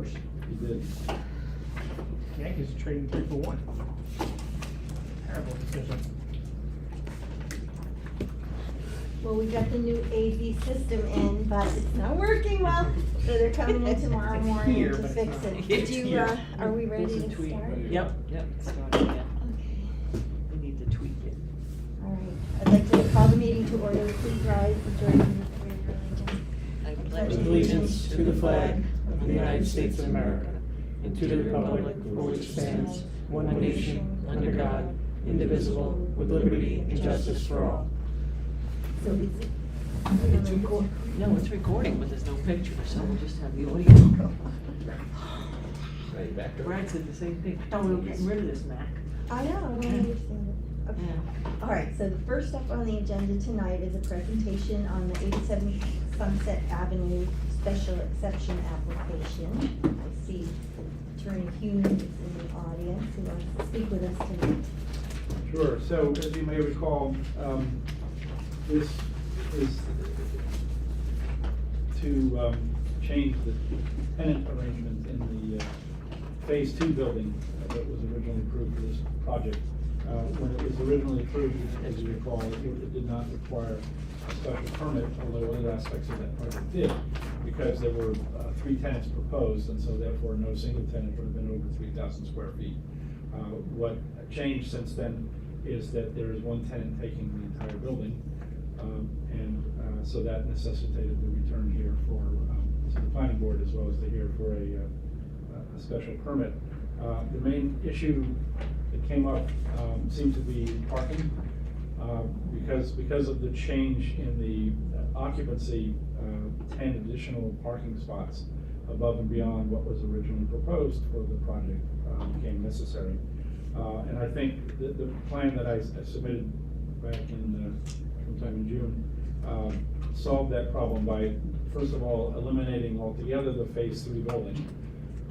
first. He did. Yankees are trading 3 for 1. Terrible decision. Well, we got the new AV system in, but it's not working well, so they're coming in tomorrow It's morning here, to but it's fix not. it. It's Did you, here. are we ready There's a to tweak. start? Yep, it's starting, yeah. Okay, We need to tweak it. all right. I'd like to call the meeting to order. Please rise and join me in the prayer of allegiance. I pledge Allegiance to the flag of the United States of America and to the republic for which stands one nation, under God, indivisible, with liberty and justice for all. So is it? It's recording. No, it's recording, but there's no picture, so we'll just have the audio. Right back to Brad said the same thing. Oh, we're getting rid of this Mac. I know, I don't understand it. Okay. All right, so the first up on the agenda tonight is a presentation on the 870 Sunset Avenue Special Exception Application. I see Attorney Hume is in the audience, who wants to speak with us tonight. Sure, so as you may recall, this is to change the tenant arrangement in the Phase 2 building that was originally approved for this project. When it was originally approved, as you recall, it did not require a special permit, although other aspects of that project did, because there were 3 tenants proposed, and so therefore no single tenant would have been over 3,000 square feet. What changed since then is that there is one tenant taking the entire building, and so that necessitated the return here for to the planning board as well as to here for a special permit. The main issue that came up seemed to be parking, because of the change in the occupancy. 10 additional parking spots above and beyond what was originally proposed for the project became necessary. And I think the plan that I submitted back in sometime in June solved that problem by, first of all, eliminating altogether the Phase 3 building,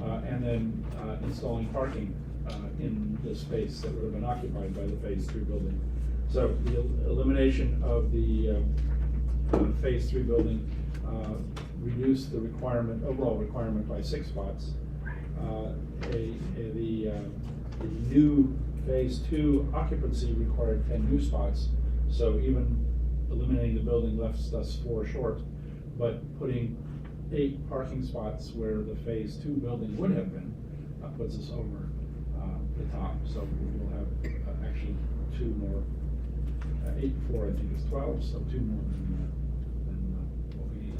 and then installing parking in the space that would have been occupied by the Phase 3 building. So the elimination of the Phase 3 building reduced the overall requirement by 6 spots. The new Phase 2 occupancy required 10 new spots, so even eliminating the building left us 4 short, but putting 8 parking spots where the Phase 2 building would have been puts us over the top. So we will have actually 2 more, 8 4 I think is 12, so 2 more than what we need.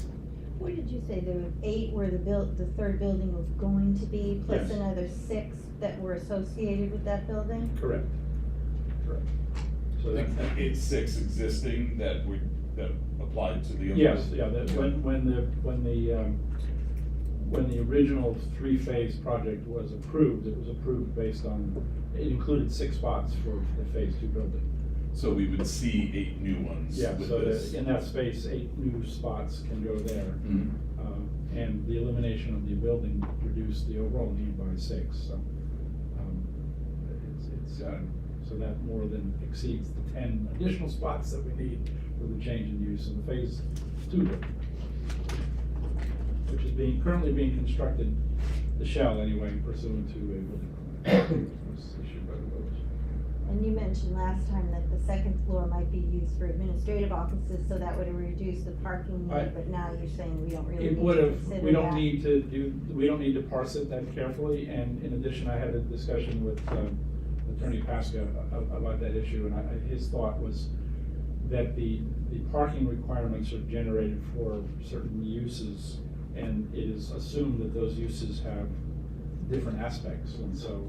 What did you say, there were 8 where the third building was going to be, plus Yes. another 6 that were associated with that building? Correct. Correct. So I that, think it's 6 existing that applied to the other. yes, yeah, that when the original 3-phase project was approved, it was approved based on, it included 6 spots for the Phase 2 building. So we would see 8 new ones Yeah, with so this. that in that space, 8 new spots can go there. Mhm. And the elimination of the building reduced the overall need by 6, so, Got it. so that more than exceeds the 10 additional spots that we need for the change in use in the Phase 2 building, which is currently being constructed, the shell anyway, pursuant to a building permit. It was issued by the village. And you mentioned last time that the second floor might be used for administrative offices, so that would have reduced the parking I- need, but now you're saying we don't really It need would to have, consider we don't that. need to parse it that carefully, and in addition, I had a discussion with Attorney Pasca about that issue, and his thought was that the parking requirements are generated for certain uses, and it is assumed that those uses have different aspects, and so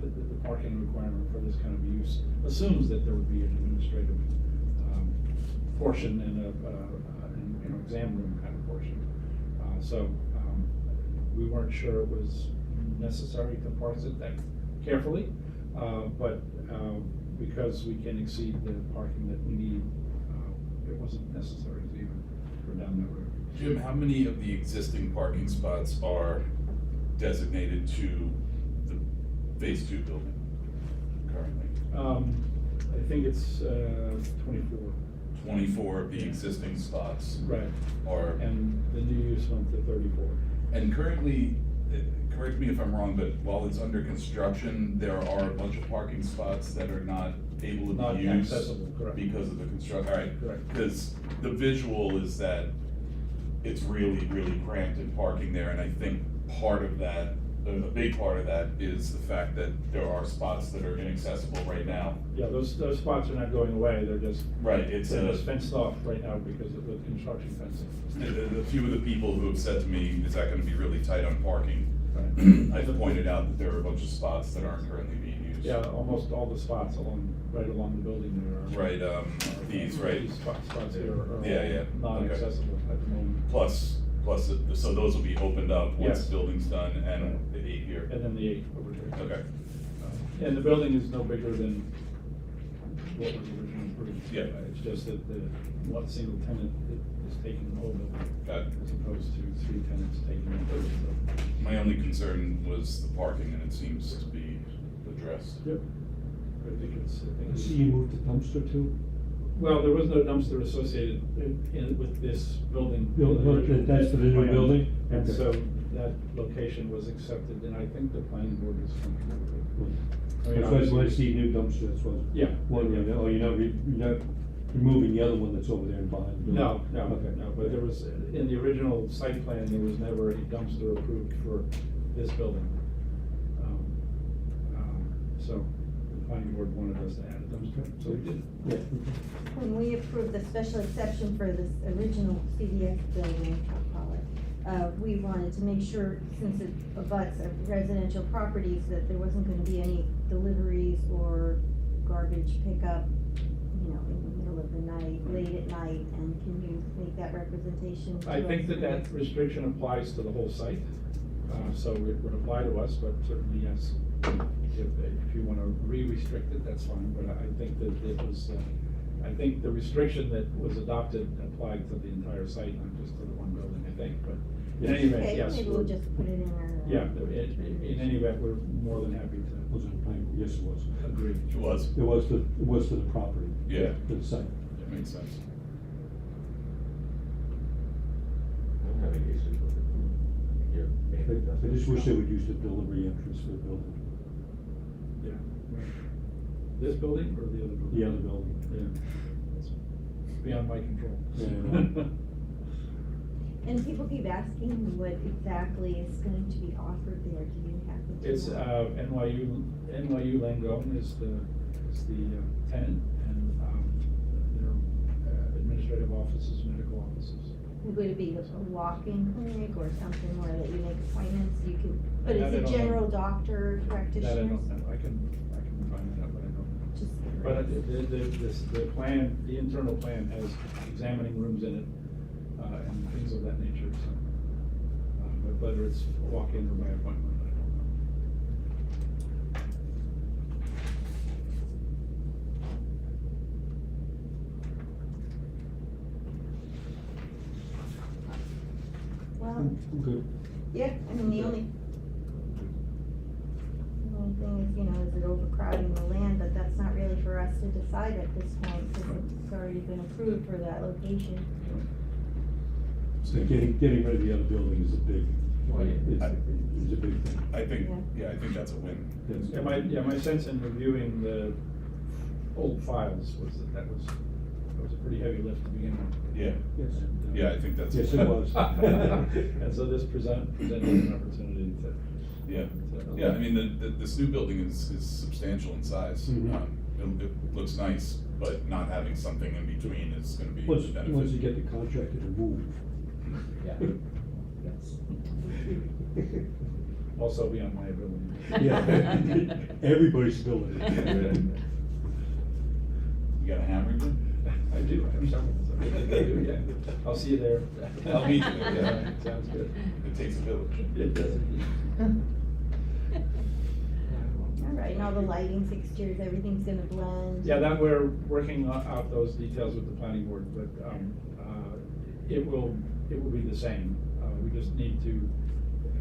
the parking requirement for this kind of use assumes that there would be an administrative portion and an exam room kind of portion. So we weren't sure it was necessary to parse it that carefully, but because we can exceed the parking that we need, it wasn't necessary to even go down that road. Jim, how many of the existing parking spots are designated to the Phase 2 building currently? I think it's 24. 24 of the existing spots Right. are, And the new use went to 34. and currently, correct me if I'm wrong, but while it's under construction, there are a bunch of parking spots that are not able to Not be used accessible, correct. because of the construction, all right? Correct. Because the visual is that it's really, really cramped in parking there, and I think part of that, a big part of that is the fact that there are spots that are inaccessible right now. Yeah, those spots are not going away, they're just. Right, it's They're a, just fenced off right now because of the construction fencing. a few of the people who have said to me, is that gonna be really tight on parking? Right. I've pointed out that there are a bunch of spots that aren't currently being used. Yeah, almost all the spots right along the building there are. Right, these, right? These spots here are Yeah, all okay. non-accessible at the moment. Plus, so those will be opened up once Yes. the building's done and Right. the 8 here. And then the 8 over here. Okay, And the building is no bigger than what was originally approved. Yeah. It's just that the one single tenant is taking the whole building. got it. As opposed to 3 tenants taking the building. My only concern was the parking, and it seems to be addressed. Yep. I think I it's. see you moved the dumpster too? Well, there was no dumpster associated with this building. That's for the new Plan. building? And Okay. so that location was accepted, and I think the planning board is comfortable with it. I mean, That's why I obviously- see new dumpster, that's what. Yeah. Wondering, oh, you're not removing the other one that's over there and behind the building? No, Okay. no, but there was, in the original site plan, there was never a dumpster approved for this building. So the planning board wanted us to add a dumpster, so we did. Yeah. When we approved the special exception for this original CVS building, I'll call it, we wanted to make sure, since it abuts residential properties, that there wasn't gonna be any deliveries or garbage pickup, you know, in the middle of the night, late at night, and can you make that representation to I think us? that restriction applies to the whole site, so it would apply to us, but certainly, yes. If you wanna re-restrict it, that's fine, but I think that it was, I think the restriction that was adopted applied to the entire site, not just to the one building, I think, but in any event, Okay, yes. maybe we'll just put it in our. Yeah, in any event, we're more than happy to Was it planning? Yes, it was. agree. It was, It was to the property. Yeah. To the site. that makes sense. I just wish they would use the delivery entrance for the building, Yeah. This building or the other building? the other building. Yeah. It's beyond my control. Yeah. And people keep asking what exactly is going to be offered there, do you happen to know? It's, NYU Langone is the tenant, and, their administrative offices, medical offices. Would it be a walk-in clinic or something where that you make appointments, you can, but That I is it don't know. general doctor That I practitioners? don't know, I can find that out, but I don't know. Just But curious. the plan, the internal plan has examining rooms in it, and things of that nature, so. But whether it's walk-in or by appointment, I don't know. Well, I'm good. yeah, I mean, the only thing is, you know, is it overcrowding the land, but that's not really for us to decide at this point, because it's already been approved for that location. So getting rid of the other building is a big, it's I- a big thing. I think, Yeah. yeah, I think that's a win. Yes. My sense in reviewing the old files was that was a pretty heavy lift to begin with. Yeah, Yes. And, yeah, I think that's. a Yes, win. it was. And so this presented an opportunity to. Yeah, yeah, I mean, this new building is substantial in size. Mhm. It looks nice, but not having something in between is gonna be a Once benefit. you get the contractor to move. Yeah. Also beyond my ability. Yeah, everybody's building it. You got a hammer, Jim? I do, I have several. I do, yeah. I'll see you there. I'll meet you there, yeah. Sounds good. It takes a village. It does indeed. All right, and all the lighting fixtures, everything's gonna blend? Yeah, that we're working out those details with the planning board, but, it will be the same. We just need to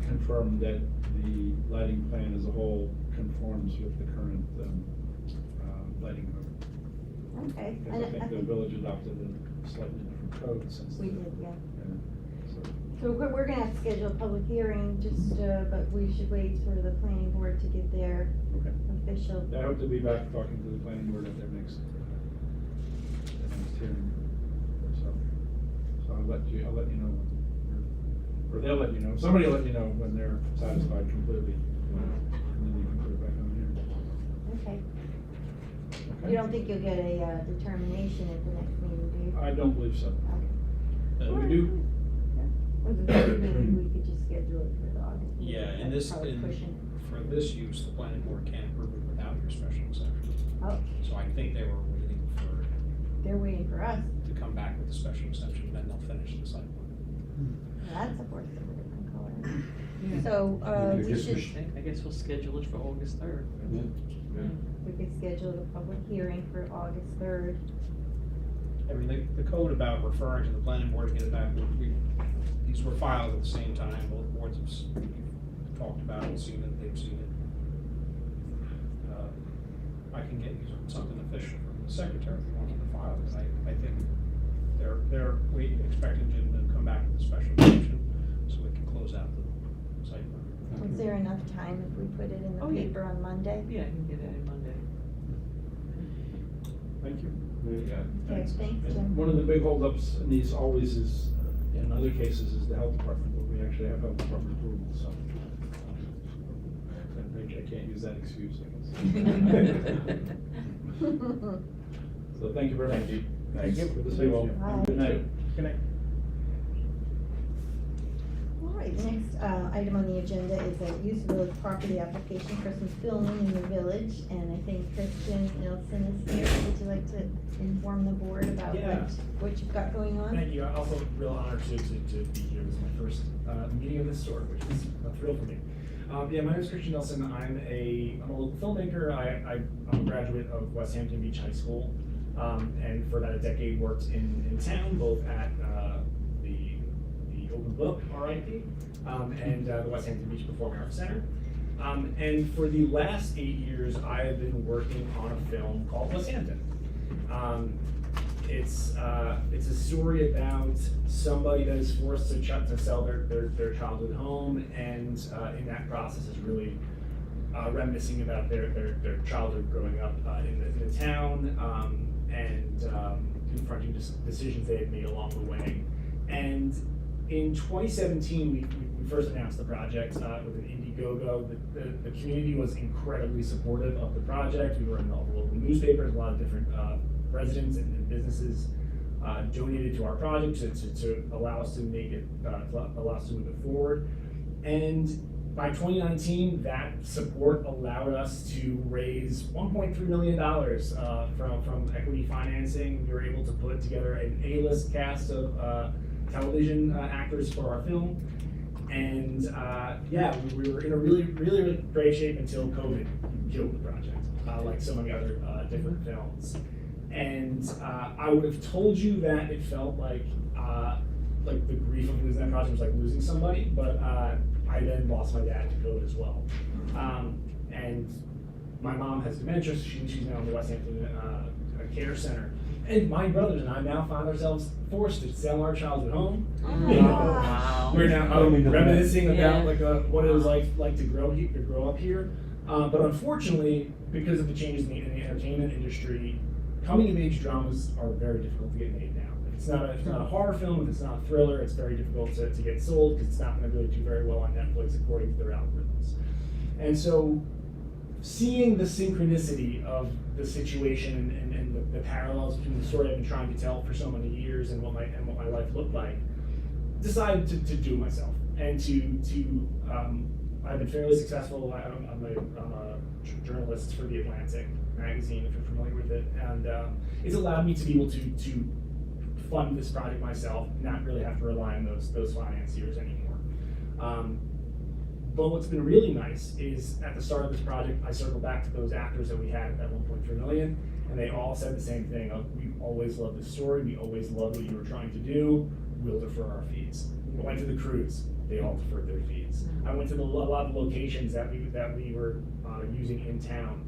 confirm that the lighting plan as a whole conforms with the current, lighting code. Okay. Because I think the village adopted a slightly different code since. We did, yeah. So So we're gonna have to schedule a public hearing, just, but we should wait for the planning board to get their Okay. official. I hope to be back talking to the planning board at their next hearing. So I'll let you know when, or they'll let you know, somebody will let you know when they're satisfied completely. And then you can put it back on here. Okay. Okay? You don't think you'll get a determination at the next meeting, do you? I don't believe so. Okay. We do, Was it maybe we could just schedule it for the August meeting? yeah, in That's this, probably pushing it. for this use, the planning board can't approve it without your special exception. Oh, So I think they were waiting for, they're waiting for us. to come back with the special exception, then they'll finish the site plan. That's a horse of a different color. Yeah. So, You we just should, wish- I guess we'll schedule it for August 3rd. we could schedule the public hearing for August 3rd. I mean, the code about referring to the planning board to get it back, these were filed at the same time, both boards have talked about it, seen it, they've seen it. I can get you something official from the secretary if you want to file, because I think they're expecting Jim to come back with a special exception, so we can close out the site plan. Is there enough time if we put it in the Oh, yeah. paper on Monday? Yeah, I can get it in Monday. Thank you. Yeah. Okay, thanks, And Jim. one of the big holdups in these always is, in other cases, is the health department, but we actually have health department approval, so. I can't use that excuse, I guess. So thank you very much. Thank you. Thanks. Thanks. Good to see you all. Bye. Good night. Good night. All right, next, item on the agenda is a use of village property application for some filming in the village, and I think Christian Nielsen is here. Would you like to inform the board about Yeah. what you've got going on? Thank you. I'm also real honored to be here. This is my first meeting of this sort, which is a thrill for me. Yeah, my name is Christian Nelson. I'm a local filmmaker. I'm a graduate of West Hampton Beach High School, and for about a decade worked in town, both at the Open Book, RIP, and the West Hampton Beach Performing Arts Center. And for the last 8 years, I have been working on a film called West Hampton. It's a story about somebody that is forced to sell their childhood home, and in that process is really reminiscing about their childhood growing up in the town, and confronting decisions they had made along the way. And in 2017, we first announced the project with an Indiegogo. The community was incredibly supportive of the project. We were in all the local newspapers, a lot of different residents and businesses donated to our project to allow us to make it, allow us to move it forward. And by 2019, that support allowed us to raise $1.3 million from equity financing. We were able to put together an A-list cast of television actors for our film. And yeah, we were in a really great shape until COVID killed the project, like so many other different films. And I would have told you that it felt like the grief of losing that project was like losing somebody, but I then lost my dad to COVID as well. And my mom has dementia, so she's now in the West Hampton Care Center. And my brothers and I now find ourselves forced to sell our childhood home. Oh my gosh. Wow. We're now I don't mean to reminiscing laugh. about what it was like to grow up here. But unfortunately, because of the changes in the entertainment industry, coming of age dramas are very difficult to get made now. If it's not a horror film, if it's not a thriller, it's very difficult to get sold because it's not going to really do very well on Netflix according to their algorithms. And so, seeing the synchronicity of the situation and the parallels between the story I've been trying to tell for so many years and what my life looked like, decided to do it myself and to I've been fairly successful. I'm a journalist for The Atlantic magazine, if you're familiar with it, and it's allowed me to be able to fund this project myself, not really have to rely on those financiers anymore. But what's been really nice is at the start of this project, I circled back to those actors that we had at that 1.3 million, and they all said the same thing of, we always loved the story, we always loved what you were trying to do, we'll defer our fees. I went to the cruise, they all deferred their fees. I went to a lot of locations that we were using in town,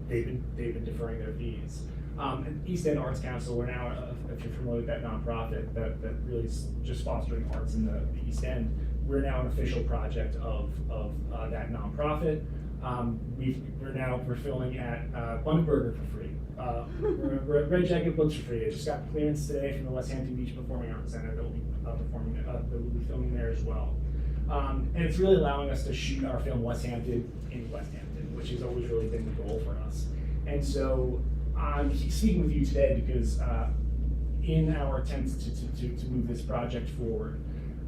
they've been deferring their fees. And East End Arts Council, we're now, if you're familiar with that nonprofit that really is just fostering arts in the East End, we're now an official project of that nonprofit. We're filming at Bundaberger for free. We're at Red Jacket Books for free. I just got clearance today from the West Hampton Beach Performing Arts Center that will be filming there as well. And it's really allowing us to shoot our film West Hampton in West Hampton, which has always really been the goal for us. And so I'm speaking with you today because in our attempts to move this project forward,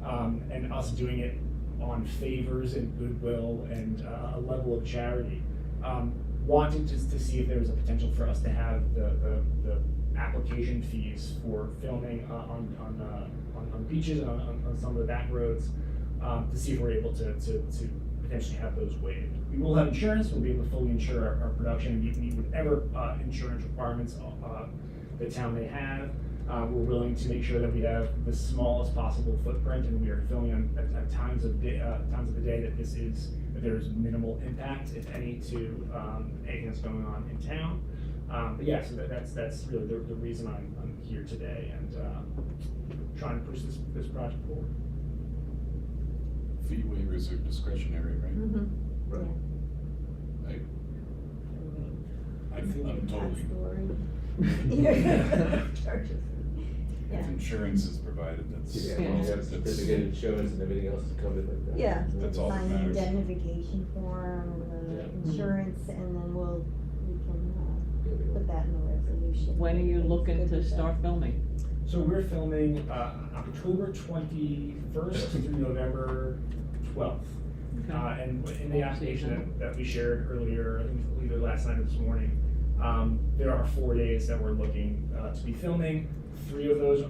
and us doing it on favors and goodwill and a level of charity, wanting to see if there was a potential for us to have the application fees for filming on beaches and on some of the back roads, to see if we're able to potentially have those waived. We will have insurance. We'll be able to fully insure our production and meet whatever insurance requirements the town may have. We're willing to make sure that we have the smallest possible footprint, and we are filming at times of the day that there's minimal impact, if any, to anything that's going on in town. But yeah, so that's really the reason I'm here today and trying to push this project forward. Fee waivers are discretionary, right? Mm-hmm. Right. I'm totally, Charges. Yeah. if insurance is provided, that's. Yeah, Yeah. you have certificate insurance and everything else is covered like that. Yeah, That's all that sign the matters. indemnification form, the Yeah. insurance, and then we can put that in the resolution. When are you looking Good to with that. start filming? So we're filming October 21st through November 12th. And in the application that we shared earlier, I think either last night or this morning, there are 4 days that we're looking to be filming. 3 of those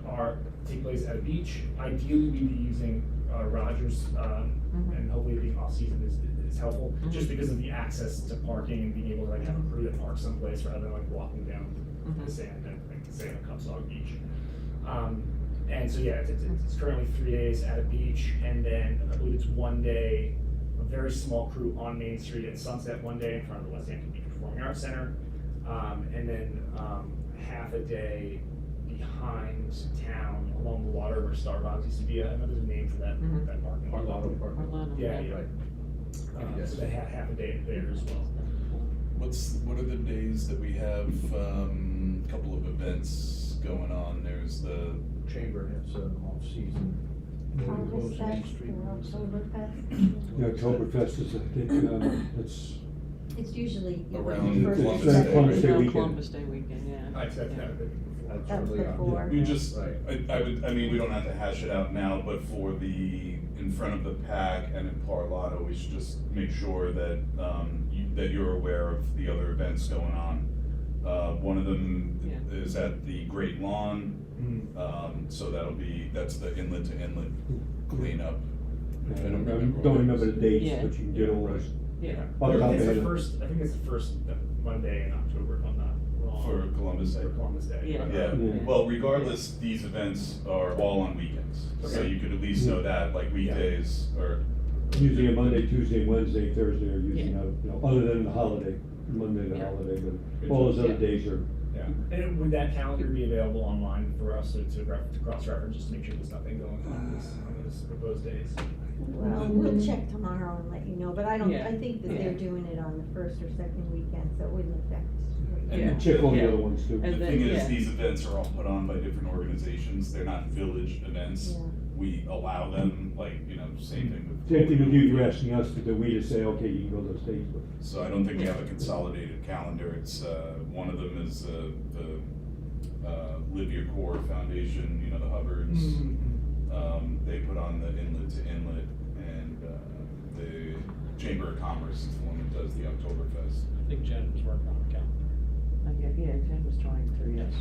take place at a beach. Ideally, we'd be using Rogers, and hopefully being off-season is helpful, just because of the access to parking and being able to like have a crew that parks someplace rather than like walking down the sand and like say on Cupsog Beach. And so yeah, it's currently 3 days at a beach, and then I believe it's 1 day, a very small crew on Main Street at Sunset 1 day in front of the West Hampton Beach Performing Arts Center, and then half a day behind town along the water where Starbucks used to be. I know there's a name for that parking lot. Arlotto Park. Yeah, yeah. Right. So they have half a day there as well. What are the days that we have, a couple of events going on? There's the, Chamber has off-season. Harvest Fest or Oktoberfest. The Oktoberfest is, I think, it's, It's usually. Around first Columbus and Day. second Columbus Day weekend. weekend. Columbus Day weekend, yeah. I expect that. That's That was early on. before. we just, Right. I mean, we don't have to hash it out now, but for the, in front of the pack and in Parlato, we should just make sure that, that you're aware of the other events going on. One of them Yeah. is at the Great Lawn, so that's the inlet to inlet cleanup. I I don't don't remember the dates, Yeah. but you can get all those. Yeah. Off the top of It's my the head. first Monday in October, if I'm not wrong. For Columbus Day. For Columbus Day. Yeah. Yeah, Yeah. well, regardless, these events are all on weekends, so Okay. you could at least know that, like weekdays or. Usually a Monday, Tuesday, Wednesday, Thursday are usually not, other than the holiday, Monday the Yeah. holiday, but all those other Yeah. days are. Yeah, and would that calendar be available online for us to cross-reference, just to make sure there's nothing going on those proposed days? Well, we'll check tomorrow and let you know, but I Yeah. think that Yeah. they're doing it on the first or second weekend, so it wouldn't affect. And Yeah. Check all the Yeah. other ones too. And The then, thing is, yeah. these events are all put on by different organizations, they're not village events. Yeah. We allow them, like, same thing with. Same thing with you, you're asking us to do, we just say, okay, you can go those days, but. So I don't think we have a consolidated calendar, it's, one of them is, the, Live Your Core Foundation, the Hubbards. They put on the inlet to inlet, and, the Chamber of Commerce is the one that does the Oktoberfest. I think Jen was working on a calendar. Yeah, Jen was trying to, yes.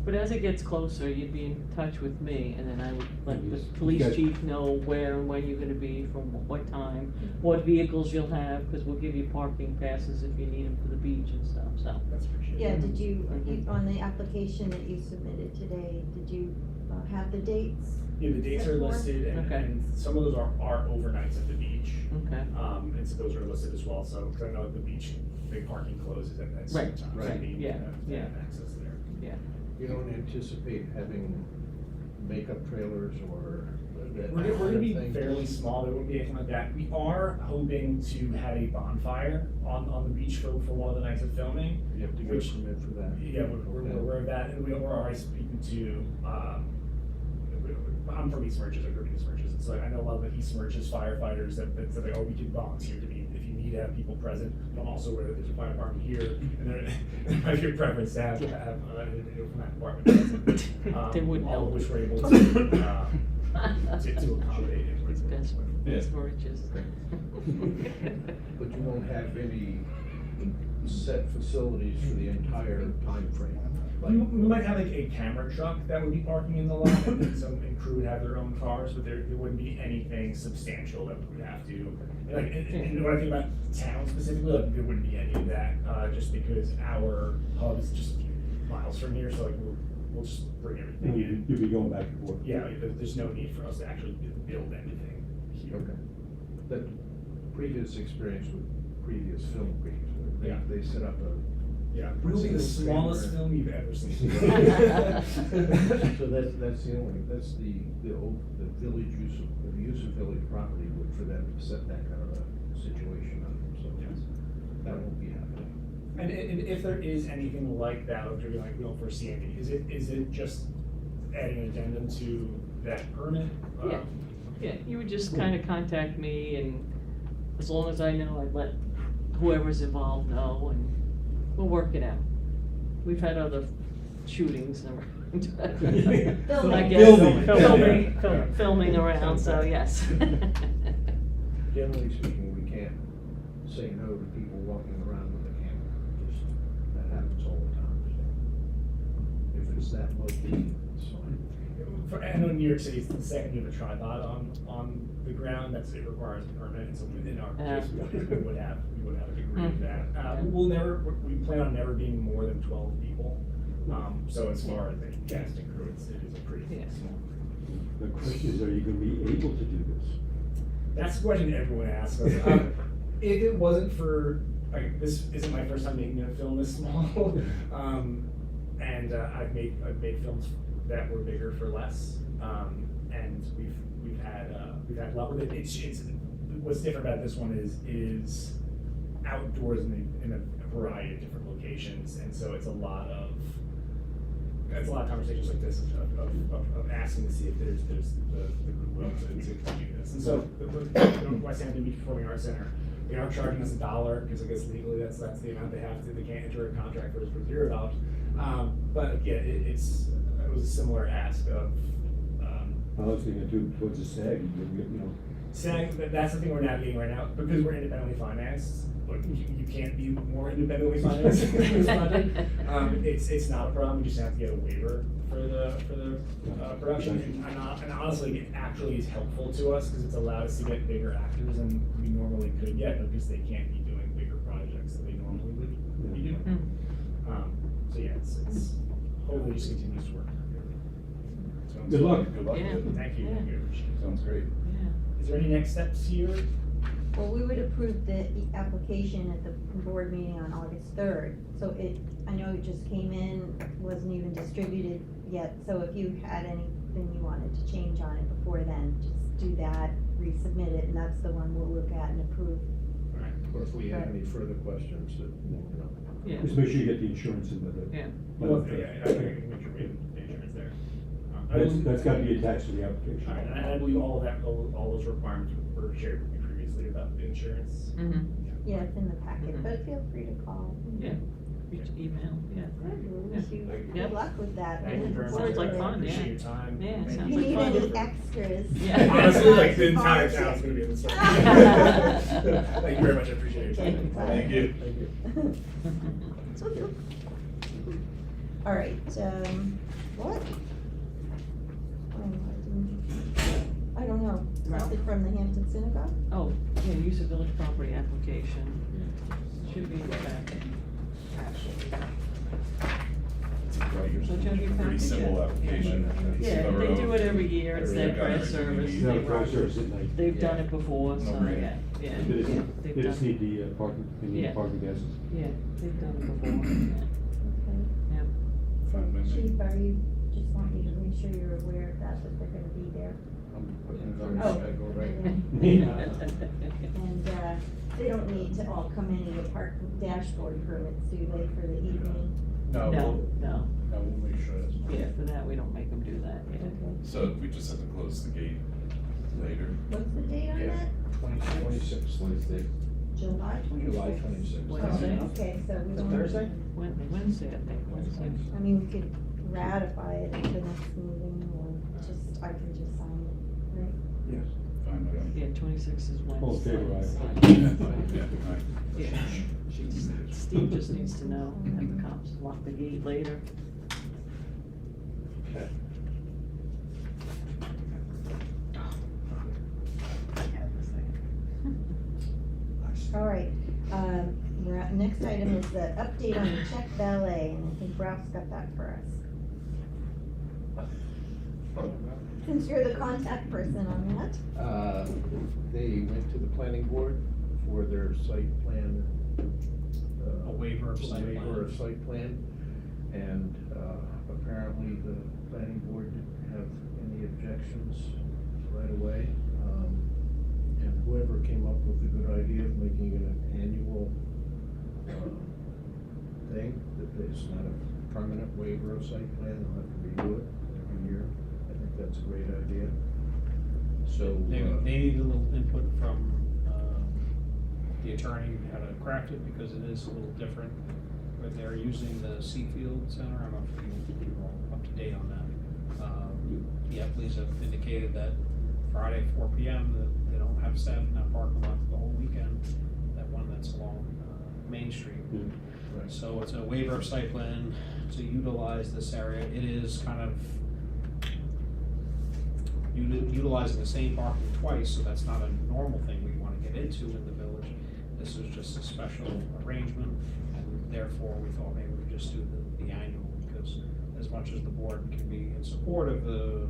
But as it gets closer, you'd be in touch with me, and then I would let the police Okay. chief know where and when you're gonna be, from what time, what vehicles you'll have, because we'll give you parking passes if you need them for the beach and stuff, so. That's appreciated. Yeah, did you, on the application that you submitted today, did you have the dates? Yeah, the dates are listed, and, Okay. and some of those are overnights at the beach. Okay. And so those are listed as well, so, cause I know at the beach, big parking closes at certain Right, times. right, so you yeah, have to yeah. have access there. Yeah. You don't anticipate having makeup trailers or that We're kind gonna of be thing? fairly small, there won't be anything like that. We are hoping to have a bonfire on the beach for one of the nights of filming. You have to get a Which- permit for that. Yeah, we're aware of that, and we're already speaking to, I'm from East Merchants, I grew up in East Merchants, it's like, I know a lot of the East Merchants firefighters that said like, oh, we can volunteer to be, if you need to have people present. But I'm also aware that there's a fire department here, and there might be a preference to have, from that department present. They wouldn't All help. of which we're able to accommodate. It's best, Yeah. best purchase. But you won't have any set facilities for the entire time frame. We might have like a camera truck that would be parking in the lot, and then and crew would have their own cars, but there wouldn't be anything substantial that we would have to. Like, and when I think about town specifically, like, there wouldn't be any of that, just because our hub is just miles from here, so like, we'll just bring everything in. You'll be going back and forth. Yeah, there's no need for us to actually build anything here. Okay. That previous experience with previous film crews, Yeah. they set up a. Yeah, we'll be the smallest film you've ever seen. So that's the only, that's the village use of, the use of village property would, for them to set that kind of a situation up, so that won't be happening. And if there is anything like that, which we don't foresee anything, is it just adding an addendum to that permit? Yeah. Yeah, you would just kind of contact me, and as long as I know, I'd let whoever's involved know, and we'll work it out. We've had other shootings and Filming. I guess, Filming. filming around, so yes. Generally speaking, we can't say no to people walking around with a camera, just, that happens all the time, so. If it's that low-key, it's fine. I know in New York City, it's the second you have a tripod on the ground, it requires a permit, and so in our case, we would have a degree of that. We plan on never being more than 12 people, so as far as the cast and crew, it is a pretty Yeah. small. The question is, are you gonna be able to do this? That's the question everyone asks us. If it wasn't for, like, this isn't my first time making a film this small, and I've made films that were bigger for less, and we've had a lot with it. It's what's different about this one is outdoors in a variety of different locations, and so it's a lot of conversations like this of asking to see if there's the goodwill to continue this. And so the West Hampton Beach Performing Arts Center, they are charging us $1 because I guess legally that's the amount they have to. They can't enter a contract for $0. But again, it was a similar ask of. I was thinking too, towards the SAG, you know. SAG, that's the thing we're navigating right now, because we're independently financed. Like, you can't be more independently financed in this project. It's not a problem. We just have to get a waiver for the production, and honestly, it actually is helpful to us because it's allowed us to get bigger actors than we normally could get, because they can't be doing bigger projects that they normally would be doing. So yeah, it's hopefully just continues to work. Good luck. Good luck with Yeah. it. Thank you. Yeah. Thank you. Sounds great. Yeah. Is there any next steps here? Well, we would approve the application at the board meeting on August 3rd. So I know it just came in, wasn't even distributed yet, so if you had anything you wanted to change on it before then, just do that, resubmit it, and that's the one we'll look at and approve. All right. Or if we have any further questions that, you know. Yeah. Just make sure you get the insurance in with it. Yeah. Well, yeah, I can make sure we have the insurance there. That's gotta be attached to the application. All right, and I believe all those requirements were shared with me previously about the insurance. Mm-hmm. Yeah, it's in the packet, Mhm. but feel free to call. Yeah. Reach email, yeah. Good, wish you Yeah. good luck with that. Thank you very much. Sounds like fun, Appreciate yeah. your time. Yeah, Thank sounds you. If you need fun. any extras. Yeah. Honestly, like the entire town's gonna be in this. Thank you very much, I appreciate your time. Thank you. Thank you. All right, what? I don't know, something from the Hampton Synagogue? Oh, yeah, use of village property application. Should be in the packet. Don't you have your Pretty package simple yet? application. Yeah, they do it every year, it's their Everything got press everything we service. need. No, They press run- service at night. They've done Yeah. it before, No so, brainer. yeah, They yeah, just, they've they just done, need the parking, they need Yeah. parking passes. yeah, they've done it before, yeah, Okay. yeah. fine with me. Chief, are you, just want you to make sure you're aware of that they're gonna be there. I'm putting it on Oh. the schedule right now. And, they don't need to all come in and get park dashboard permits, do they, for the evening? No, No, we'll, no, no, we'll make sure that's. yeah, for that, we don't make them do that, yeah. Okay. So we just have to close the gate later. What's the date on Yeah. that? 26th. Wednesday. July 26th? July 26th. Wednesday. Okay, so we Is it don't. Thursday? Wednesday, I think, Wednesday. I mean, we could ratify it at the next meeting, or just, I can just sign it, right? Yes. Fine with me. Yeah, 26 is Wednesday. All in favor, Yeah, right. Yeah. Steve just needs to know, and the cops lock the gate later. Okay. All right, we're at, next item is the update on the check valet, and I think Ralph's got that for us. Since you're the contact person on that. They went to the planning board for their site plan. A waiver of site plan. Waiver of site plan, and, apparently the planning board didn't have any objections right away. And whoever came up with the good idea of making it an annual, thing, that it's not a permanent waiver of site plan, they'll have to redo it every year. I think that's a great idea. So, They need a little input from, the attorney, how to craft it, because it is a little different. But they're using the Seafield Center, I don't know if you're all up to date on that. The Epleys have indicated that Friday, 4 PM, that they don't have staff in that parking lot for the whole weekend, that one that's along, Main Street. right. So it's a waiver of site plan to utilize this area. It is kind of utilizing the same parking twice, so that's not a normal thing we wanna get into in the village. This is just a special arrangement, and therefore we thought maybe we could just do the annual, because as much as the board can be in support of the,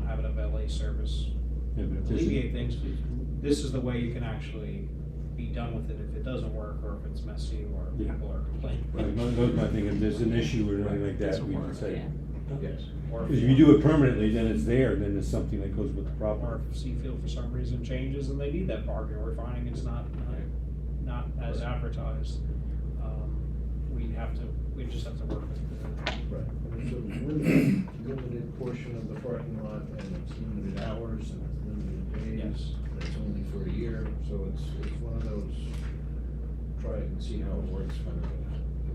having a valet service, Yeah, but if this is- alleviate things, this is the way you can actually be done with it if it doesn't work, or if it's messy, or Yeah. people are complaining. Right, those my thing, if there's an issue or anything like that, we can Doesn't say. work, Yes. Or If you do it permanently, then it's there, then there's something that goes with the Or property. if Seafield for some reason changes and they need that parking, we're finding it's not as advertised. We just have to work with it. Right, there's a limited portion of the parking lot, and it's limited hours, and it's limited days. Yes. It's only for a year, so it's one of those, try it and see how it works kind of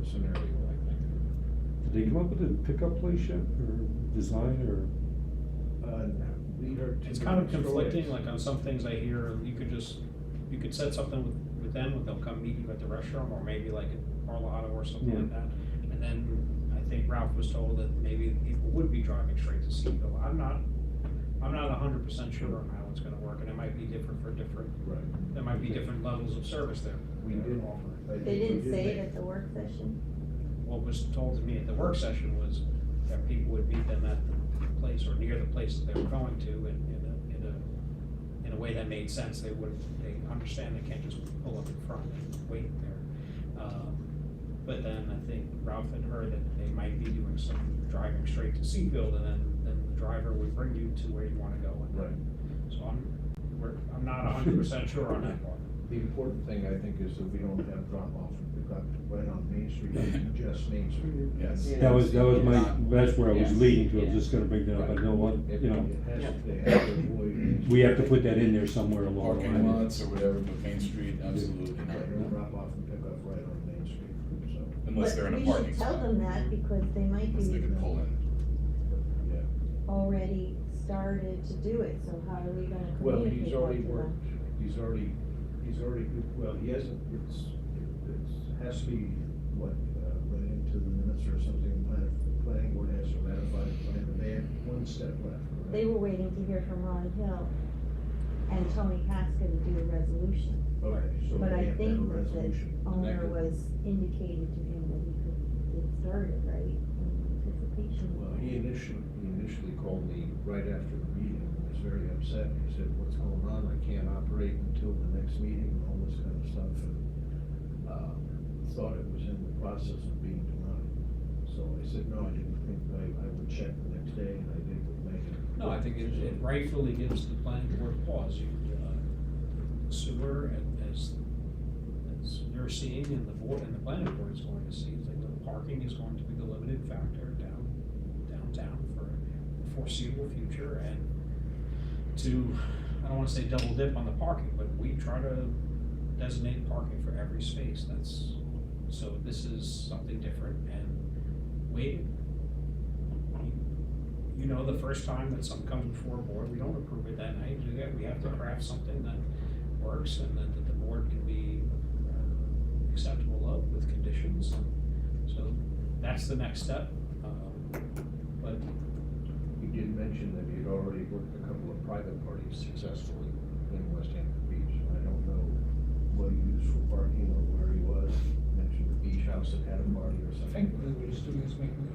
a scenario, I think. Did they come up with a pickup place yet, or design, or? Lead her to It's the kind of next door. conflicting, like on some things I hear, you could set something with them, and they'll come meet you at the restaurant, or maybe like at Marlahatta or something Yeah. like that. And then I think Ralph was told that maybe people would be driving straight to Seafield. I'm not 100% sure on how it's gonna work, and it might be different for different, Right. there might be different levels of service there. We did offer. I think They we didn't did say make- it at the work session? What was told to me at the work session was that people would meet them at the place or near the place that they were going to in a way that made sense. They understand they can't just pull up in front and wait there. But then I think Ralph had heard that they might be doing some driving straight to Seafield, and then the driver would bring you to where you wanna go. And Right. So I'm not 100% sure on that part. The important thing, I think, is that we don't have drop off and pick up right on Main Street, just Main Street. Yes. Yeah. That was that's where I was Yes. leading to, I was Yeah. just gonna bring that up, I know what, It- you know, it has- Yeah. They have to avoid Main Street. we have to put that in there somewhere along the Parking line. lots or whatever, but Main Street, absolutely Right, not. no drop off and pick up right on Main Street, so, Unless they're in a parking But we should spot. tell them that, because they might Unless they be can pull in. yeah. already started to do it, so how are we gonna Well, communicate he's that already to them? worked, he's already, well, he hasn't, has to be, what, read into the minutes or something, planning board has to ratify the plan, but they have one step left, correct? They were waiting to hear from Ron Hill and Tony Pasca to do a resolution. Okay, so But we I have to have think a that the resolution. owner was indicated to him that he could get started, right, in anticipation. Well, he initially called me right after the meeting, and was very upset, he said, what's going on, I can't operate until the next meeting, and all this kind of stuff, and, thought it was in the process of being denied, So I said, no, I didn't think, I would check the next day, and I did with Megan. No, I think it rightfully gives the planning board pause. Sewer, as you're seeing, and the board, and the planning board is going to see, is like the parking is going to be the limiting factor downtown for the foreseeable future, and to, I don't wanna say double dip on the parking, but we try to designate parking for every space. So this is something different, and you know, the first time that something comes before a board, we don't approve it that night. We have to craft something that works and that the board can be acceptable of with conditions. So that's the next step. But You did mention that you'd already worked a couple of private parties successfully in West Hampton Beach. I don't know what he used for parking or where he was. You mentioned the beach house that had a party or I something. think what he's doing is making,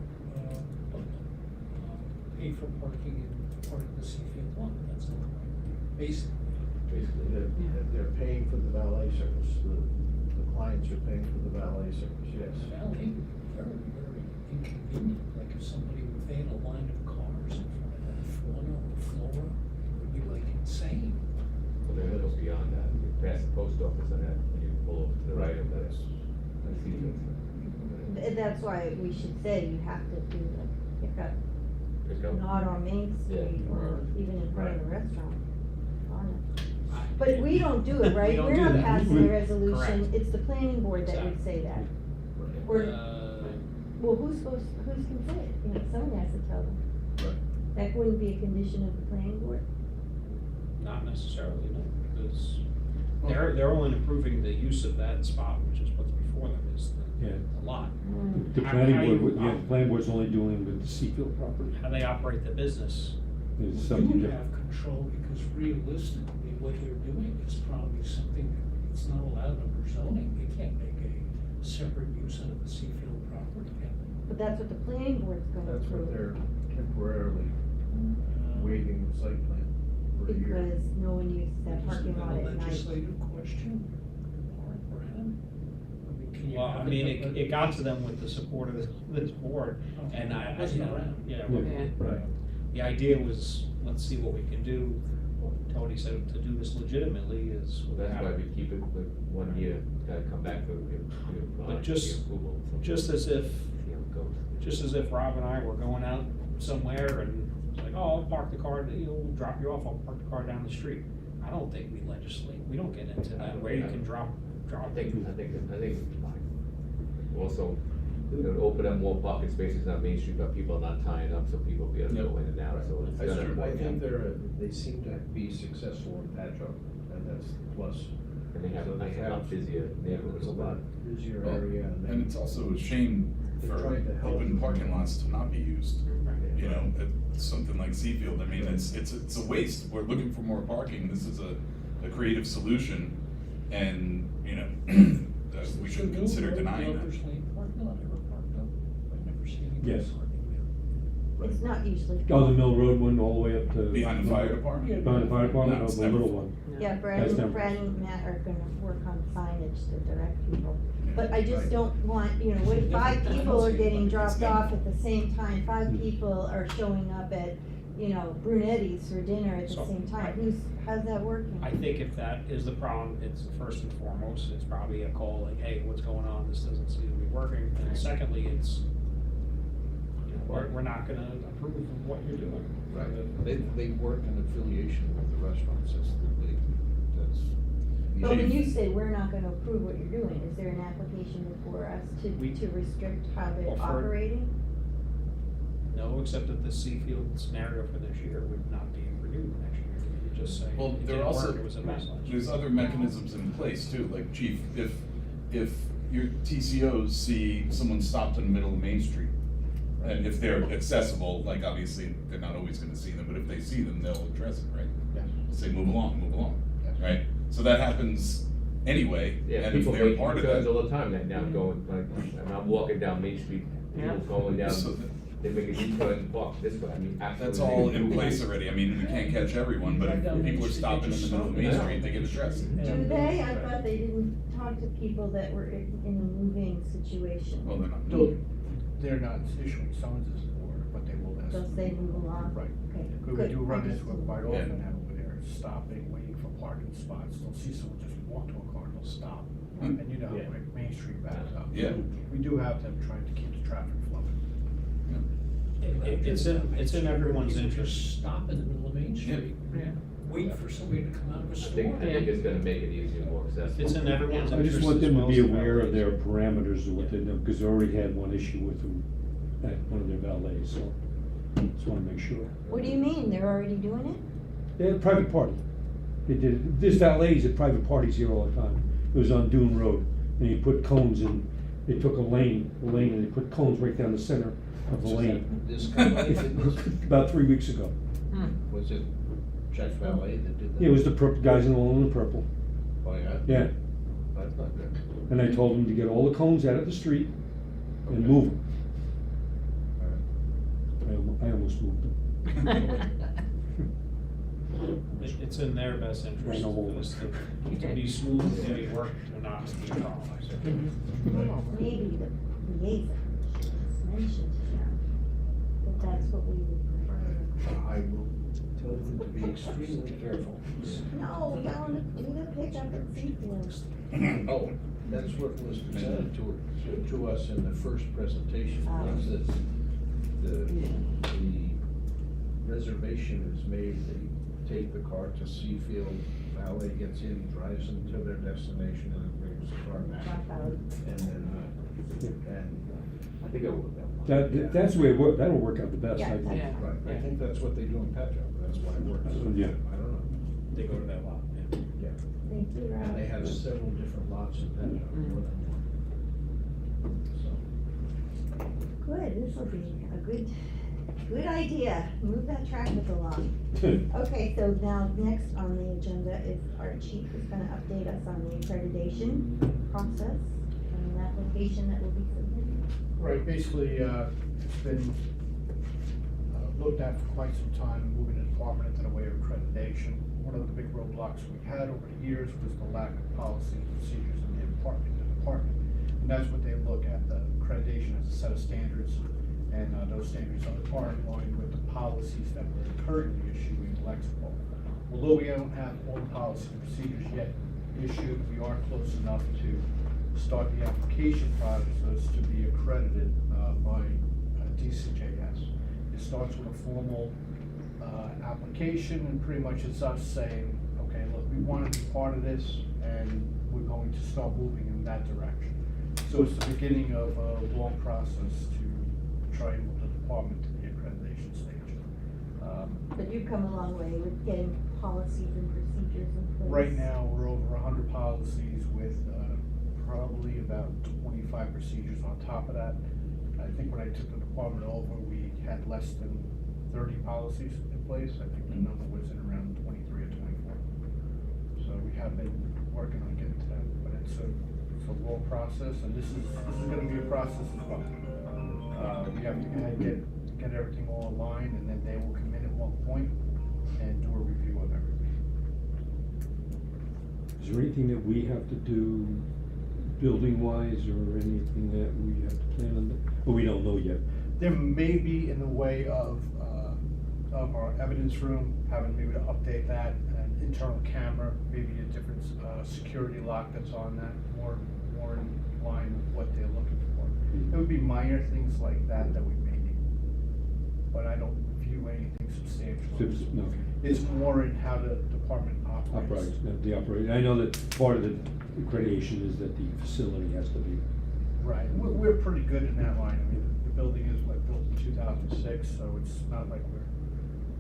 pay for parking in part of the Seafield one, that's all, basically. Basically, they're paying for the valet service. The clients are paying for the valet service, yes. Valet, very, very inconvenient, like if somebody, if they had a line of cars in front of that one on the floor, it would be like insane. Well, there goes beyond that, you pass the post office and that, when you pull over to the right of that, that's easy. That's why we should say you have to do the pickup, Pick up. not on Main Street Yeah. or even in front of the restaurant. On it. I- But we don't do it, right? We don't We're do not that. passing a Correct. resolution, it's the planning board that would say that. Or, well, who's can say it? You know, someone has to tell them. Right. That wouldn't be a condition of the planning board? Not necessarily, no, because they're only improving the use of that spot, which is what's before them, is Yeah. the lot. The How- planning how you- board, yeah, the planning board's only dealing with the Seafield property. How they operate the business. It's You something would different. have control because realistically, what you're doing is probably something that's not allowed under zoning. They can't make a separate use out of the Seafield property, can they? But that's what the planning board's gonna That's what approve. they're temporarily waiving the site plan for a year. Because no one uses that parking lot Is it at a night. legislative question, Mark, Brad? I mean, can you? Well, I have mean, a- it got to them with the support of this board, and I, Wasn't you know, around. yeah, Yeah. right. The idea was, let's see what we can do. What Tony said, to do this legitimately is. Well, that's why we keep it like 1 year, gotta come back for, But just- approval. Just as if, See how it goes. just as if Rob and I were going out somewhere and it's like, oh, I'll park the car, we'll drop you off, I'll park the car down the street. I don't think we legislate, we don't get into that, where you can drop. I think it's fine. Also, it'll open up more parking spaces on Main Street, but people are not tying up, so people will be able to go in and out, so it's I gonna. think they seem to be successful in Patchogue, and that's the plus. And they have So a they lot have- busier neighborhoods. It's a lot busier Well, area. And it's also a shame They're for trying to help. open parking lots to not be used. Right. You know, it's something like Seafield, I mean, it's a waste, we're looking for more parking, this is a creative solution, and, you know, that we should consider denying that. Lover's Lane parking lot ever parked up? I've never seen any Yes. parking It's not usually. Oh, the Mill Road one all the way up to. Behind the fire department? Behind the fire department, No, or it's the never- little one. Yeah, Brad That's and them. Brad and Matt are gonna work on signage to direct people. But I just Right. don't want, you know, what if five Different people are than getting housing, dropped but- off at the same time, five Hmm. people are showing up at, you know, Brunetti's for dinner at the So, same time, I- how's that working? I think if that is the problem, it's first and foremost, it's probably a call like, hey, what's going on, this doesn't seem to be working, and secondly, it's, you know, we're not gonna approve of what you're doing. They work in affiliation with the restaurants, that's. But when you say we're not gonna approve what you're doing, is there an application before us We- to restrict how they're Well, for- operating? No, except that the Seafield scenario for this year would not be renewed next year, you would just say, Well, it there didn't also, work, it was a mess last year. there's other mechanisms in place too, like chief, if your TCOs see someone stopped in the middle of Main Street, and if they're accessible, like obviously, they're not always gonna see them, but if they see them, they'll address it, right? Yes. Say, move along, Yes. right? So that happens anyway, Yeah, and if people they're make part of turns that. all the time, now going, like, and I'm walking down Main Street, people Yeah. going down, So they make a U-turn, walk this way, I mean, absolutely. That's all in place already, I mean, we can't catch everyone, but if people are stopping in the middle of Main Street, they get addressed. Do they? I thought they didn't talk to people that were in a moving situation. Well, they're not. No. They're not issuing summonses for it, but they will ask. They'll say move along? Right. Okay, We good. do run I into it just- quite Yeah. often now, where they're stopping, waiting for parking spots, they'll see someone just walk to a car and they'll stop. Hmm. And you know, Yeah. like Main Street backs up. Yeah. We do have them trying to keep the traffic flowing. It's in everyone's interest. Stop in the middle of Main Street, Yeah. wait for somebody to come out of a I store. think it's gonna make it easier, more accessible. It's in everyone's I just interest want as them to well be as the aware of their valets. parameters of what they know, because they already had one issue with them at one of their valets, so just wanna make sure. What do you mean, they're already doing it? They had a private party. They did, it. This valet's at private parties here all the time. It was on Dune Road, and he put cones in, they took a lane, and they put cones right down the center of the lane. This company did this? About 3 weeks ago. Was it Jack Valet that did that? It was the guys in the purple, Oh, yeah? yeah. That's not good. And I told them to get all the cones out of the street and move them. I almost moved them. It's in their best interest I know. for this to be smooth and be worked and not to be paralyzed. Well, maybe the liaison should mention to them that that's what we would prefer. I will tell them to be extremely careful. No, we gotta pick up at Seafield. Oh, that's what was presented to us in the first presentation, was that the reservation is made, they take the car to Seafield, valet gets in, drives them to their destination, and then brings the car back. Drop out. And then, I think it will work out. That's the way it worked, that'll work out the best, Yeah, I think. Yeah. right, I think that's what they do in Petro, that's why it works. Yeah. I don't know. They go to that lot, yeah. Yeah. Thank you, Rob. And they have several different lots in Petro, more than one. So. Good, this will be a good idea. Move that traffic along. Okay, so now next on the agenda is our chief is gonna update us on the accreditation process and an application that will be submitted. Right, basically, it's been looked at for quite some time, moving the department into the way of accreditation. One of the big roadblocks we had over the years was the lack of policy and procedures in the department. And that's what they look at, the accreditation as a set of standards, and those standards are in line with the policies that we're currently issuing Lexipol. Although we don't have all the policies and procedures yet issued, we are close enough to start the application process to be accredited by DCJS. It starts with a formal application, and pretty much it's us saying, okay, look, we want to be part of this, and we're going to start moving in that direction. So it's the beginning of a long process to try and move the department to the accreditation stage. But you've come a long way with getting policies and procedures in place. Right now, we're over 100 policies with probably about 25 procedures on top of that. I think when I took the department over, we had less than 30 policies in place. I think the number was in around 23 or 24. So we have been working on getting to that, but it's a long process, and this is gonna be a process as well. We have to get everything all aligned, and then they will come in at one point and do a review of everything. Is there anything that we have to do building wise or anything that we have to plan on? But we don't know yet. There may be in the way of our evidence room, having maybe to update that, an internal camera, maybe a different security lock that's on that, more in line with what they're looking for. It would be minor things like that that we may need, but I don't view anything substantial. No. It's more in how the department operates. The operate. I know that part of the accreditation is that the facility has to be. Right, we're pretty good in that line. I mean, the building is built in 2006, so it's not like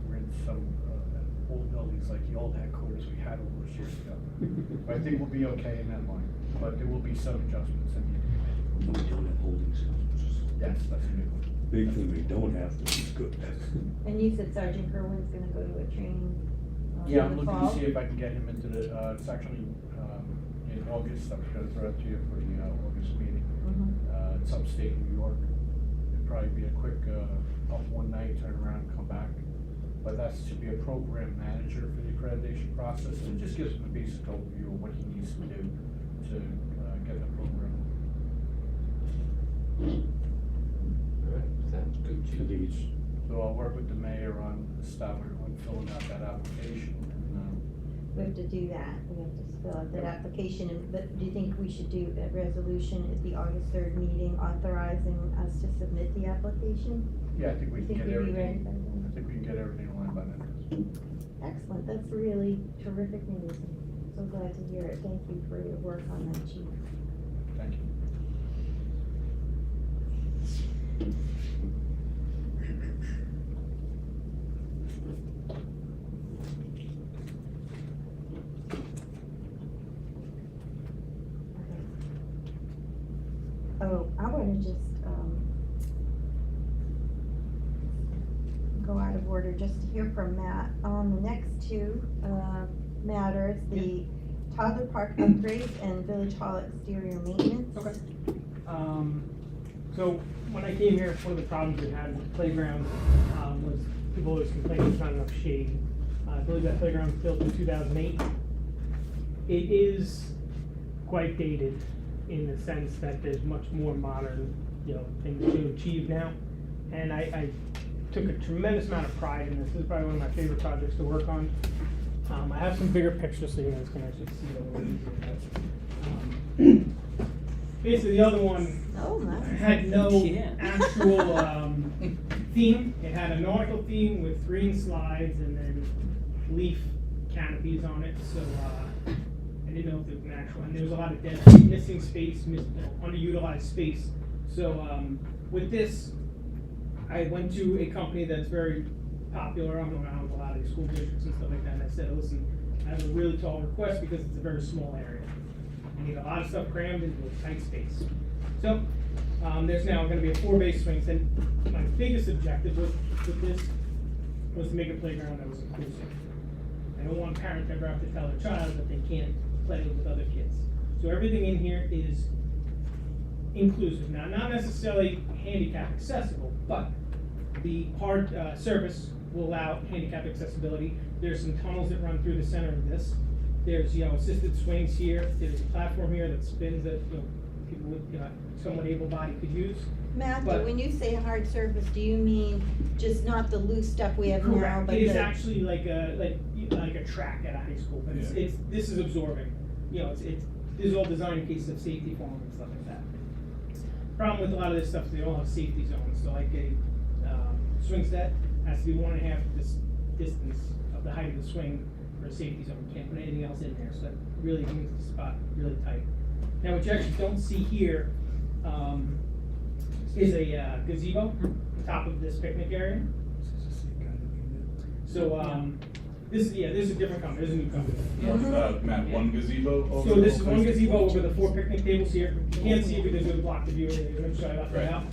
we're in some old buildings like the old headquarters we had all those years ago. But I think we'll be okay in that line, but there will be some adjustments in We don't have holdings. Yes, that's a good one. Big thing we don't have to is good. And you said Sergeant Kerwin's gonna go to a training Yeah, in I'm the looking fall? to see if I can get him into the, it's actually in August. I'm gonna throw it to you for the August meeting. Mhm. It's upstate New York. It'd probably be a quick, up one night, turn around and come back. But that's to be a program manager for the accreditation process, and it just gives him a basic overview of what he needs to do to get the program. Sounds good, I Chief. think it's, So I'll work with the mayor on filling out that application, and, We have to do that, we have to fill out that application, but do you think we should do a resolution at the August 3rd meeting authorizing us to submit the application? yeah, I think we You can think get we'd be ready everything, by then? I think we can get everything aligned by then. Excellent, that's really terrific news. I'm so glad to hear it. Thank you for your work on that, Chief. Thank you. Oh, I wanna just, go out of order just to hear from Matt on the next two, matters, the toddler park upgrades and village hall exterior maintenance. Okay. So when I came here, one of the problems we had with the playground, was people always complaining there's not enough shade. I believe that playground was built in 2008. It is quite dated in the sense that there's much more modern, things to achieve now. And I took a tremendous amount of pride in this. This is probably one of my favorite projects to work on. I have some bigger pictures so you guys can actually see it a little easier. Basically, the other one Oh, nice. had no Yeah. actual theme. It had a nautical theme with green slides and then leaf canopies on it. So I didn't know if it was an actual. And there was a lot of dead, missing space, underutilized space. So with this, I went to a company that's very popular. I'm around with a lot of the school districts and stuff like that. And I said, listen, I have a really tall request because it's a very small area. I need a lot of stuff crammed into a tight space. So there's now going to be a 4-bay swing set. My biggest objective with this was to make a playground that was inclusive. I don't want parents ever have to tell their child that they can't play with other kids. So everything in here is inclusive. Now, not necessarily handicap accessible, but the hard surface will allow handicap accessibility. There's some tunnels that run through the center of this. There's, assisted swings here. There's a platform here that spins that, people with, somewhat able-bodied could use. Matthew, But- when you say hard surface, do you mean just not the loose stuff we have now, Correct. but It is the? actually like a track at a high school, but this is absorbing. This is all designed in case of safety foam and stuff like that. Problem with a lot of this stuff is they all have safety zones. So like a swing set has to be 1.5 this distance of the height of the swing for a safety zone. You can't put anything else in there, so that really makes the spot really tight. Now, what you actually don't see here is a gazebo on top of this picnic area. So this is a different company. This is a new company. Matt, one gazebo over. So this is one gazebo over the 4 picnic tables here. You can't see it because it would block the view. So I left that out.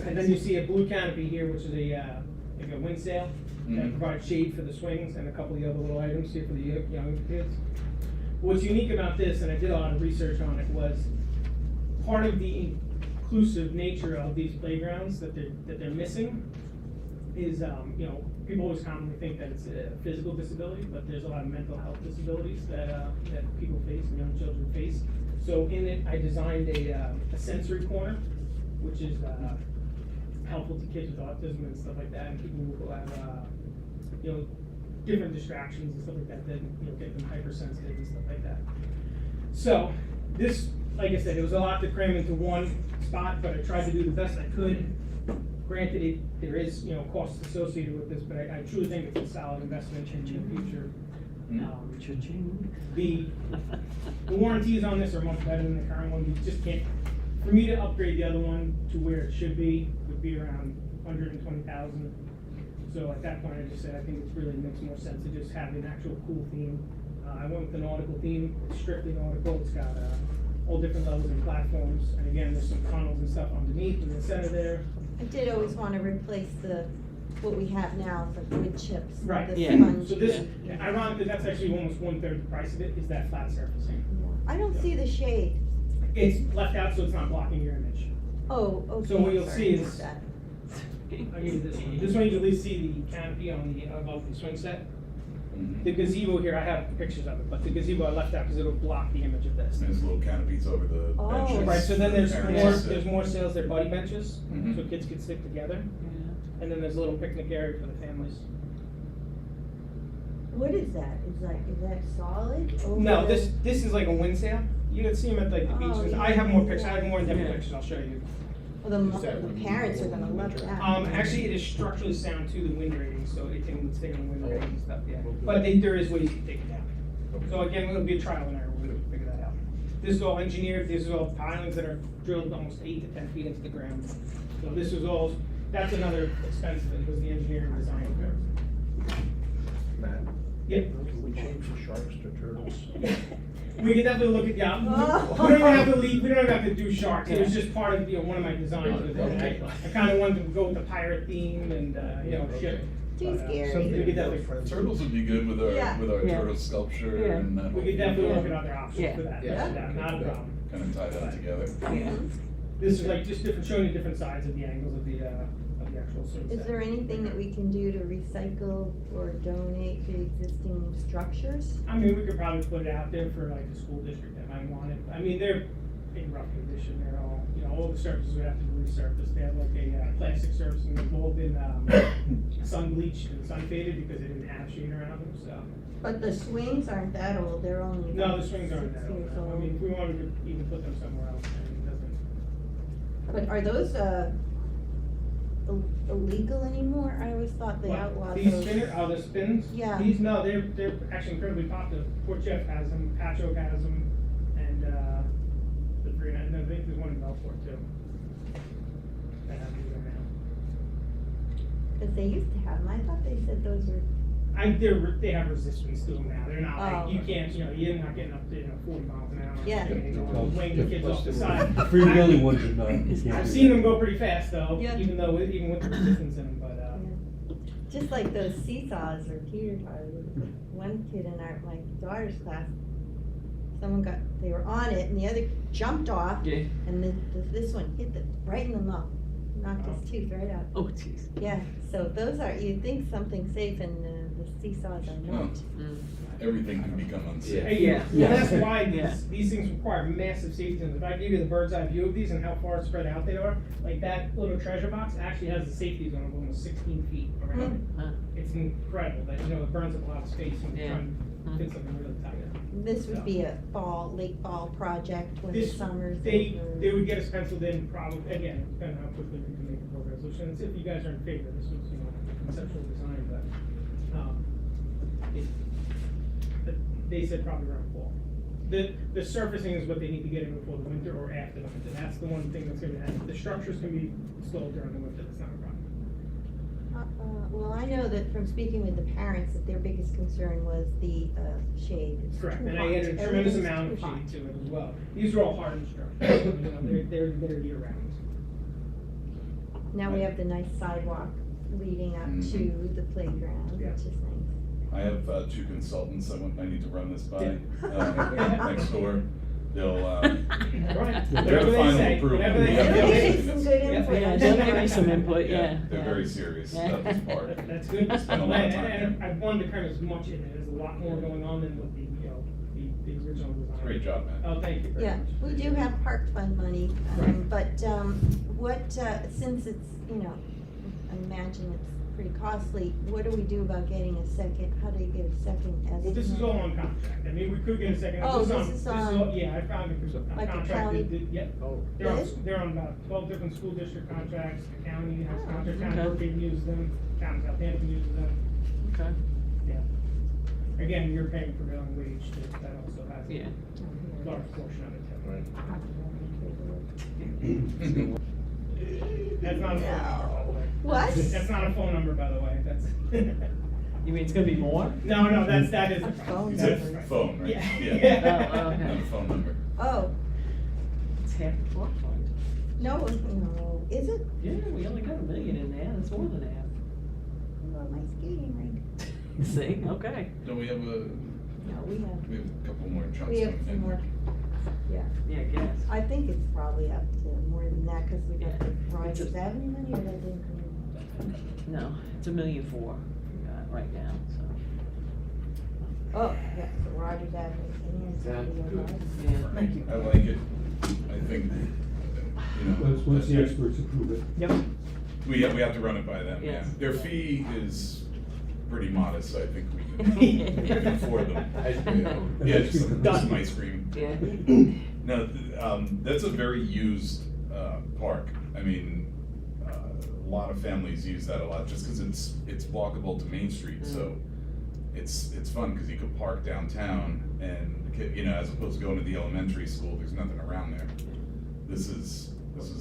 And then you see a blue canopy here, which is like a wind sail that provides shade for the swings and a couple of the other little items here for the young kids. What's unique about this, and I did a lot of research on it, was part of the inclusive nature of these playgrounds that they're missing is, people always commonly think that it's a physical disability, but there's a lot of mental health disabilities that people face and young children face. So in it, I designed a sensory corner, which is helpful to kids with autism and stuff like that, and people who have, different distractions and stuff like that, get them hypersensitive and stuff like that. So this, like I said, it was a lot to cram into one spot, but I tried to do the best I could. Granted, there is, costs associated with this, but I truly think it's a solid investment in the future. The warranties on this are much better than the current one. You just can't, for me to upgrade the other one to where it should be, would be around $120,000. So at that point, I just said, I think it really makes more sense to just have an actual cool theme. I went with the nautical theme, it's strictly nautical. It's got all different levels and platforms. And again, there's some tunnels and stuff underneath in the center there. I did always want to replace what we have now, the wood chips. Right, the yeah. spongy- So this, ironically, that's actually almost 1/3 the price of it, is that flat surfacing. I don't see the shade. It's left out so it's not blocking your image. Oh, okay. So what you'll sorry, see I is- missed that. I'll give you this one. This one you at least see the canopy on above the swing set. Mhm. The gazebo here, I have pictures of it, but the gazebo I left out because it'll block the image of this. There's little canopies over the Oh. benches. Right, so then there's Parents sit. more sales, they're buddy benches, Mhm. so kids can stick together. And then there's a little picnic area for the families. What is that? Is that solid? over No, the- this is like a wind sail. You can see them at like the Oh, beaches. yeah, I have more pictures, yeah. I have more in-depth Yeah. pictures, I'll show you. Well, the parents are gonna love that. Actually, it is structurally sound to the wind rating, so it can withstand the wind rating and stuff, yeah. But there is ways to take it down. So again, it'll be a trial and error, we'll figure that out. This is all engineered, these are all pilings that are drilled almost 8 to 10 feet into the ground. So this was all, that's another expense, that was the engineering design of it. Matt? Yeah. Can we change the sharks to turtles? We could definitely look at, yeah, Oh. we don't even have to leave, we don't even have to do sharks, it was just part of, one of my designs with it. I kinda wanted to go with the pirate theme and, ship. Too But, scary. we could definitely, Turtles would be good with Yeah. our Yeah. turtle sculpture Yeah. and that. we could definitely look at other options for that, Yeah. not a problem. Kind of tie that together. This is like just different, showing you different sides of the angles of the actual sort of. Is there anything that we can do to recycle or donate to existing structures? I mean, we could probably put it out there for like the school district that might want it. I mean, they're in rough condition, they're all, all the surfaces would have to be resurfaced. They have like a plastic surface and they've all been sun bleached and sun faded because they didn't have shade around them, so. But the swings aren't that old, they're only No, about the swings aren't 6 that years old. I mean, if we wanted to even put them somewhere else, then it doesn't. But are those, illegal anymore? I always thought they What, outlawed these those. the spins? Yeah. These, no, they're actually incredibly popular. Port Jeff has them, Patch Oak has them, and, the three, and I think there's one in Belfort too. That have these right now. Cause they used to have them, I thought they said those were, They have resistance to them now. They're not like, Oh. you can't, you're not getting up to, 40 miles an hour. Yeah. Weighing the kids off the side. The free wheeling ones are not. you can't I've do seen that. them go pretty fast though, Yeah. even with the resistance in them, but, just like those seesaws or teeter totters. One kid in my daughter's class, they were on it and the other jumped off Yeah. and this one hit right in the mouth, knocked his tooth right out. Oh, jeez. Yeah, so those are, you'd think something safe and the seesaws are Well, not. everything can become unsafe. Hey, Yeah. well, that's Yeah. why Yeah. these things require massive safety. If I give you the bird's eye view of these and how far spread out they are, like that little treasure box actually has a safety zone of almost 16 feet around it. Huh. It's incredible that, it burns up a lot of space when you're Yeah. trying to fit something really tight. This would be a late fall project when the This, summer's they over. would get us penciled in probably, again, depending on how quickly we can make a board resolution. It's if you guys are in favor, this was, conceptual design, but, they said probably around fall. The surfacing is what they need to get in before the winter or after the winter. That's the one thing that's gonna happen. The structures can be installed during the winter, that's not a problem. Well, I know that from speaking with the parents, that their biggest concern was the shade. It's Correct, too and I hot. added a tremendous Everything's amount of too hot. shade to it as well. These are all hardened structures, they're year round. Now we have the nice sidewalk leading up Mhm. to the playground, Yeah. which is nice. I have 2 consultants I need to run this by, Yeah. next door. They'll, Right. they're Whatever the they final say, approval. whatever they We have say. to They'll make give you some this. good Yeah. input. Yeah, they'll give you some input, yeah. They're very serious Yeah. about this part. That's good. Spend a lot of time And there. I wanted to cram as much in it, there's a lot more going on than what the original design. Great job, man. Oh, thank you very Yeah, much. we do have park fund money, Right. but, what, since it's, I imagine it's pretty costly, what do we do about getting a second, how do you get a second estimate? Well, this is all on contract, I mean, we could get a second. Oh, this is on- all- Yeah, I found it, Like a contracted, county- yep. Oh. They're on about 12 different school district contracts, the county has Oh, contracts, okay. County Brookhaven uses them, County Southampton uses them, Okay. yeah. Again, you're paying prevailing wage, that also has Yeah. a large portion of it too. Right. That's not a phone number, by the way. What? That's not a phone number, by the way, that's. You mean it's gonna be more? No, that is. A phone You That's said right. phone, right? Yeah. Oh, okay. Not a phone number. Oh, It's half the floor fund. no, is it? Yeah, we only got $1 million in there, that's more than half. Well, my skating rink. See, okay. Don't we have No, we have, a couple more chunks? we have coming some in. more, yeah. Yeah, I guess. I think it's probably up to more than that, cause we got the Yeah. Rogers Avenue money, or that didn't come in? No, it's $1.4 million we got right now, so. Oh, yeah, the Rogers Avenue. Yeah. Thank you. I like it. I think, Once the experts approve it. Yep. We have to run it by them, yeah. Yes. Their fee is pretty modest, so I think we can afford them. Ice cream. Yeah, just some ice cream. Yeah. No, that's a very used, park. I mean, a lot of families use that a lot, just cause it's walkable to Main Street, so it's fun, cause you could park downtown and, you know, as opposed to going to the elementary school, there's nothing around there. This is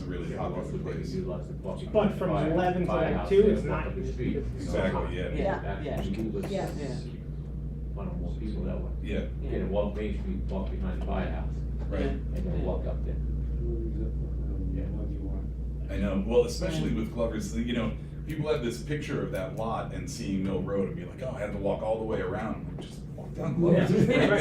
a really popular place. But from 11 to like 2, it's not. Exactly, yeah. Yeah. Actually, Yeah. one or more people that way. Yeah, Get a walk Main Street, walk behind the firehouse, right. and then walk up there. I know, well, especially with Glover's, you know, people have this picture of that lot and seeing Mill Road and be like, oh, I had to walk all the way around. Just walk down Glover's. It's right there.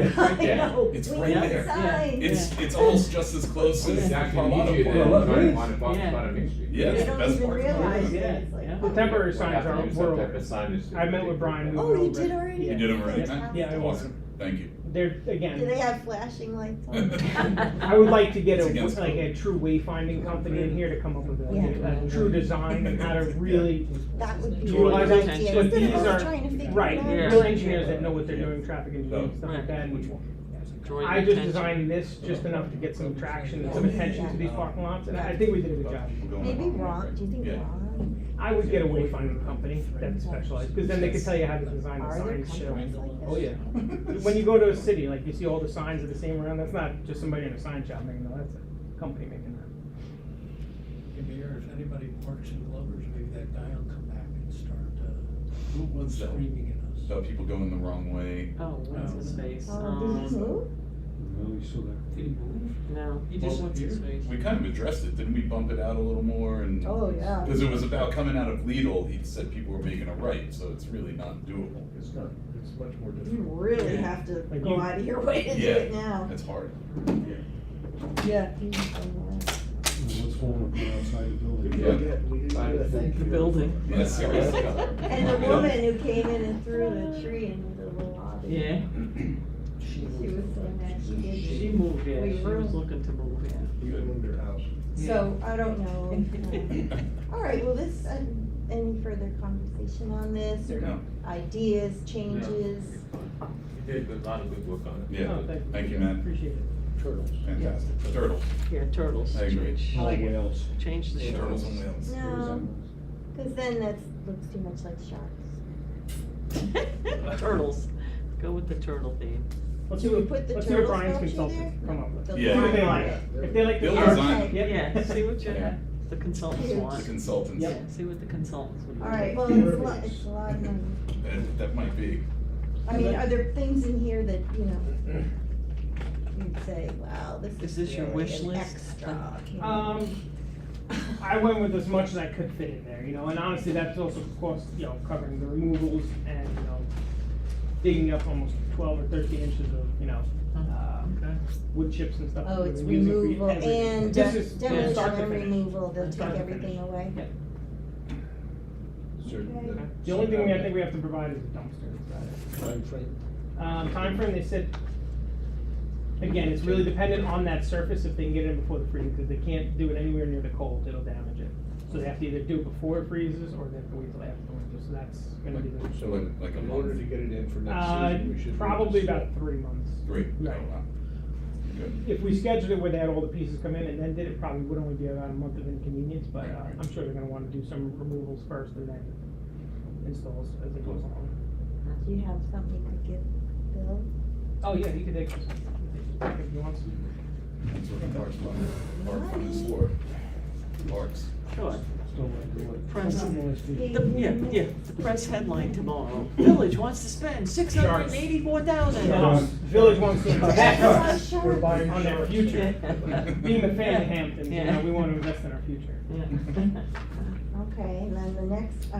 Exactly. I know, It's we right need there. signs. It's almost just as close as Exactly, Carlotta easier than Park. trying to find a park Yeah. spot on Main Street. Yeah, They it's the don't best even part. realize Yeah. that it's like. The oh. temporary We'll signs have to are, do some were, type of signage. I met with Brian. Oh, you did already? You did them already? Fantastic. Yeah, I was. Awesome, thank you. They're, again. Do they have flashing lights on? I would like to get It's against like a code. true wayfinding company in here to come up with Yeah. a true design and how to really That would be. utilize a it. good idea. But Instead of these us are, trying to figure it right, out. Yeah. real engineers that know what they're doing, traffic engineering, Oh. stuff like that. And Draw your I just attention. designed this just enough to get some traction and some attention to these parking lots, and I think we did a good job. We're going Maybe along. Ron, do you think Yeah. Ron? I would get a wayfinding company that's specialized, because then they could tell you how to design the Are there signs too. companies like that? Oh, yeah. When you go to a city, like you see all the signs are the same around, that's not just somebody in a sign shop making them, that's a company making them. Mayor, if anybody parks in Glover's, maybe that guy will come back and start, Who was that? screaming at us. About people going the wrong way. Oh, what's his face? Oh, did he move? No, you saw that. Did he move? No, He what's his disappeared. face? We kind of addressed it, didn't we bump it out a little more and? Oh, yeah. Because it was about coming out of Lidl, he said people were making a right, so it's really not doable. It's not, it's much more You difficult. really have to Like go you- out of your way to do Yeah. it now. It's hard. Yeah. he's done that. What's wrong with the outside of the building? Yeah. The building. Yeah, seriously. And the woman who came in and threw the tree in the little lobby. Yeah, She was so mad she did. she moved, yeah, We she were- was looking to move, yeah. Even in their house. So, I don't know. All right, well, this, any further conversation on this, or No. ideas, changes? You did a lot of good work on it. Yeah, Oh, thank you, Matt. Appreciate it. Turtles. Fantastic. Turtles. Yeah, turtles. I agree. Change- I like it. Whales. Change the Yeah, shape. Turtles on wheels. No, cause then that looks too much like sharks. Turtles, go with the turtle theme. Let's Should see we what, put the let's see what turtle Brian's sculpture consultants there? come up with. The Yeah. See what they lion. like. If they like the They'll shark, design. yep. Yeah, see what Yeah. the consultants Huge. want. The consultants. Yeah, see what the consultants would do. All right, well, it's a lot of money. That might be. I mean, are there things in here that, you know, you'd say, wow, this Is is this your really wish an list? extra. you know? I went with as much as I could fit in there, you know, and honestly, that's also cost, you know, covering the removals and, you know, digging up almost 12 or 13 inches of, you know, Okay. wood chips and stuff. Oh, that it's we're using for removal everything. and This is demolition start to and finish. removal, they'll take Start to everything finish. away. Yep. Okay. The only thing I think we have to provide is a dumpster. Time frame? Timeframe, they said, again, it's really dependent on that surface if they can get it in before the freeze, because they can't do it anywhere near the cold, it'll damage it. So they have to either do it before it freezes, or they have to wait till after the winter, so that's gonna be the. So Like a in order month? to get it in for next season, we should. Probably about 3 months. 3. Right. Oh, wow. Good. If we scheduled it where they had all the pieces come in and then did it, probably would only be about a month of inconvenience, but, I'm sure they're gonna wanna do some removals first and then installs as it goes along. Do you have something you could give Bill? Oh, yeah, he could take this back if he wants. That's what the parks fund, park fund is for. Parks. Sure. Still like the what? Press, Big yeah, the press headline tomorrow. Village wants to spend $684,000. Village wants to invest Sharks. We're buying on their future. Being the family Yeah. Hamptons, you Yeah. know, we wanna invest in our future. Yeah. Okay, and then the next,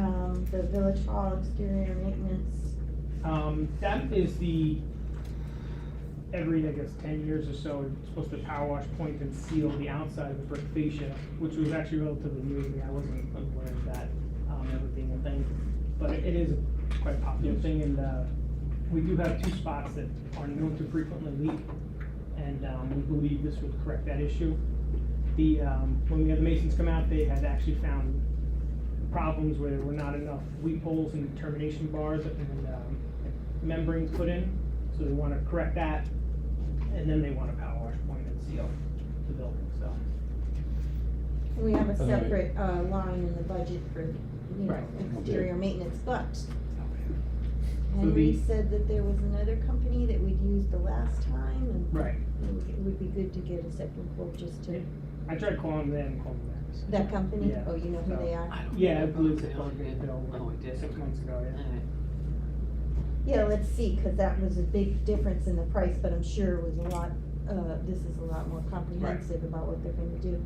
the village hall exterior maintenance. That is the, every, I guess, 10 years or so, it's supposed to power wash point and seal the outside of the brick fascia, which was actually relatively new to me, I wasn't aware of that, ever being a thing. But it is a quite popular thing, and, we do have 2 spots that are known to frequently leak, and, we believe this would correct that issue. The, when we had the masons come out, they had actually found problems where there were not enough weep holes and termination bars and membranes put in. So they wanna correct that, and then they want a power wash point and seal the building, so. And we have a Okay. separate, line in the budget for, you know, Right. exterior maintenance, but So Henry the- said that there was another company that we'd used the last time, and Right. it would be good to get a second quote just to, I tried calling them and calling them back. that company, Yeah. oh, you know who they are? Yeah, I believe it's a bill Oh, we did. 6 months ago, yeah. Alright. Yeah, let's see, cause that was a big difference in the price, but I'm sure it was a lot, this is a lot more comprehensive about what they're gonna do.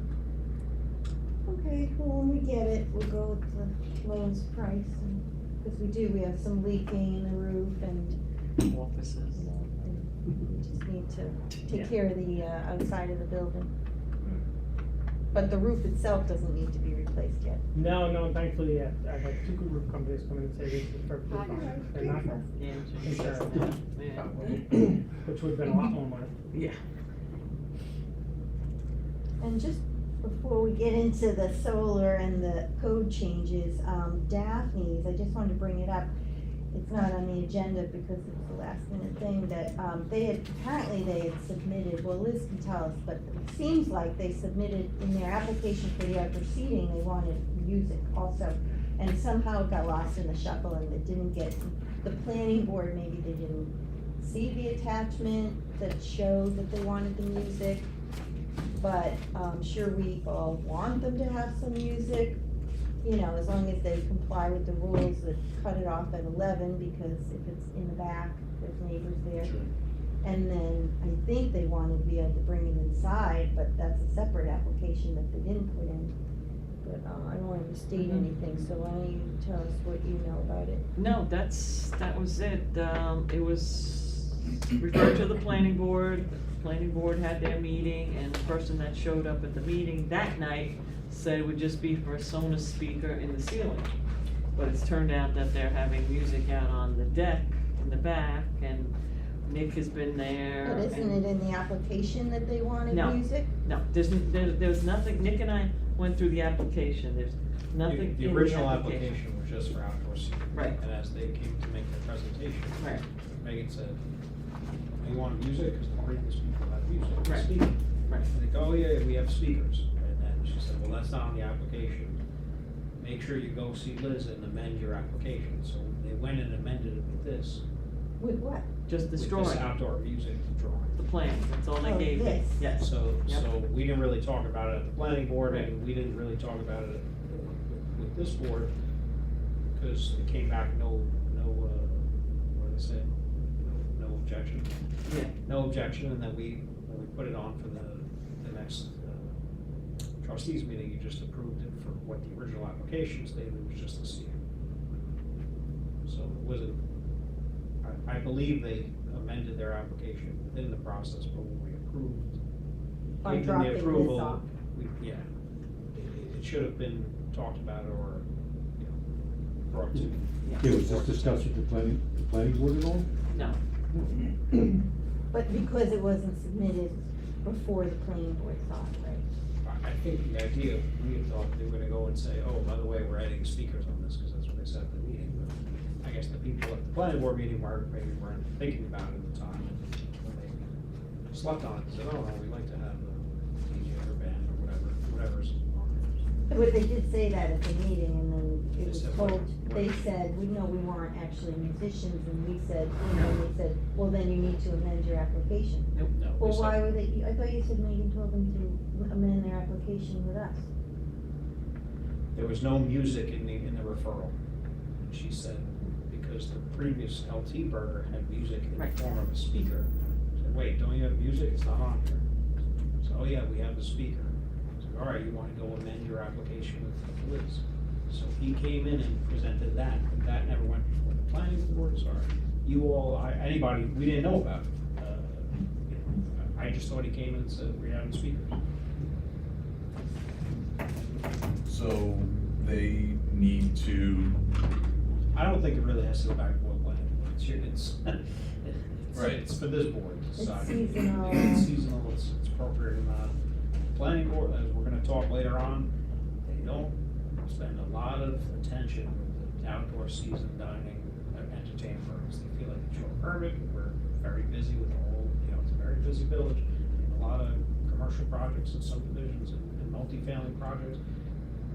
Okay, well, when we get it, we'll go with the lowest price, and, cause we have some leaking in the roof and, Offices. you know, and we just need to Yeah. take care of the, outside of the building. But the roof itself doesn't need to be replaced yet. No, thankfully, yeah, I've had 2 good roof companies come in and say this is perfectly fine. They're not, Yeah, Insurance. yeah. which would've been a lot more money. Yeah. And just before we get into the solar and the code changes, Daphne's, I just wanted to bring it up. It's not on the agenda because it's a last minute thing that, apparently they had submitted, well, Liz can tell us, but it seems like they submitted in their application for the outdoor seating, they wanted music also. And somehow it got lost in the shuffle and it didn't get, the planning board, maybe they didn't see the attachment that showed that they wanted the music. But I'm sure we all want them to have some music, you know, as long as they comply with the rules that cut it off at 11, because if it's in the back, there's neighbors there. And then I think they wanted to be able to bring it inside, but that's a separate application that they didn't put in. But I don't want to state anything, so why don't you tell us what you know about it? No, that was it. It was referred to the planning board. The planning board had their meeting, and the person that showed up at the meeting that night said it would just be for a Sonos speaker in the ceiling. But it's turned out that they're having music out on the deck in the back, and Nick has been there. But isn't and- it in the application that they wanted No. music? No, there's nothing, Nick and I went through the application, there's nothing The in original application was just for outdoor seating. Right. And as they came to make their presentation, Right. Megan said, you want music, because the previous people had music, Right. speaking. Right. And they go, oh yeah, we have speakers. And then she said, well, that's not on the application. Make sure you go see Liz and amend your application. So they went and amended it with this. With what? Just this With drawing, this outdoor music drawing. the plans, that's all they Oh, gave me, this. yes. So, Yep. so we didn't really talk about it at the planning board, and we didn't really talk about it with this board, because it came back what did they say? No objection. Yeah. No objection, and then we put it on for the next trustees meeting, you just approved it for what the original application stated, it was just a C. So it wasn't, I believe they amended their application within the process, but when we approved, By gave them dropping the this approval, off. yeah, it should have been talked about or, you know, brought to. Yeah, was this discussed with the planning board at all? No, But because it wasn't submitted before the planning board saw it, right? I think the idea, we had thought they were gonna go and say, oh, by the way, we're adding speakers on this, because that's what they said at the meeting, but I guess the people at the planning board meeting maybe weren't thinking about it at the time, and when they slept on it, they said, oh, no, we'd like to have a DJ or band or whatever's on there. But they did say that at the meeting, and then it They was said told, what? they said, we know we weren't actually musicians, and we said, and then they said, well, then you need to amend your application. No, they Well, said- why were they, I thought you said Megan told them to amend their application with us. There was no music in the referral. And she said, because the previous LT Burger had music in the Right. form of a speaker. I said, wait, don't you have music? It's not on here. So, oh yeah, we have the speaker. I said, all right, you wanna go amend your application with Liz? So he came in and presented that, but that never went before the planning board, sorry. You all, anybody, we didn't know about it. You know, I just thought he came in and said, we're having speakers. So they need to, I don't think it really has to go back to the planning board. Right. It's for this board to It's decide. seasonal. It's seasonal, it's appropriate or not. Planning board, as we're gonna talk later on, they don't spend a lot of attention with the outdoor season dining, entertainment firms. They feel like it's short permit, we're very busy with the whole, it's a very busy village. A lot of commercial projects and subdivisions and multifamily projects.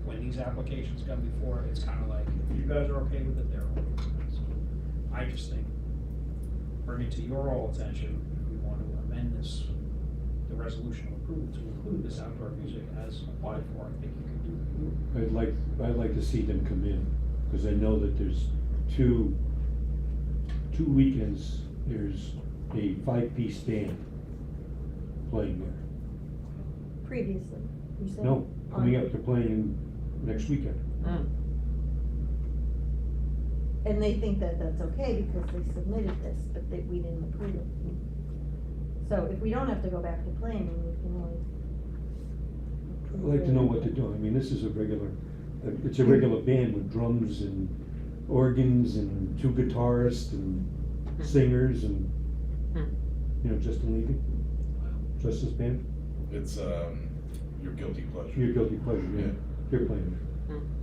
When these applications come before, it's kind of like, if you guys are okay with it, they're okay with it. So I just think, bring it to your all attention, if we want to amend this, the resolution of approval to include this outdoor music as applied for, I think you can do it. I'd like to see them come in, because I know that there's two weekends, there's a 5-piece band playing there. Previously, you said? No, coming up, they're playing next weekend. Mm. And they think that that's okay because they submitted this, but we didn't approve it. So if we don't have to go back to planning, we can always. I'd like to know what they're doing. I mean, this is it's a regular band with drums and organs and 2 guitarists and singers and, Justin Levy, Justice Band. It's, your guilty pleasure. Your guilty pleasure, yeah. Yeah. They're playing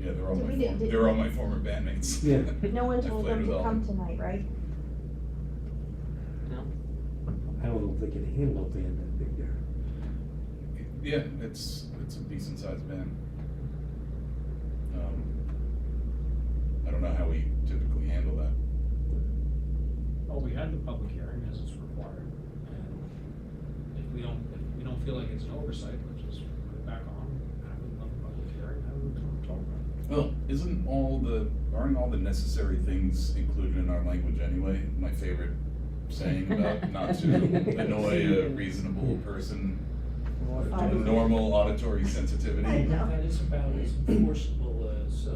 Yeah, they're all Did my we- former, did- they're all my former bandmates. Yeah. No one I've told played them with to all come of them. tonight, right? No? I don't know if they can handle a band that big there. Yeah, it's a decent sized band. I don't know how we typically handle that. Well, we had the public hearing as it's required, and if we don't feel like it's an oversight, let's just put it back on, have another public hearing, have a talk about it. Well, aren't all the necessary things included in our language anyway? My favorite saying about not to annoy a reasonable person, to normal auditory sensitivity. I know. That is about as enforceable as,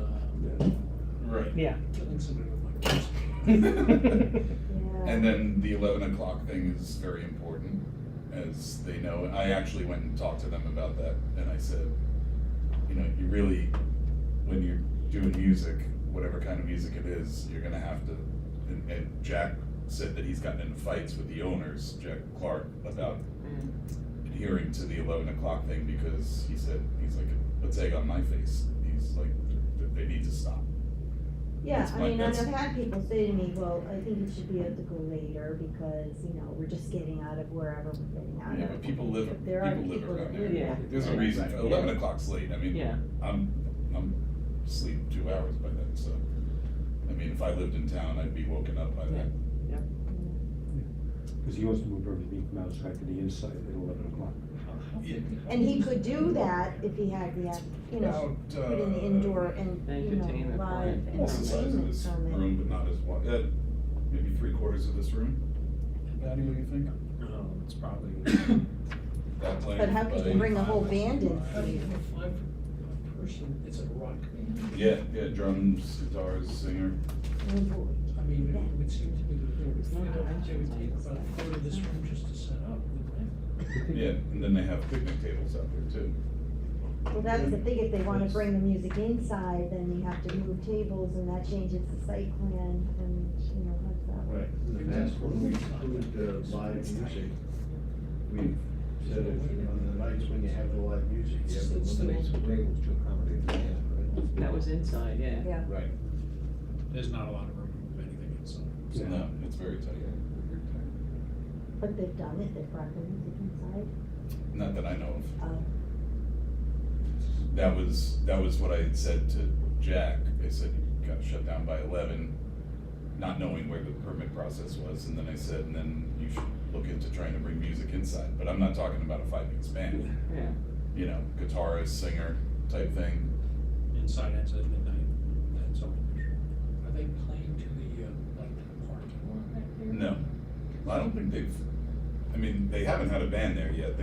Right. Yeah. killing somebody with my voice. Yeah. And then the 11 o'clock thing is very important, as they know. I actually went and talked to them about that, and I said, you really, when you're doing music, whatever kind of music it is, you're gonna have to, and Jack said that he's gotten into fights with the owners, Jack Clark, about adhering to the 11 o'clock thing, because he's like, let's egg on my face. He's like, they need to stop. Yeah, That's I my- mean, and that's- I've had people say to me, well, I think it should be able to go later because, we're just getting out of wherever we're getting out of. Yeah, but people live But there are live people around that there. live Yeah. There's a reason, 11 o'clock's late, I mean, Yeah. I'm asleep 2 hours by then, so, I mean, if I lived in town, I'd be woken up by then. Because he wants to move everything from outside to the inside at 11 o'clock. Yeah. And he could do that if he had the, About, put in the indoor and, Entertainment live permit. What's the size of entertainment this permit. room, but not as wide, maybe 3/4 of this room? Patty, what do you think? It's probably, That length But how could you by- bring a whole band in? How do you have a 5 person, it's a rock band? Yeah, drums, guitars, singer. Oh, boy. I mean, it would seem to me that it would It's not it would take about a quarter of this room just to set up, wouldn't it? Yeah, and then they have picnic tables out there too. Well, that's the thing, if they wanna bring the music inside, then you have to move tables and that changes the site plan and, how's that work? Right, in the past, when we include live music, we've said if, on the nights when you have the live music, you have to eliminate some tables to accommodate the band, right? That was inside, yeah. Yeah. Right. there's not a lot of room to move anything inside. So- No, it's very tight. But they've done it, they've brought the music inside. Not that I know of. Oh, That was what I had said to Jack. I said, you gotta shut down by 11, not knowing where the permit process was. And then I said, and then you should look into trying to bring music inside. But I'm not talking about a 5-piece band. Yeah. Guitarist, singer type thing. Inside ends at midnight, that's all. Are they playing to the, like, the parking lot back there? No. I don't think they haven't had a band there yet.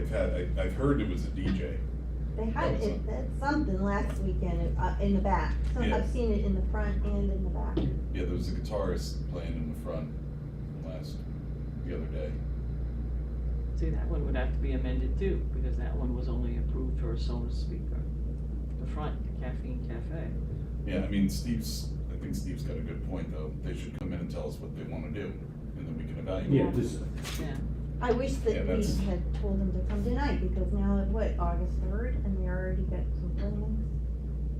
I've heard it was a DJ. they had something last weekend, in the back. Yeah. I've seen it in the front and in the back. Yeah, there was a guitarist playing in the front the other day. See, that one would have to be amended too, because that one was only approved for a Sonos speaker. The front, the Caffeine Cafe. Yeah, I mean, I think Steve's got a good point, though. They should come in and tell us what they wanna do, and then we can evaluate. Yeah, Yeah. I wish Yeah, that we that's- had told them to come tonight, because now, August 3rd, and they already got some plans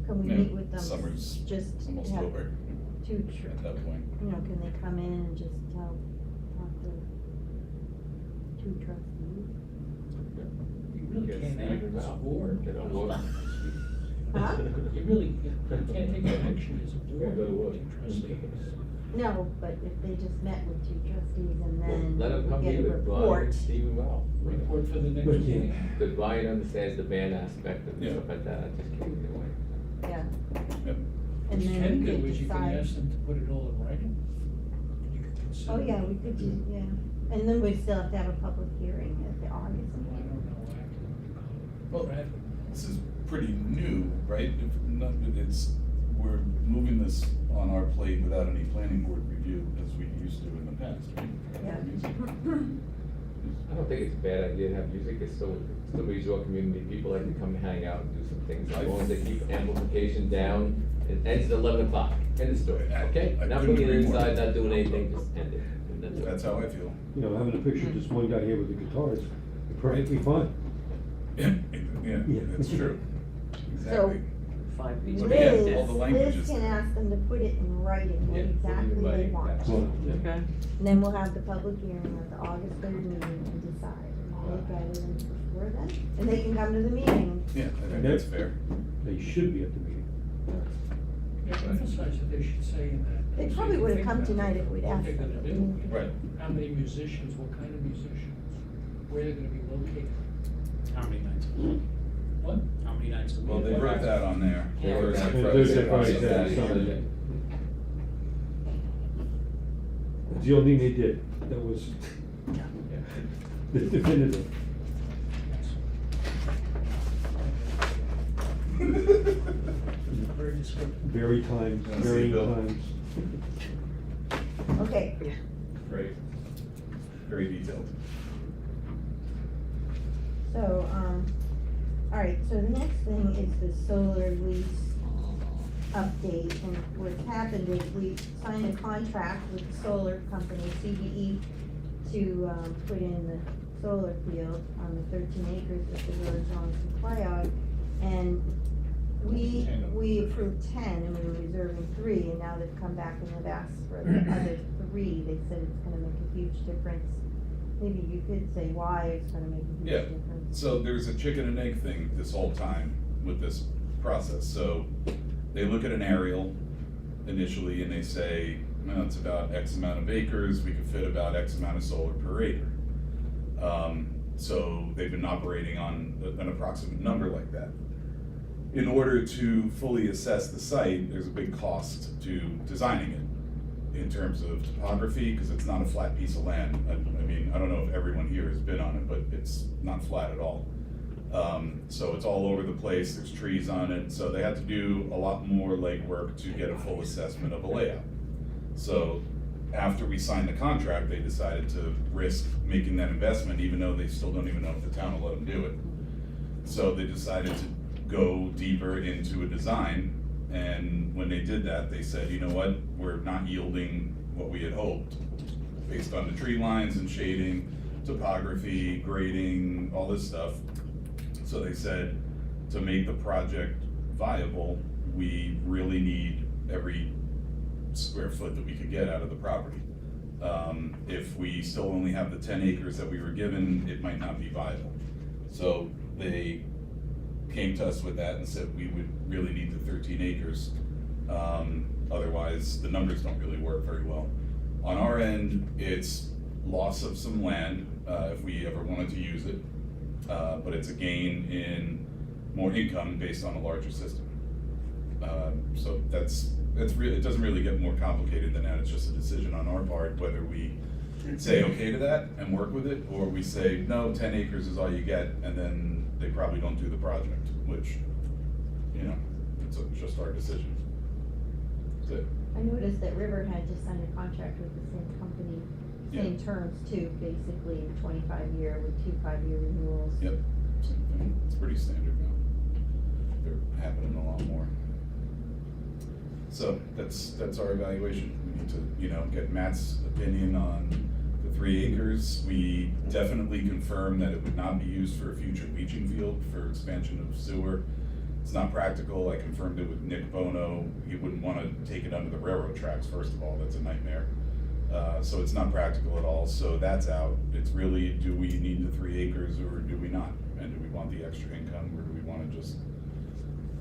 can we Yeah, meet with them? summer's Just almost have over two, at that point. can they come in and just talk to two trustees? You really Yes, can't act even as a now. board. Get on board. Huh? You really can't take action as a Yeah, board, go to work. two trustees. No, but if they just met with two trustees and Well, then let them come we get a meet with Brian report. and Stephen Well. Report for the next But meeting. Because Brian understands the band aspect and Yeah. stuff like that, I just can't get away. Yeah, Yep. and What you then can we do could is you can decide. ask them to put it all in writing. You could consider. Oh, yeah, we could do, yeah. And then we still have to have a public hearing at the August Well, I meeting. don't know, I can. Well, Brad, This is pretty new, right? If not, we're moving this on our plate without any planning board review as we used to in the past, right? Yeah. I don't think it's a bad idea to have music, it's still resort community, people like to come hang out and do some things, as long as they keep amplification down. It ends at 11 o'clock, end of story, okay? I Not couldn't putting it agree more. inside, not doing anything, just end it. And that's it. That's how I feel. You know, having a picture of this one guy here with the guitars, perfectly fine. Yeah, Yeah. that's true. Exactly. 5 pieces. But again, all Liz, the Liz languages can there. ask them to put it in writing, what Yeah, put it in exactly they writing, want. that's- Well, Okay, And then we'll have the public hearing at the August 3rd meeting and decide. And I'll look at it before then, and they can come to the meeting. Yeah, I think that's fair. They should be at the meeting. Yeah, emphasize that they should say in that. They so probably you would've think come about tonight if we'd what asked they're them. gonna do, Right. how many musicians, what kind of musicians, where they're gonna be located. How many nights? a week? What? How many nights a week? Well, they wrote that on there. Yeah. Thursday, Thursday, Friday, Friday, Saturday, Saturday. Sunday. It's the only thing they did, that was definitive. Very descriptive. Very times, Yeah, see, varying Bill. times. Okay, Great. Very detailed. so, all right, so the next thing is the solar lease update, and what's happened is we signed a contract with the solar company, CBE, to, put in the solar field on the 13 acres that the village owns in Quiog. And we approved 10 and we were reserving 3, and now they've come back and have asked for the other 3. They said it's gonna make a huge difference. Maybe you could say why it's gonna make a huge Yeah. difference. So there's a chicken and egg thing this whole time with this process. So they look at an aerial initially and they say, well, it's about X amount of acres, we could fit about X amount of solar per acre. So they've been operating on an approximate number like that. In order to fully assess the site, there's a big cost to designing it in terms of topography, because it's not a flat piece of land. I mean, I don't know if everyone here has been on it, but it's not flat at all. So it's all over the place, there's trees on it, so they had to do a lot more legwork to get a full assessment of a layout. So after we signed the contract, they decided to risk making that investment, even though they still don't even know if the town will let them do it. So they decided to go deeper into a design, and when they did that, they said, you know what, we're not yielding what we had hoped, based on the tree lines and shading, topography, grading, all this stuff. So they said, to make the project viable, we really need every square foot that we could get out of the property. If we still only have the 10 acres that we were given, it might not be viable. So they came to us with that and said we would really need the 13 acres. Otherwise, the numbers don't really work very well. On our end, it's loss of some land, if we ever wanted to use it, but it's a gain in more income based on a larger system. So it doesn't really get more complicated than that. It's just a decision on our part whether we say okay to that and work with it, or we say, no, 10 acres is all you get, and then they probably don't do the project, which, you know, it's just our decision. That's it. I noticed that River had just signed a contract with the same company, same Yeah. terms too, basically 25-year with 2 5-year renewals. Yep, same thing. It's pretty standard now. They're happening a lot more. So that's our evaluation. We need to, you know, get Matt's opinion on the 3 acres. We definitely confirm that it would not be used for a future leaching field for expansion of sewer. It's not practical. I confirmed it with Nick Bono. He wouldn't wanna take it under the railroad tracks, first of all, that's a nightmare. So it's not practical at all, so that's out. It's really, do we need the 3 acres or do we not? And do we want the extra income, or do we wanna just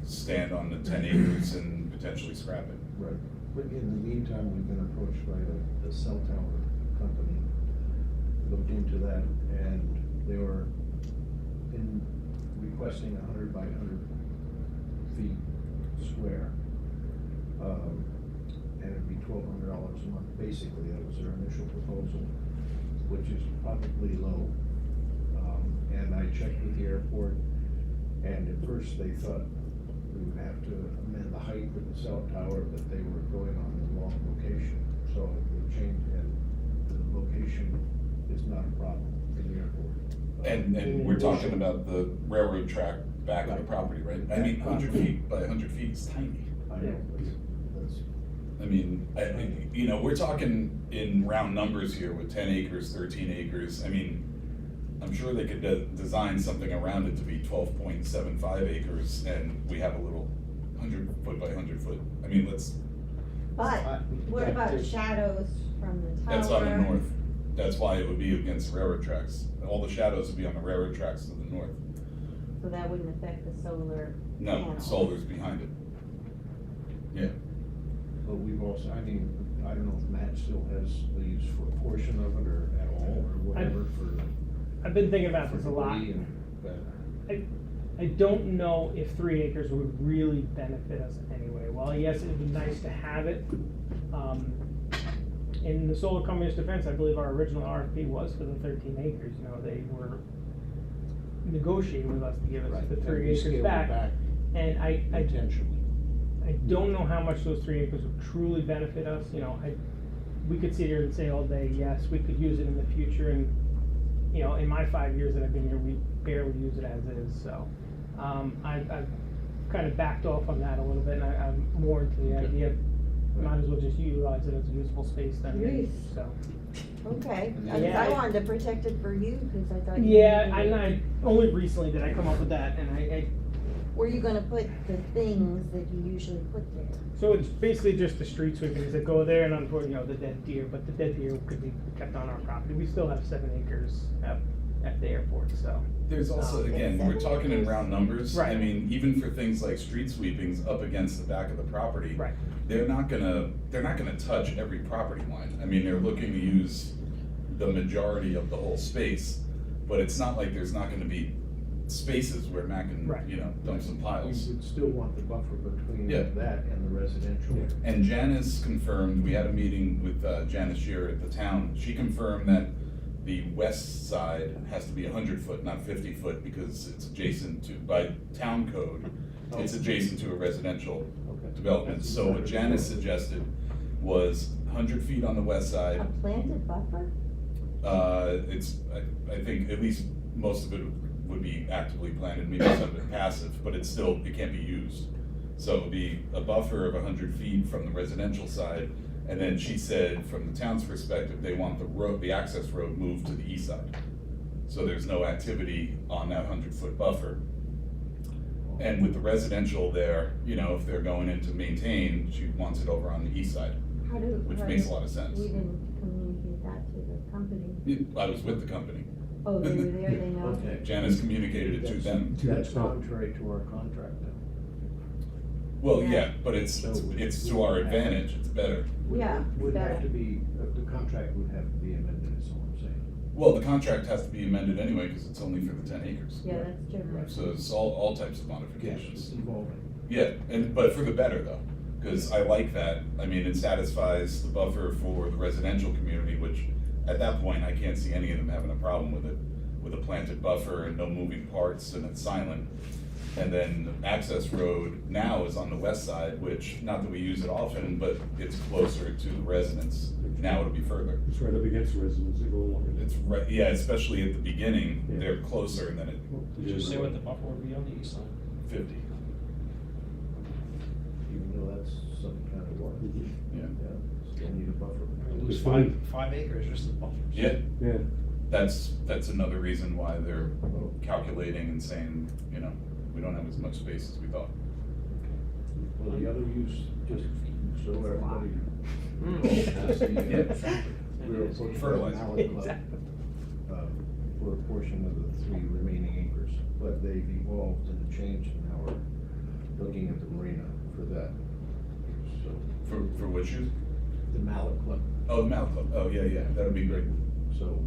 stand on the 10 acres and potentially scrap it? Right, but in the meantime, we've been approached by a cell tower company, looked into that, and they were requesting 100 by 100 feet square. And it'd be $1,200 a month, basically, that was their initial proposal, which is probably low. And I checked with the airport, and at first they thought we would have to amend the height of the cell tower, but they were going on the wrong location. So we changed, and the location is not a problem for the airport. And we're talking about the railroad track back of the property, right? I mean, 100 feet by 100 feet is tiny. I know, that's, I mean, you know, we're talking in round numbers here with 10 acres, 13 acres. I mean, I'm sure they could design something around it to be 12.75 acres, and we have a little 100 foot by 100 foot. I mean, let's, But what about there's- shadows from the tower? that's on the north. That's why it would be against railroad tracks. All the shadows would be on the railroad tracks to the north. So that wouldn't affect the solar No, panels? solar's behind it. Yeah. but we've also, I mean, I don't know if Matt still has the use for a portion of it or at all, or whatever for. I've been thinking about this a lot. debris and that. I don't know if 3 acres would really benefit us anyway. Well, yes, it'd be nice to have it. In the solar company's defense, I believe our original RFP was for the 13 acres, you know, they were negotiating with us to give us Right, the and 3 we acres scaled it back. And I Intentionally. don't know how much those 3 acres would truly benefit us, you know, we could sit here and say all day, yes, we could use it in the future, and, you know, in my 5 years that I've been here, we barely use it as is, so. I've kind of backed off on that a little bit, and I'm more into the idea, might as well just utilize it as a usable space then, Yes. so. Okay, And I then- I wanted to protect it for you, cause I thought. you Yeah, needed it. I only recently did I come up with that, and Where are you gonna put the things that you usually put there? so it's basically just the street sweepings that go there, and unfortunately, you know, the dead deer, but the dead deer could be kept on our property. We still have 7 acres at the airport, so. There's also, again, we're talking in round numbers. I Right. mean, even for things like street sweepings up against the back of the property. Right. They're not gonna touch every property line. I mean, they're looking to use the majority of the whole space, but it's not like there's not gonna be spaces where Matt can, Right. you know, dump some We piles. would still want the buffer between Yeah. that and the residential. And Janice confirmed, we had a meeting with Janice Shearer at the town, she confirmed that the west side has to be 100 foot, not 50 foot, because it's adjacent to, by town code, it's adjacent to a residential Okay. development. So what Janice suggested was 100 feet on the west A side. planted buffer? I think at least most of it would be actively planted, maybe some of it passive, but it can't be used. So it would be a buffer of 100 feet from the residential side, and then she said, from the town's perspective, they want the access road moved to the east side. So there's no activity on that 100-foot buffer. And with the residential there, you know, if they're going in to maintain, she wants it over on the east side, which makes a lot of sense. We didn't communicate that to the company. I was with the company. Oh, they were there, they know? Okay. Janice communicated it to them. That's contrary to our contract then. Well, Yeah. yeah, but it's to our advantage, it's better. Yeah, Would have better. to be, the contract would have to be amended, is all I'm saying. Well, the contract has to be amended anyway, because it's only for the 10 acres. Yeah, that's true. So it's all types of Yes, modifications. it's evolving. Yeah, but for the better though, because I like that. I mean, it satisfies the buffer for the residential community, which at that point, I can't see any of them having a problem with it, with a planted buffer and no moving parts and it's silent. And then the access road now is on the west side, which, not that we use it often, but it's closer to the residents. Now it'll be further. It's right up against the residents that go along. It's right, yeah, especially at the beginning, Yeah. they're closer and then it, Did you say what the buffer would be on the east side? 50, Even though that's some kind of work. yeah. Yeah, still need a buffer. We lose It's fine. 5 acres just as buffers. Yeah, Yeah, that's another reason why they're calculating and saying, you know, we don't have as much space as we thought. Well, the other use, just so everybody Mm. knows, the, Yeah. we were approached by Fertilizer. Mallard Club, for a portion of the 3 remaining acres, but they've evolved and changed, and now we're looking at the marina for that. So, For which use? the Mallard Club, Oh, the Mount Club, oh, yeah, that would be great. so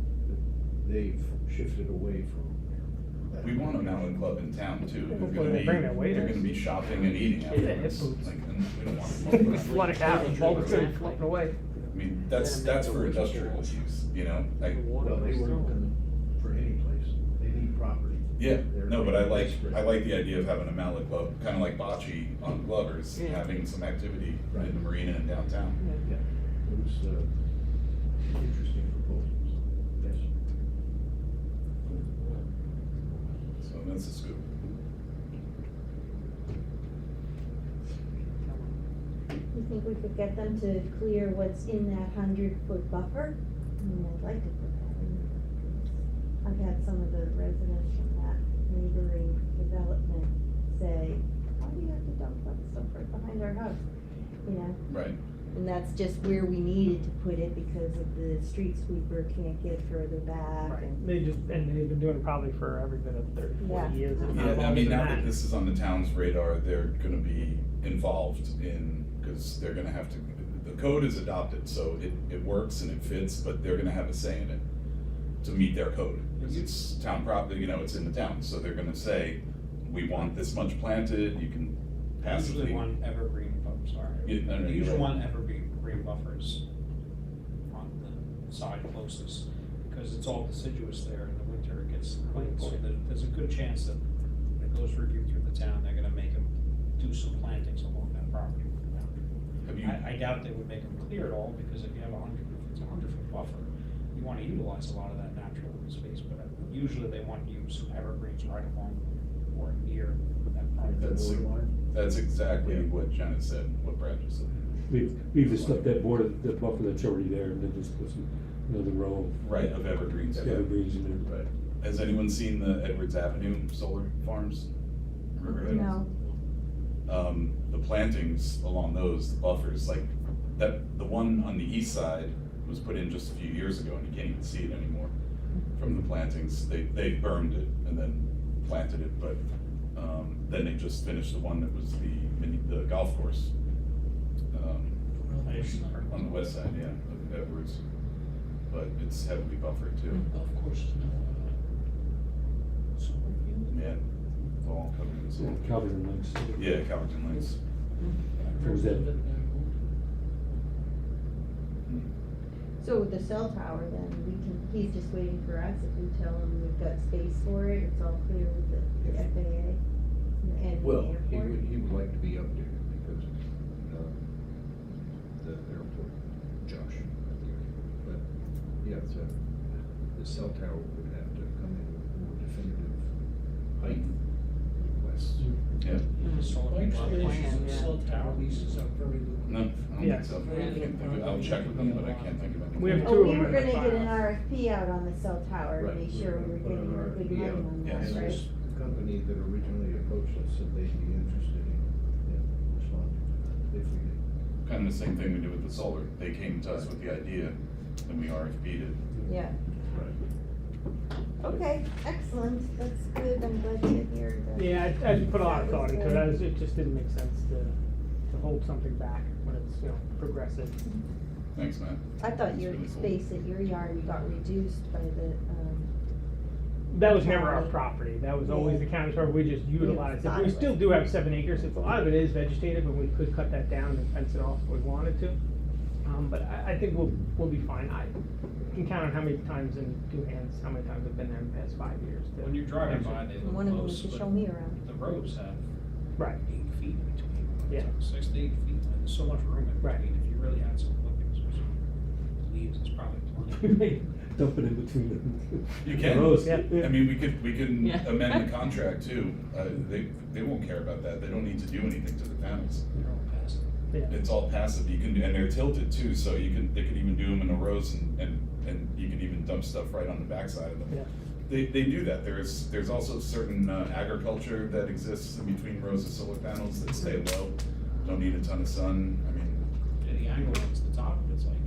they've shifted away from that. We want a mountain club in town too. They're Hopefully gonna they be, bring their they're waiters. gonna be shopping and eating Yeah, afterwards. foods. Like, and we don't want Flood it out, all the food floating away. I mean, that's for industrial use, you know, like, Well, they were looking for any place, they need property. yeah, They're no, but I like desperate. the idea of having a mallet club, kinda like bocce on Glover's, Yeah. having some activity Right. in the marina and downtown. Yeah, it was, interesting proposals, yes. So that's the scoop. You think we could get them to clear what's in that 100-foot buffer? I mean, I'd like to put that in. I've had some of the residents from that neighboring development say, why do you have to dump that stuff right behind our house? You know, Right. and that's just where we needed to put it because of the street sweeper can't get further back Right, and. they've been doing it probably for every bit of 30, 40 years, if not Yeah, I longer mean, than now that. that this is on the town's radar, they're gonna be involved in, cause they're gonna have to, the code is adopted, so it works and it fits, but they're gonna have a say in it to meet their code. Cause it's town property, you know, it's in the town, so they're gonna say, we want this much planted, you can passively. Usually one evergreen, I'm sorry. Yeah, no, no, you're Usually right. one evergreen buffers on the side closest, because it's all deciduous there, in the winter it gets clean, so there's a good chance that when it goes review through the town, they're gonna make them do some plantings along that property boundary. Have you, I doubt they would make them clear it all, because if you have if it's a 100-foot buffer, you wanna utilize a lot of that natural space, but usually they want to use some evergreens right along or near that property. that's exactly what Janet said, what Brad just said. We've just left that border, that buffer that's already there, and then just put some, another row Right, of evergreens. of evergreens in there. Right. Has anyone seen the Edwards Avenue solar farms? Riverhead? No, The plantings along those, the buffers, like, that, the one on the east side was put in just a few years ago, and you can't even see it anymore from the plantings. They burned it and then planted it, but, then they just finished the one that was the golf course. On the west side, yeah, of Edwards, but it's heavily buffered too. Golf course is now, solar field. Yeah, it's all covered in Yeah, solar. Calvin Links. Yeah, Calverton Links. What was that? so with the cell tower then, he's just waiting for us, if we tell him we've got space for it, it's all clear with the FAA and the Well, airport? he would like to be updated because, the airport junction. But, yeah, the cell tower would have to come in with more definitive height requests. Yeah, Solar My farm. explanation yeah. of cell tower leases are very no, lucrative. I don't Yeah. think so. I can't think of, I'll check with them, but I can't think of anything. We have Oh, two we of were them in the gonna get an file. RFP out on the cell tower to Right, make sure we were put getting an good RFP money out. on Yes. that, right? This company that originally approached us said they'd be interested in responding if we did. Kind of the same thing we did with the solar. They came to us with the idea, and we RFP'd it. Yeah, Right. okay, excellent, that's good, I'm glad to hear that. Yeah, I put a lot of That thought was into good. it, it just didn't make sense to hold something back when it's, progressive. Thanks, Matt. I thought your That's really cool. space at your yard got reduced by the, That was never our County. property, that was always the county's property, we just utilized it. thought We it still was. do have 7 acres, it's, a lot of it is vegetated, but we could cut that down and fence it off if we wanted to. But I think we'll be fine. I can count on how many times in two hands, how many times I've been there in the past 5 years. to When you're driving measure. by, they look one of them was close, to but show me around. the roads have Right. 8 feet between them. Yeah. 6 to 8 feet, and there's so much room in Right. between, if you really had some clippings or some leaves, it's probably plenty. Dump it in between them. You can. Rows. Yeah. I mean, we can Yeah. amend the contract too. They won't care about that. They don't need to do anything to the panels. They're all passive. Yeah. It's all passive. You can, and they're tilted too, so they could even do them in a rows and you can even dump stuff right on the backside of them. Yeah. They do that. There's also certain agriculture that exists in between rows of solar panels that stay low, don't need a ton of sun. I mean, Yeah, the angle is the top, it's like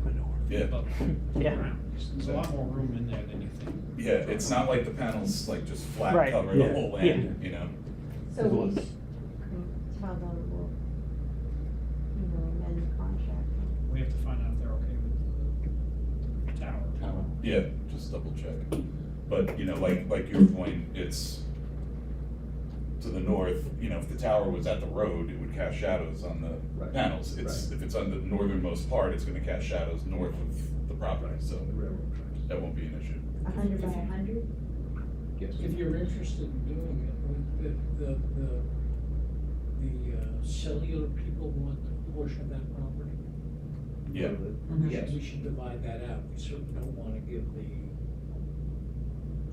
800 Yeah. above the Yeah. ground. There's a lot more room in there than you think. yeah, it's not like the panels like just flat Right. cover Yeah. the whole land, you know? So we can tell them we'll, amend the contract. We have to find out if they're okay with the tower. Yeah, just double check. But, like your point, it's to the north, if the tower was at the road, it would cast shadows on the Right. panels. If it's on the northernmost part, it's gonna cast shadows north of the property, so The railroad tracks. that won't be an issue. 100 by 100? Yes. If you're interested in doing it, the cellular people want a portion of that property. Yeah, Yes. We should divide that out. We certainly don't wanna give the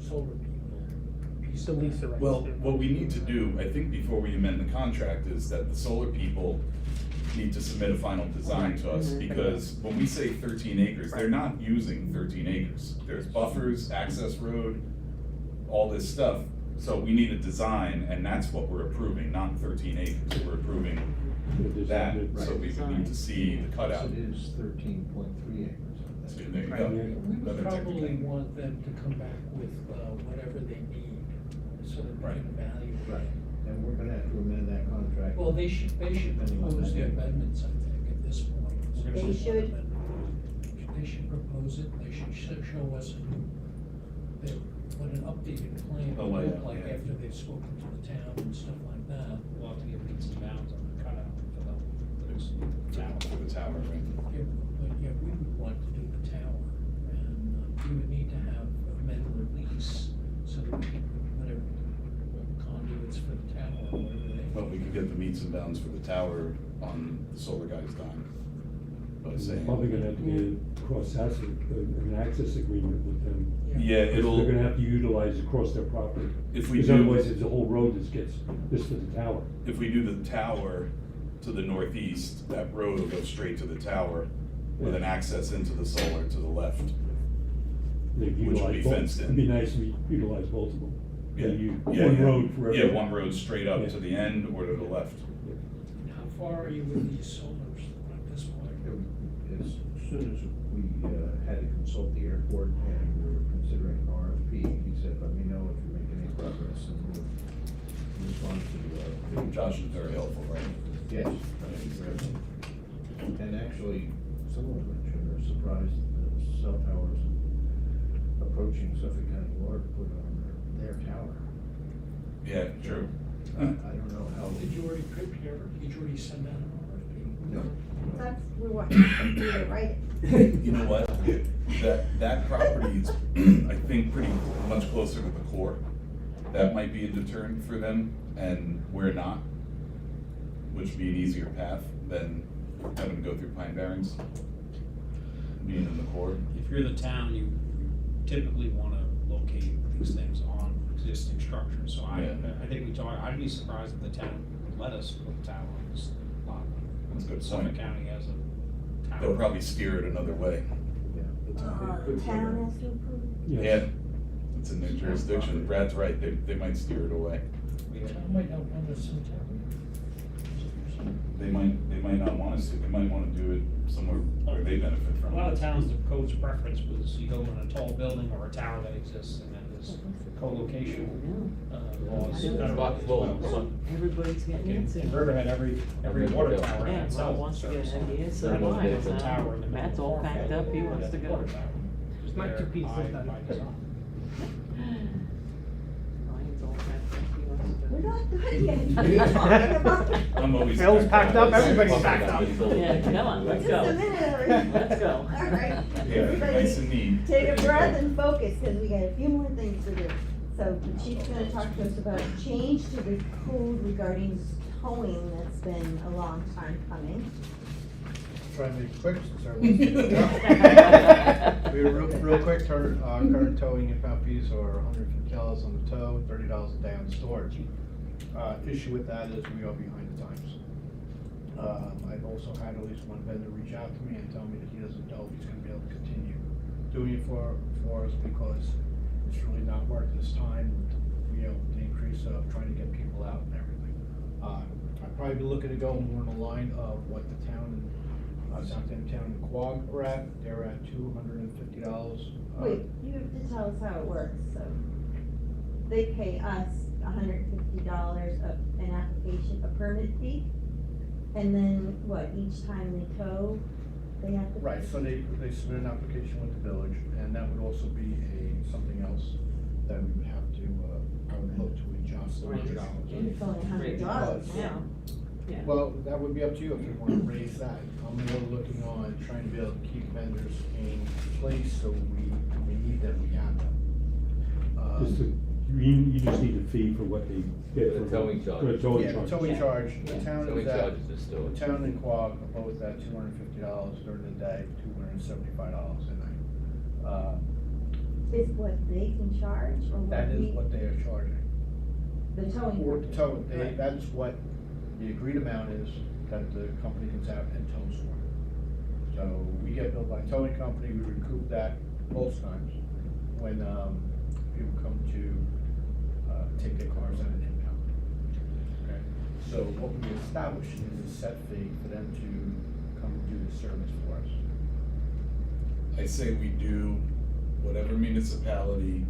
solar people a piece The of lease that. the rights. well, what we need to do, I think before we amend the contract, is that the solar people need to submit a final design to us, because when we say 13 acres, they're not using 13 acres. There's buffers, access road, all this stuff, so we need a design, and that's what we're approving, not 13 acres, we're approving that, so we would need to see the cutout. It is 13.3 acres. That's good, there you Right. go. We would Another probably technical. want them to come back with, whatever they need, so that we Right. can evaluate. Right, and we're gonna have to amend that contract. Well, they should Depending on propose the that. amendments, I think, at this point. They should. They should propose it, they should show us what an updated plan Oh, would yeah, look like yeah. after they've spoken to the town and stuff like that. We'll have to give meets and bounds on the cutout for the tower. For the tower, right? Yeah, but yeah, we would want to do the tower, and we would need to have amend the lease, so that we can put whatever conduits for the tower, or whatever they. Well, we could get the meets and bounds for the tower on the solar guy's dime. By saying. Probably gonna have to get a cross-access, an access agreement with them. Yeah, Because it'll, they're gonna have to utilize across their property. if we Because do, otherwise, it's a whole road that gets, just for the tower. if we do the tower to the northeast, that road will go straight to the tower with an access into the solar to the left. They'd Which will be utilize both. fenced in. It'd be nice if we utilize both of them. Yeah, Maybe yeah, one yeah. road for every. Yeah, one road straight up Yeah. to the end or to the left. And how far are you with these solars at this point? As soon as we had to consult the airport and we were considering an RFP, he said, let me know if you make any progress, and we'll respond to Josh is very helpful, right? yes. And actually, someone mentioned they're surprised that the cell towers approaching Suffolk County Water put on their tower. Yeah, true. I don't know how. Did you already prepare, did you already send out an RFP? No. That's, we want you to write it. You know what? That property is, I think, pretty much closer to the core. That might be a deterrent for them, and we're not, which would be an easier path than having to go through Pine Barrens, being in the core. If you're the town, you typically wanna locate these things on existing structures, so Yeah. I think I'd be surprised if the town would let us put a tower on this lot. That's a good Suffolk point. County has a tower. They'll probably steer it another way. The town has to approve it. Yeah, it's in their jurisdiction. Brad's right, they might steer it away. The town might not want us in town. They might not want us to, they might wanna do it somewhere where they benefit A from lot of it. towns, the code's preference was you go in a tall building or a tower that exists, and then there's co-location, laws. Yeah. federal Spot as full, well. so- Everybody's getting In into. Riverhead, every water tower Yeah, has Sal cell wants to get service. an idea, so Right. do I. There's a tower in the middle. Matt's all packed up, he wants to go. Water tower. There's my two pieces By- done. by design. Ryan's all packed up, he wants to go. We're not done yet. What are you talking about? I'm always. Bill's packed up, everybody's Talking packed about up. this building. Yeah, come on, let's Just a go. minute already. Let's go. All right. Yeah, nice and neat. Take a breath and focus, because we got a few more things to do. So the chief's gonna talk to us about a change to the code regarding towing that's been a long time coming. Try and make it quick since everyone's. We were real quick, current towing impound fees are $150 on the tow, $30 a day on storage. Issue with that is we are behind the times. I've also had at least one vendor reach out to me and tell me that he doesn't know if he's gonna be able to continue doing it for us because it's really not worth this time, you know, the increase of trying to get people out and everything. I'd probably be looking to go more in the line of what the town, Southampton Town and Quogue are at. They're at $250. Wait, you have to tell us how it works, so. They pay us $150 of an application, a permit fee, and then what, each time they tow, they have to? Right, so they submit an application with the village, and that would also be something else that we would have to, I would look to adjust the $100. It's only $100 now. Yeah. Well, that would be up to you if you want to raise that. I'm more looking on trying to be able to keep vendors in place, so we need them, we have them. Just you just need a fee for what they get The for. towing charge. For the towing Yeah, the charge. towing Yeah. charge, the Yeah. town Towing is at, charges are still. the town and Quogue are both at $250 during the day, $275 a night. Is what they can charge, or what That we, is what they are charging. the towing Or company? tow, they, Right. that's what the agreed amount is that the company comes out and tows for. So we get billed by a towing company, we recoup that most times when, people come to, take their cars at an impound. Okay, so what we establish is a set fee for them to come and do the service for us. I say we do whatever municipality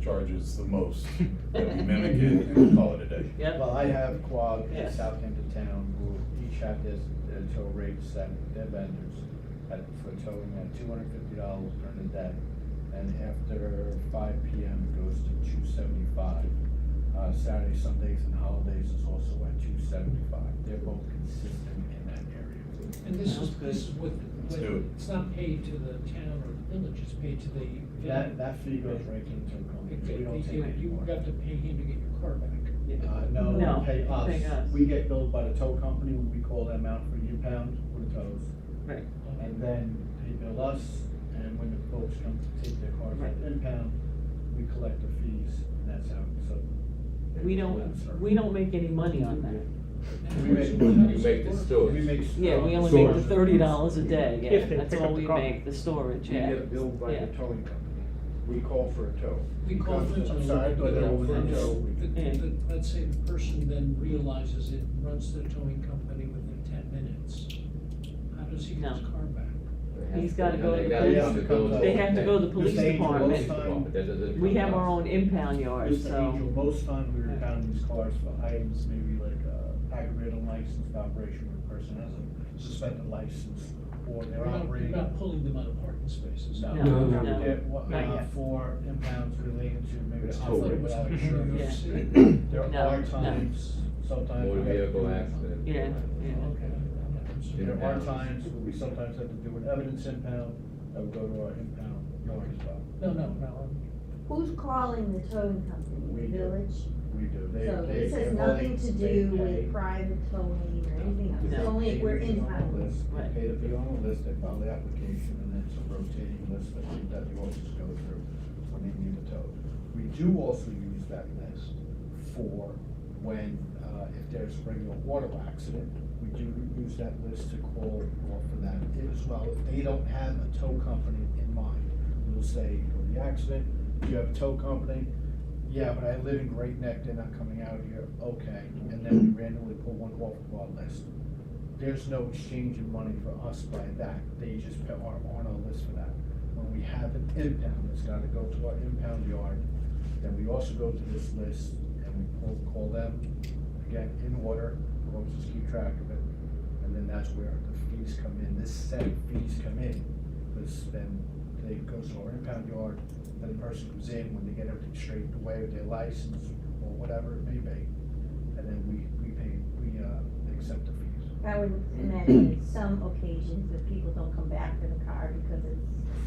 charges the most, that we mimic it and call it a day. Yep. Well, I have Quogue and Yes. Southampton Town, who each have their tow rates set, their vendors, for towing at $250 during the day. And after 5 PM, it goes to $275. Saturdays, Sundays, and holidays is also at $275. They're both consistent in that area. And this Sounds is, good. this is what, Let's do it. it's not paid to the town or the village, it's paid to the. That fee goes right to the tow company, we don't take any You more. got to pay him to get your car back. No, No, they pay pay us. us. We get billed by the tow company when we call them out for the impound for the tows. Right. And then they bill us, and when the folks come to take their cars at the impound, we collect the fees, and that's how, so. We don't make any money on that. We make, You make the store. we make. Yeah, we only make the Storage. $30 a day, yeah, If they that's pick all up the we car. make, the storage, We yeah. get billed by Yeah. the towing company. We call for a tow. We call for a tow. I'm sorry, but we they're call over for a the tow. tow. Let's say the person then realizes it, runs to the towing company within 10 minutes. How does he get his No. car back? He's gotta go to the They police- have to go to- They have to go to the police This angel, department. most time- That doesn't We come have to our us. own impound yard, Mr. Angel, so, most times we were impounding these cars for items, maybe like, aggravated unlicensed operation where a person has a suspended license, or they're You're operating. not pulling them out of parking spaces. No, No, no, no. Not yet. for impounds related to maybe It's the totally operating without insurance. Yeah. There No, are no. times, sometimes. Motor we have to vehicle do- accident. yeah, yeah. Okay, I'm not concerned. There are Impounds. times where we sometimes have to do an evidence impound, that would go to our impound yard as well. No. Who's calling the towing company, We the do. village? We do. They- So they- this has they're nothing willing- to they do pay- with private towing or anything else, it's No. only if we're They in pay the fee on the town. list, Right. They pay the fee on the list, they file the application, and then it's a rotating list that the officers go through when they need a tow. We do also use that list for when, if there's a regular auto accident, we do use that list to call for that as well. If they don't have a tow company in mind, we'll say, for the accident, do you have a tow company? Yeah, but I live in Great Neck, they're not coming out here, okay, and then we randomly pull one off of our list. There's no exchange in money for us by that, they just are on our list for that. When we have an impound, it's gotta go to our impound yard, then we also go to this list and we call them, again, in order, we'll just keep track of it. And then that's where the fees come in, this set of fees come in, because then they go to our impound yard, then the person comes in, when they get everything straight away with their license, or whatever it may be, and then we accept the fees. I would imagine some occasions that people don't come back for the car because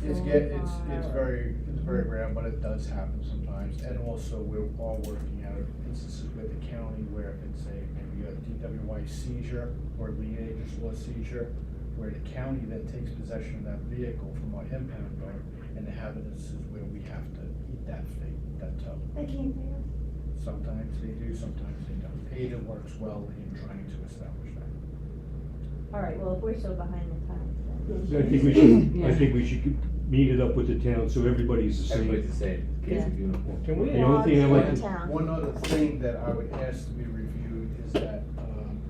It's so it's far. very rare, but it does happen sometimes, and also we're all working out instances with the county where it's maybe a DWI seizure or lead agency law seizure, where the county then takes possession of that vehicle from our impound yard, and the evidence is where we have to eat that fee, that tow. They can't pay us. Sometimes they do, sometimes they don't. Ada works well in trying to establish that. All right, well, if we're so behind the times, then. I think we should meet it up with the town, so everybody's the same. Everybody's the same, kids in Yeah. uniform. Can we? The only thing I like to- Town. One other thing that I would ask to be reviewed is that,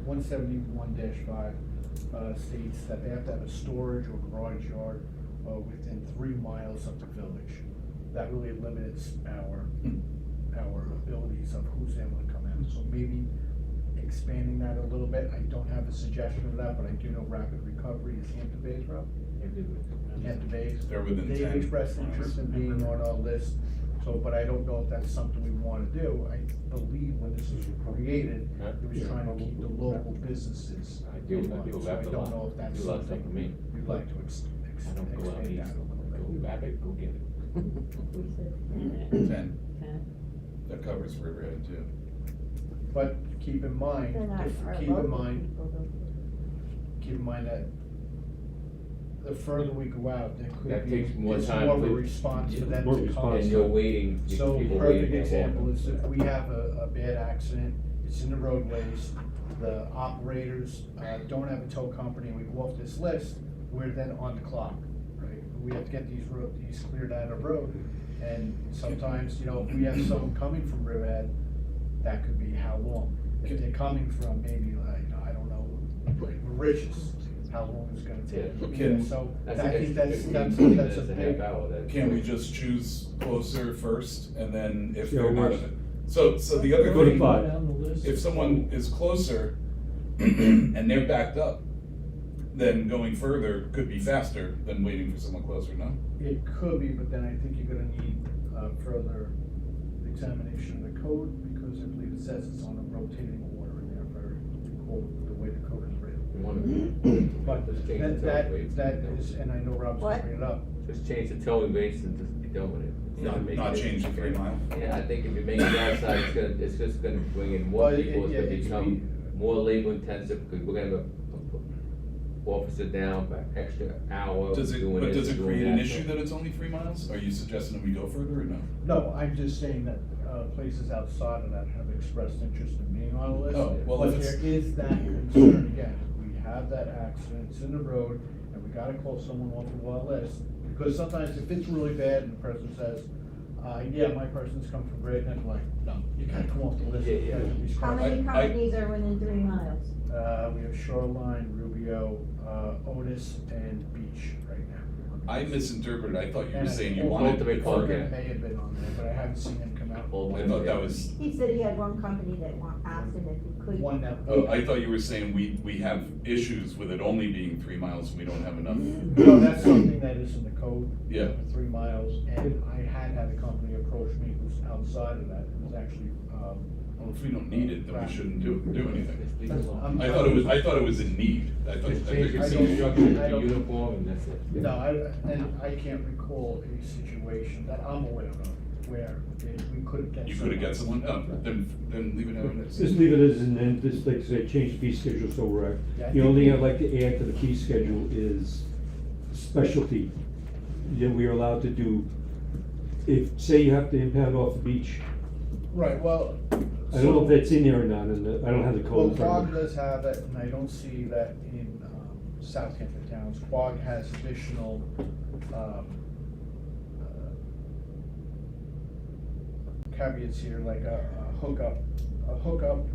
171-5, states that they have to have a storage or garage yard, within 3 miles of the village. That really limits our abilities of who's able to come out. So maybe expanding that a little bit. I don't have a suggestion of that, but I do know Rapid Recovery is Hampton Bays Road. Hampton Bays. They're within 10 They've expressed interest in being on our list, so, but I don't know if that's something we wanna do. I believe when this was created, it was trying to keep the local businesses I do, in I line, do so I rapid a don't know lot. if that's I do a lot of stuff something for me. you'd like to I don't go out expand east, that a little go bit. rapid, go get it. We said 10, 10. that covers Riverhead too. But keep in mind, Then our keep local in mind, people don't- keep in mind that the further we go out, there That could be, takes more it's time more of a to- response for them More to come. response. And you're waiting, So people perfect waiting. example is if we have a bad accident, it's in the roadways, the operators, don't have a tow company, we go off this list, we're then on the clock, right? We have to get these cleared out of road, and sometimes, you know, if we have someone coming from Riverhead, that could be how long? If they're coming from maybe like, I don't know, like Mauritius, how long is it gonna take? Yeah. You know, So, I think that's a half big. hour, Can't we just choose closer first, and then if Yeah, they're not, worse. so the other Go to thing, five. Down the list. if someone is closer and they're backed up, then going further could be faster than waiting for someone closer, no? It could be, but then I think you're gonna need, further examination of the code, because I believe it says it's on a rotating order in there, if I recall the way the code is written. You wanna, But just change the that, towing rates. that is, and I know Rob's gonna What? bring it up, Just change the towing rates and just be done with it. Not change the 3 mile? Yeah, I think if you make it outside, it's just gonna bring in more Well, people, it's yeah, gonna it's become more labor intensive, because we're gonna have a officer down for extra hour Does it, doing but this, does it doing create an that, issue so- that it's only 3 miles? Are you suggesting that we go further or no? no, I'm just saying that, places outside of that have expressed interest in being on the list. Oh, well, But if it's- there is that concern, again, if we have that accident, it's in the road, and we gotta call someone off of our list, because sometimes if it's really bad and the person says, yeah, my person's come from Braden, I'm like, no, you gotta come off the list. Yeah, You gotta be How smart. many I- companies are within 3 miles? We have Shoreline, Rubio, Otis, and Beach right now. I misinterpreted, I thought you were And saying you I- wanted. Ultimate Car Ultimate Guy. may have been on there, but I haven't seen him come out. I thought that was, He said he had one company that asked him if he could. One that. oh, I thought you were saying we have issues with it only being 3 miles and we don't have enough. No, that's something that is in the code. Yeah. 3 miles, and I had a company approach me who's outside of that, it was actually, Well, if we don't need it, then we shouldn't do anything. Just leave it alone. I thought it was in need. I thought Just I change thought you your were I saying- fee structure I to don't- uniform and that's it. no, I can't recall a situation that I'm aware of where we couldn't get. You could've got someone, oh, then leave it how it is. Just leave it as, and then just like I say, change the fee schedule so we're, Yeah, I the only think- thing I'd like to add to the fee schedule is specialty. Then we are allowed to do, if, say you have to impound off the beach, Right, well. I don't know if that's in there or not, and I don't have the Well, code in front Quogue of me. does have it, and I don't see that in, Southampton towns. Quogue has additional, caveats here, like a hookup,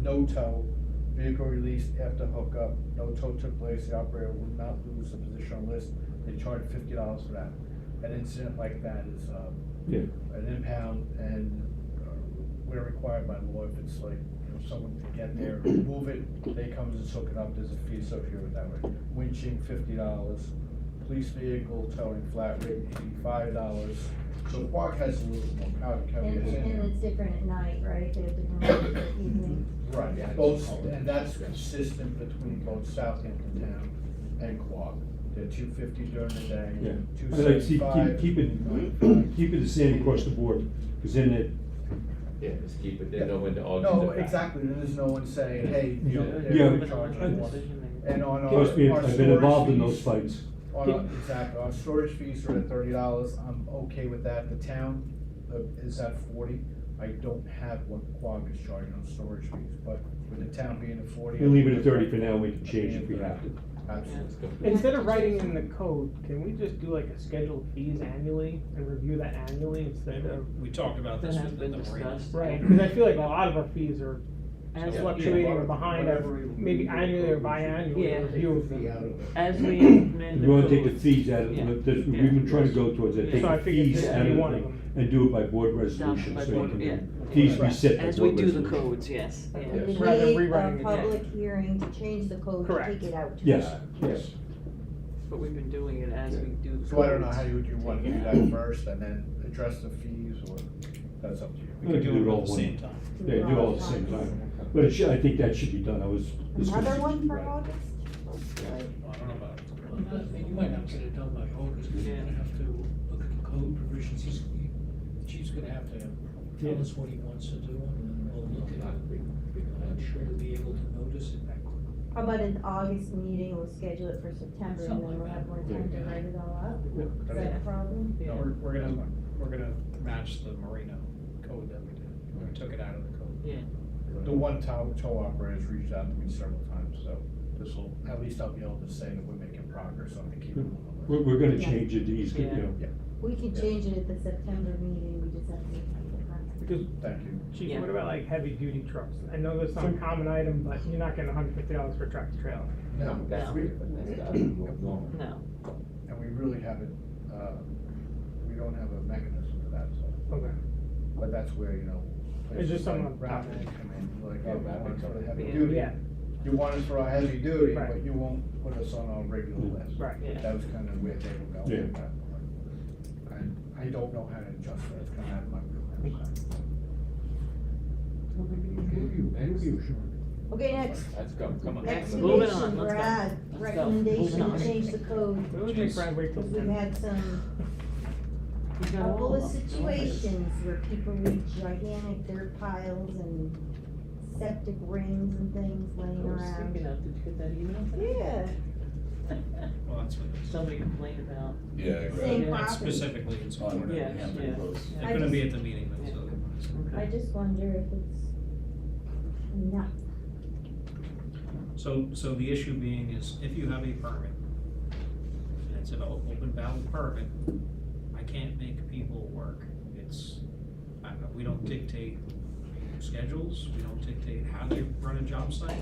no tow, vehicle released after hookup, no tow took place, the operator will not lose the position on list, they charge $50 for that. An incident like that is, Yeah. an impound, and we're required by law, if it's like, you know, someone to get there, move it, they come and hook it up, there's a fee associated with that, right? Winching, $50, police vehicle towing flat rate, $85. So Quogue has a little more power to cover And, this in and there. it's different at night, right? They have different ones at evening. Right, both, and that's consistent between both Southampton Town and Quogue. They're $250 during the day, Yeah. I like to see, $275. keep it the same across the board, because then it, Yeah, just keep it, there's no one to argue No, about. exactly, there's no one saying, hey, you know, Yeah. they're charging more. And on our. trust me, our I've been involved in storage those fees- fights. Exactly, our storage fees are at $30, I'm okay with that, the town is at 40. I don't have what Quogue is charging on storage fees, but with the town being at 40. We'll leave it at 30 for now, we can change if we have to. Absolutely. Instead of writing in the code, can we just do like a schedule of fees annually and review that annually instead of? We talked about this That has with been the marina. discussed. Right, because I feel like a lot of our fees are As- fluctuating or Yeah. behind, maybe annually or biannually, Yeah. review of Fee out them. of it. As we implement the You wanna take the codes. fees out of, Yeah. we've been trying to go towards that, Yeah. take So I the figured fees this would out be of one the of thing, them. and do it by board Adopted resolution, by so you board, can, yeah. fees be set by As we board do the resolution. codes, yes, But yeah. we Rather than need rewriting a it. public hearing to change the code to Correct. take it out. Yes, yes. But we've been doing it as we do the codes. So I don't know how you want to do that first and then address the fees, or that's up to you. We could do it all at the one- same time. Yeah, do it all at the same time, but it should, I think that should be done, I was. Another one for Right. August? Well, I don't know about it. Well, you might not get it done by August, because you're gonna have to look at the code provisions, the chief's gonna have to tell us what he wants to do, and then we'll look at it. I'm sure he'll be able to notice it that quickly. How about an August meeting, we'll schedule it for September, and then we'll have more time to write it all out? Is that a problem? No, we're gonna match the marina code that we did. We took it out of the code. Yeah, The one tow operator's reached out to me several times, so this will, at least I'll be able to say that we're making progress on the keep. We're gonna Yeah. change it, he's, you know, We can change it at the September meeting, we just have to. Because, Thank you. Chief, Yeah. what about like heavy duty trucks? I know that's not a common item, but you're not getting $150 for tractor trailer. No, That's No. weird, but that's gotta be more normal. no, and we really haven't, we don't have a mechanism for that, so, Okay. but that's where, you know. It's just places like something on top Rapid of it. come in, like, Yeah, oh, you Rapid want us for comes the heavy in. duty. Yeah. You want us for our heavy duty, Right. but you won't put us on our regular list. Right. Yeah. That was kind of where they were going Yeah. with that. And I don't know how to adjust that, it's kind of out of my wheelhouse. Okay, next, Let's go, come on. Next, moving on, excavation, let's go. Brad, Let's go. recommendation Moving to on. change the code, It would make Brad wait till because we've 10. had some We've got all couple of of them. situations where people leave gigantic dirt piles and septic rings and things laying I was around. thinking of, did you get that email? Yeah, Well, that's what it is. Somebody complained about. Yeah, Same Yeah. property. Specifically, it's On on. Yeah, Hampton yeah. Post. They're gonna be at the meeting, but so. I just wonder if it's enough. So the issue being is if you have a permit, and it's an open valid permit, I can't make people work. We don't dictate schedules, we don't dictate how you run a job site.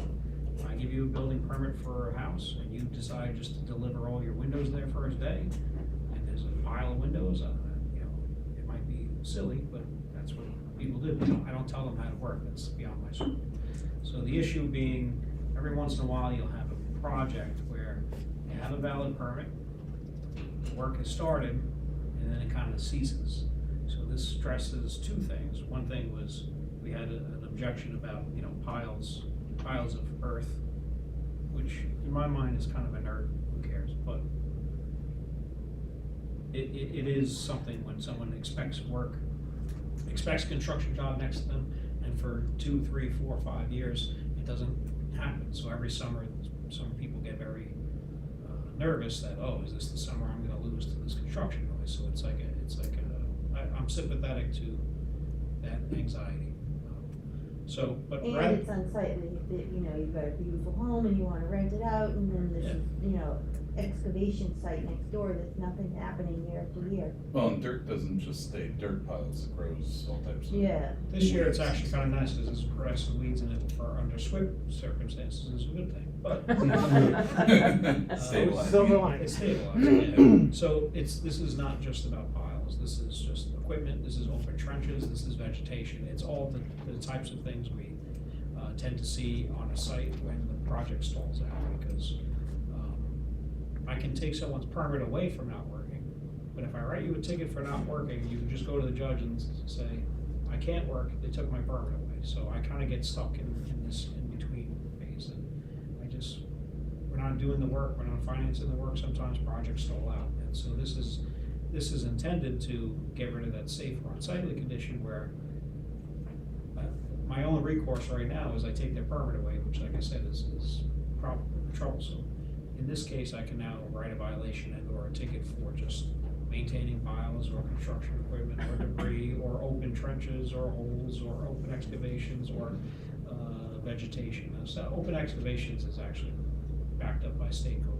I give you a building permit for a house and you decide just to deliver all your windows there first day, and there's a pile of windows, you know, it might be silly, but that's what people do. I don't tell them how to work, that's beyond my scope. So the issue being, every once in a while, you'll have a project where you have a valid permit, work has started, and then it kind of ceases. So this stresses two things. One thing was, we had an objection about, you know, piles of earth, which in my mind is kind of inert, who cares, but it is something when someone expects construction job next to them, and for 2, 3, 4, 5 years, it doesn't happen. So every summer, some people get very nervous that, oh, is this the summer I'm gonna lose to this construction noise? So I'm sympathetic to that anxiety. But And it's unsightly, that, you know, you've got a beautiful home and you wanna rent it out, and then this is, you know, excavation site next door, that's nothing happening year after year. Well, and dirt doesn't just stay dirt piles, it grows all types of. Yeah. this year, it's actually kinda nice, cause there's grass and weeds in it for under SWIP circumstances is a good thing, but. Stabilizing. Silver lining. It's stabilized, yeah. So this is not just about piles, this is just equipment, this is open trenches, this is vegetation, it's all the types of things we tend to see on a site when the project stalls out, because I can take someone's permit away for not working, but if I write you a ticket for not working, you can just go to the judge and say, I can't work, they took my permit away. So I kinda get stuck in this in-between phase, and we're not doing the work, we're not financing the work, sometimes projects stall out. And so this is intended to get rid of that safe or unsightly condition where my only recourse right now is I take their permit away, which, like I said, is troublesome. In this case, I can now write a violation and or a ticket for just maintaining piles or construction equipment or debris or open trenches or holes or open excavations or vegetation. So open excavations is actually backed up by state code,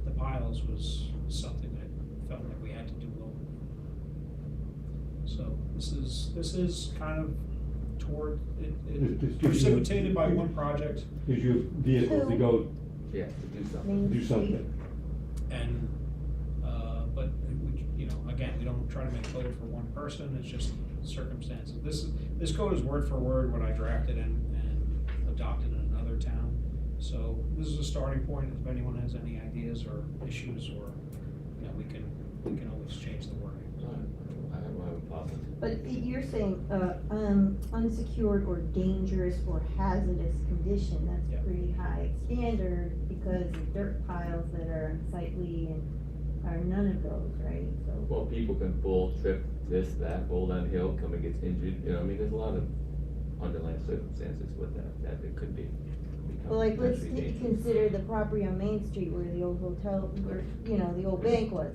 but the piles was something that felt like we had to do locally. So this is kind of toward, it precipitated by one project, Is your vehicle to go Yeah, to do something. Main do Street. something. and, but, you know, again, we don't try to make code for one person, it's just circumstances. This code is word for word what I drafted and adopted in another town. So this is a starting point, if anyone has any ideas or issues, or, you know, we can always change the wording. I don't have a problem. But you're saying, unsecured or dangerous or hazardous condition, that's Yeah. a pretty high standard, because of dirt piles that are unsightly and are none of those, right? So, Well, people can fall, trip, this, that, fall down hill, come and get injured, you know, I mean, there's a lot of underlying circumstances with that it could be. well, like, let's potentially dangerous. consider the property on Main Street where the old hotel, where, you know, the old bank was.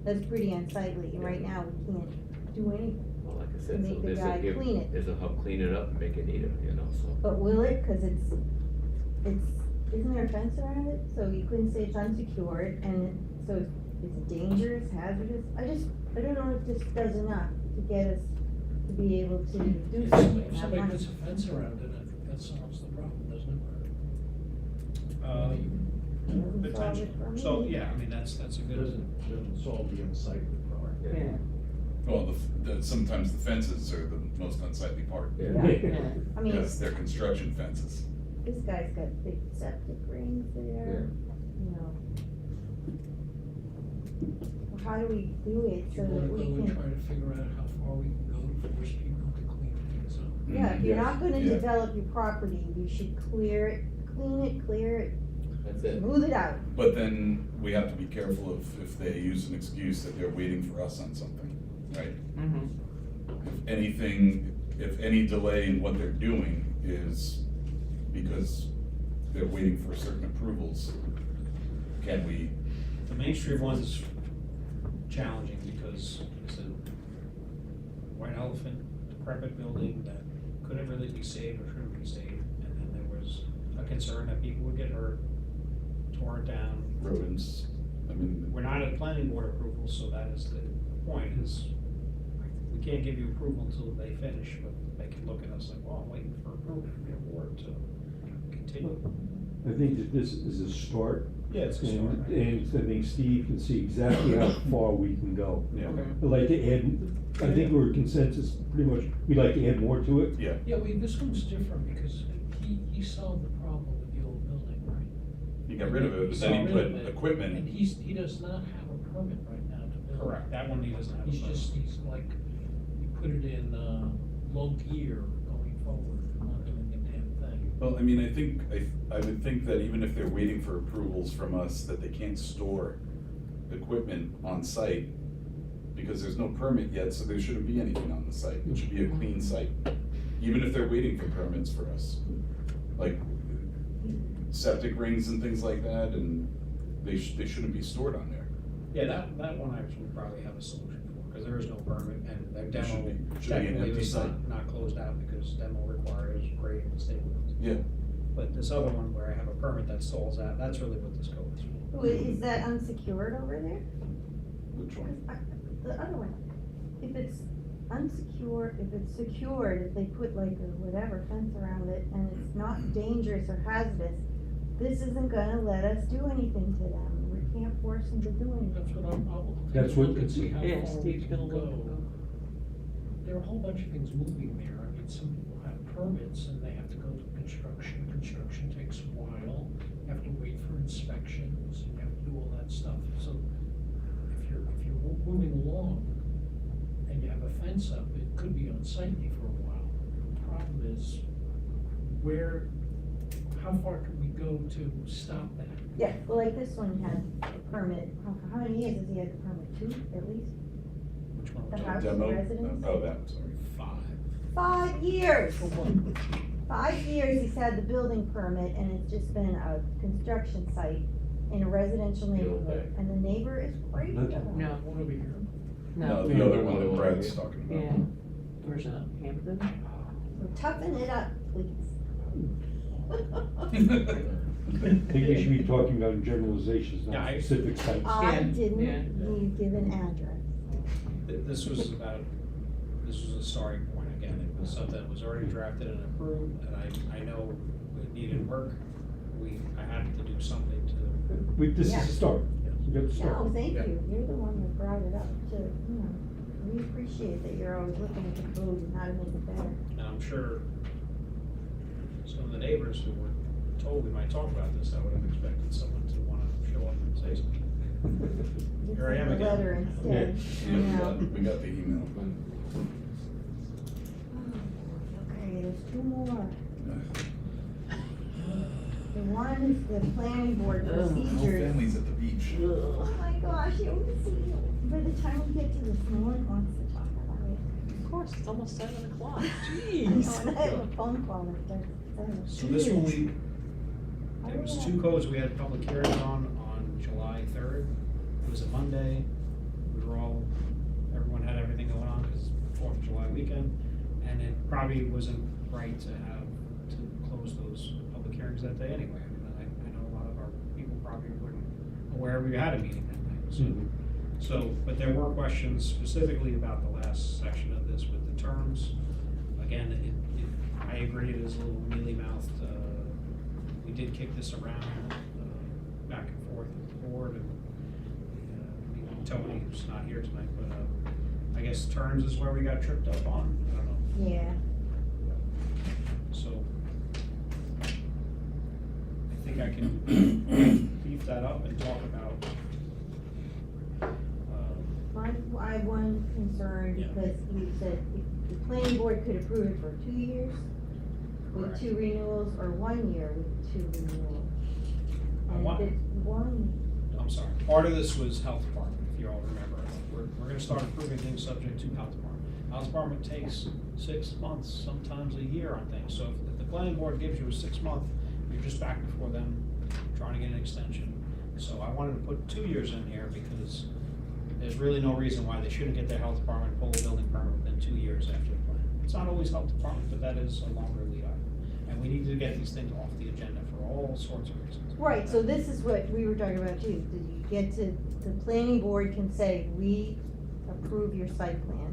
That's pretty unsightly, and right now, we can't do anything. Well, like I to said, so make the there's guy a, clean it. there's a help clean it up and make it neater, you know, so. But will it, cause isn't there a fence around it, so you couldn't say it's unsecured, and so it's dangerous, hazardous, I don't know if this does enough to get us to be able to do If something. somebody, if somebody puts a fence around it, I think that solves the problem, doesn't Doesn't solve Potential, it for me. so, yeah, I mean, that's a It good. doesn't solve the unsightly problem. Yeah, Well, sometimes the fences are the most unsightly part. Yeah. yeah. I mean, Yes, they're construction fences. this guy's got big septic rings there, you know. Well, how do we do it it? so You that wanna we go and can, try to figure out how far we can go to force people to clean things up. yeah, if you're not gonna Yeah. develop your property, you should clear it, clear it, That's it. smooth it out. But then we have to be careful of if they use an excuse that they're waiting for us on something, right? Mhm. If any delay in what they're doing is because they're waiting for certain approvals, can we, The Main Street one's challenging because it's a white elephant, decrepit building that couldn't really be saved or shouldn't be saved. And then there was a concern that people would get hurt, tore it down. rodents, I mean. We're not at planning board approval, so that is the point, is we can't give you approval until they finish, but they can look at us like, well, I'm waiting for approval from your board to continue. I think that this is a start. Yeah, it's a start. And I think Steve can see exactly how far we can go. Yeah, I'd like to add, I think we're consensus, pretty much, we'd like to add more to it. yeah, Yeah, this one's different because he solved the problem with the old building, right? you got rid of it, but then he put equipment. And he does not have a permit right now to build. Correct, that one he doesn't have. a He's like, he put it in, low gear going forward, not doing a damn thing. Well, I mean, I would think that even if they're waiting for approvals from us, that they can't store equipment on site because there's no permit yet, so there shouldn't be anything on the site. It should be a clean site, even if they're waiting for permits for us. Like septic rings and things like that, and they shouldn't be stored on there. Yeah, that one actually probably have a solution for, because there is no permit, and their It demo should be an technically empty was site. not closed out because demo requires grading and stabilizing. Yeah, But this other one where I have a permit that stalls out, that's really what this code is for. Wait, is that unsecured over there? which one? The other one, if it's unsecured, if it's secured, if they put like a whatever fence around it and it's not dangerous or hazardous, this isn't gonna let us do anything to them, we can't force them to do anything. That's what I'll That's take a what- look and see how Yeah, far we Steve's can gonna look. go. There are a whole bunch of things moving there. I mean, some people have permits and they have to go to construction. Construction takes a while. You have to wait for inspections, you have to do all that stuff. So if you're moving along and you have a fence up, it could be unsightly for a while. The problem is how far can we go to stop that? Yeah, well, like this one had a permit, how many years has he had the permit, 2 at least? Which one? The was house it? and residence? Oh, that, sorry. 5. 5 years! For what? 5 years he's had the building permit and it's just been a construction site in a residential neighborhood, and the neighbor is crazy about it. No, One over here? No, no, the other one that Brad's talking about. yeah, where's that, Hampton? So toughen it up, please. I think we should be talking about generalizations, Yeah, not I- specific sites. I Yeah. didn't need give an address. This was a starting point again, it was something that was already drafted and approved, and I know it needed work. I had to do something to, This is Yeah. a start, we got to start. No, thank Yeah. you, you're the one that brought it up too, you know, we appreciate that you're always looking at the code and how to make it better. and I'm sure some of the neighbors who were told we might talk about this, I would have expected someone to wanna show up and say something. You Here I am sent the again. letter instead, Yeah, you know. we got the email. Okay, there's two more. The one is the planning board Ugh. No procedures. families at the beach. Oh my gosh, you see, by the time we get to this, no one wants to talk about it. Of course, it's almost 7 o'clock, I know, jeez. and I have a phone call that starts at 7. So this one, Oh, there was yeah. 2 codes we had public hearings on July 3rd. It was a Monday. Everyone had everything going on because 4th of July weekend. And it probably wasn't right to close those public hearings that day anyway. I mean, I know a lot of our people probably weren't aware we had a meeting that night. Mhm. So, but there were questions specifically about the last section of this with the terms. Again, I agree it is a little mealy-mouthed. We did kick this around, back and forth with the board, and Tony, who's not here tonight, but, I guess terms is where we got tripped up on, I don't know, Yeah, so. I think I can beef that up and talk about, I have one concern Yeah. because you said if the planning board could approve it for 2 years with Correct. 2 renewals, or 1 year with 2 renewals. I And want- if it's one, I'm sorry, part of this was health department, if you all remember. We're gonna start approving things subject to health department. Health department takes 6 months, sometimes a year on things, so if the planning board gives you a 6-month, you're just back before them trying to get an extension. So I wanted to put 2 years in here because there's really no reason why they shouldn't get their health department, pull a building permit within 2 years after the plan. It's not always health department, but that is a longer lead item. And we need to get these things off the agenda for all sorts of reasons. right, so this is what we were talking about too. Did you get to, the planning board can say, we approve your site plan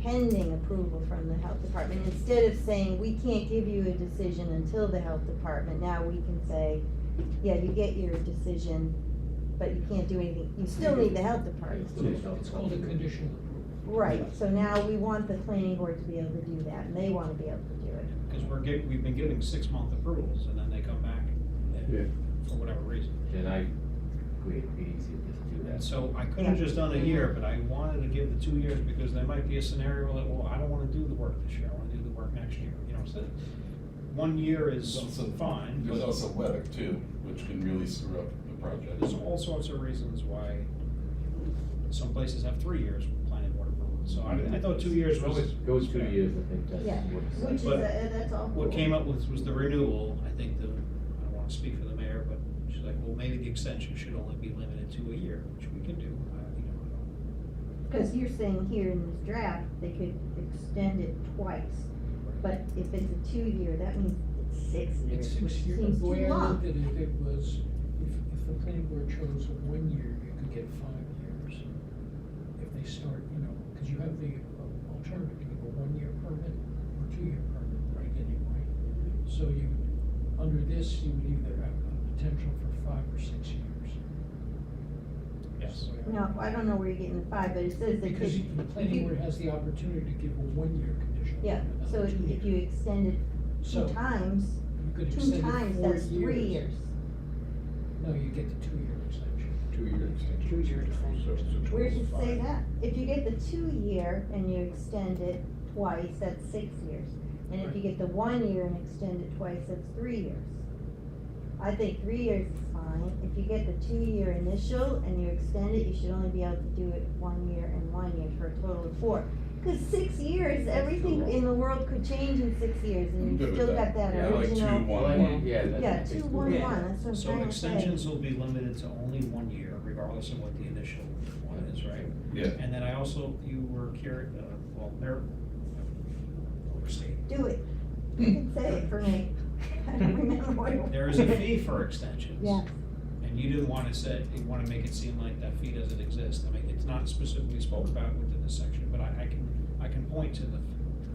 pending approval from the health department, instead of saying, we can't give you a decision until the health department. Now we can say, yeah, you get your decision, but you can't do anything, you still need the health department. It's called a conditional approval. Right, so now we want the planning board to be able to do that, and they wanna be able to do it. Because we've been giving 6-month approvals, and then they come back Yeah. for whatever reason. And I agree, it'd be easy to just do And that. so I could have Yeah. just done a year, but I wanted to give the 2 years, because there might be a scenario that, well, I don't wanna do the work this year, I wanna do the work next year, you know, so 1 year is There's also- fine, There's but also weather too, which can really screw up the project. there's all sorts of reasons why some places have 3 years with planning board approval. So I thought 2 years was. Goes 2 years, I think that's Yeah, what's. which is, But that's all. What came up with was the renewal. I think I don't wanna speak for the mayor, but she's like, well, maybe the extension should only be limited to a year, which we can do, you know, I don't. Cause you're saying here in this draft, they could extend it twice, but if it's a 2-year, that means it's 6 years, It's which 6 years, seems the too way I long. looked at it, it was, if the planning board chose 1 year, you could get 5 years. If they start, you know, cause you have the alternative, you have a 1-year permit or 2-year permit, right, anyway. So under this, you would either have a potential for 5 or 6 years. Yes. So, No, I don't know where you're getting the 5, but it says that. Because if the planning you- board has the opportunity to give a 1-year conditional. Yeah, permit, so not a if 2-year. you extend it So, 2 times, You could 2 extend it times, 4 that's 3 years. No, you get the 2-year extension. 2-year extension. 2-year extension. Where does it say that? If you get the 2-year and you extend it twice, that's 6 years. And if you get the 1 year and extend it twice, that's 3 years. I think 3 years is fine. If you get the 2-year initial and you extend it, you should only be able to do it 1 year and 1 year for a total of 4. Cause 6 years, everything in the world could change in 6 years I'm and good you with still that. got that Yeah, I like original. 2, 1, Well, I 1. mean, yeah, that's. Yeah, it's 2, cool. 1, Yeah. 1, that's what I'm So trying to say. extensions will be limited to only 1 year, regardless of what the initial one is, right? Yeah. And then I also, you were curious, well, Mayor, overstate. Do it. You can say it for me. I don't remember what it was. There is a fee for extensions. Yes. And you didn't wanna say, you wanna make it seem like that fee doesn't exist. I mean, it's not specifically spoken about within this section, but I can point to the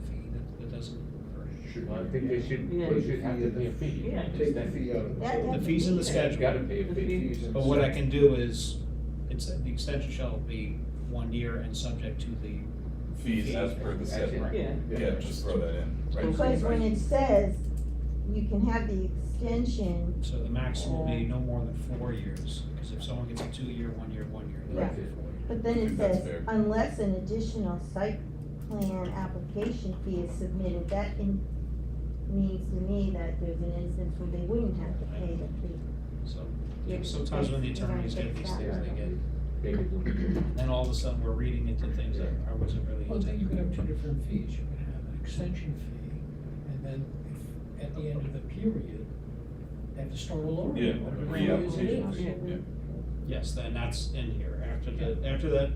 fee that doesn't occur. Well, I think they should have to pay a fee. Yeah. Take the fee out of That- The fees in the You schedule. gotta pay a The fee. fees. But what I can do is, the extension shall be 1 year and subject to the Fees as per the set. Right. Yeah. Yeah, just throw that in. Right. Because when it says you can have the extension, So the max will be no more than 4 years, because if someone gets a 2-year, 1 year, 1 year, they'll Yeah. get 4 years. but then I it think that's says, fair. unless an additional site plan application fee is submitted, that means to me that there's an instance where they wouldn't have to pay the fee. So, Yeah, sometimes when the you're gonna attorneys get fix these that, things, right? they get, Maybe we'll- then all of a sudden, we're reading into things that I wasn't really Well, then you could intending. have two different fees, you could have an extension fee, and then if, at the end of the period, they have to start all over. Yeah, Whatever yeah. it is, it is. Yeah. Yes, then that's in here. After that,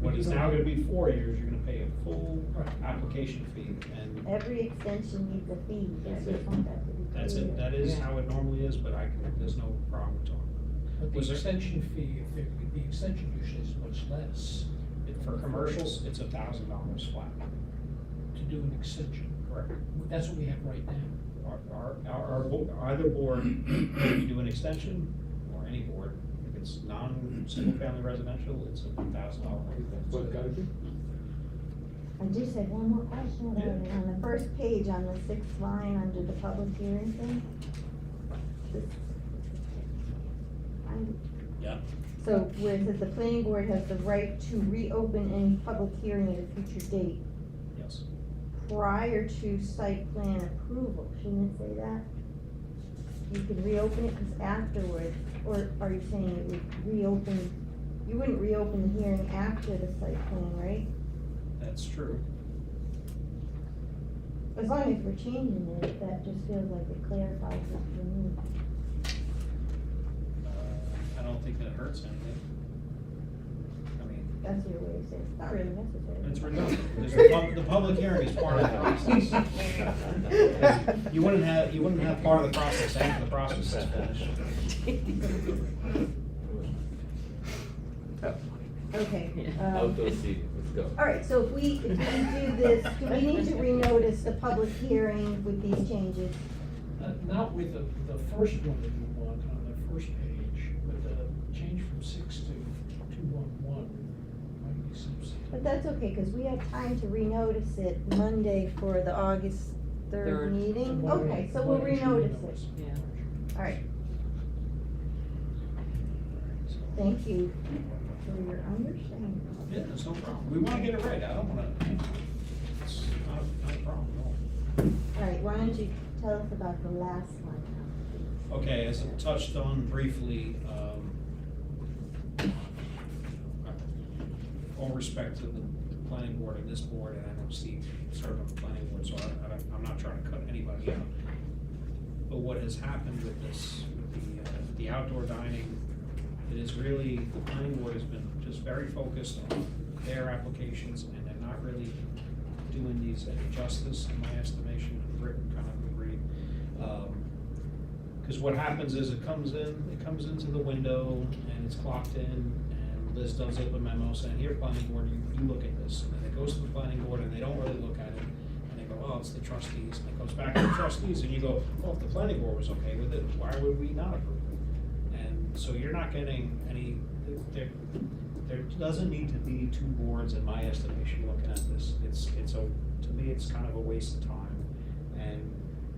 what is now gonna be 4 years, you're gonna pay a full Right. application fee, and Every extension needs a fee, I That's just it. want that to be clear. that's it. That is Yeah. how it normally is, but there's no problem talking about But the Was there- extension fee, the extension usually is much less it. For commercials, it's $1,000 flat. to do an extension. Correct. That's what we have right now. Either board, if you do an extension, or any board, if it's non-single family residential, it's $1,000. That's what it's gotta be. I just had one more question about it, on the first page, on the 6th line, under the public hearing thing. Yeah. So where it says the planning board has the right to reopen any public hearing at a future date Yes. prior to site plan approval, shouldn't it say that? You could reopen it because afterwards, or are you saying it would reopen, you wouldn't reopen the hearing after the site plan, right? That's true. As long as we're changing it, that just feels like it clarifies it for me. I don't think that hurts anything. I mean, That's your way of saying it's not really necessary. it's redundant, because the public hearing is part of the process. You wouldn't have part of the process after the process is finished. Okay. Outdoor seating, let's go. All right, so if we do this, do we need to renotice the public hearing with these changes? Not with the first one that you want on the first page, with the change from 6 to 211. Might be some. But that's okay, because we have time to renotice it Monday for the August 3rd Third. meeting. Why don't- Okay, so we'll why don't you renotice it. Yeah. All right, thank you for your understanding. Yeah, there's no problem. We wanna get it right. I don't wanna, it's not a problem at all. All right, why don't you tell us about the last one now, please? Okay, as I touched on briefly, all respect to the planning board and this board, and I know Steve served on the planning board, so I'm not trying to cut anybody out. But what has happened with this, with the outdoor dining, it is really, the planning board has been just very focused on their applications, and they're not really doing these any justice, in my estimation. Rick kind of agreed. Because what happens is it comes into the window, and it's clocked in, and Liz does up a memo saying, here, planning board, you look at this, and then it goes to the planning board, and they don't really look at it, and they go, oh, it's the trustees, and it goes back to the trustees, and you go, well, if the planning board was okay with it, why would we not approve it? And so you're not getting any, there doesn't need to be two boards, in my estimation, looking at this. To me, it's kind of a waste of time, and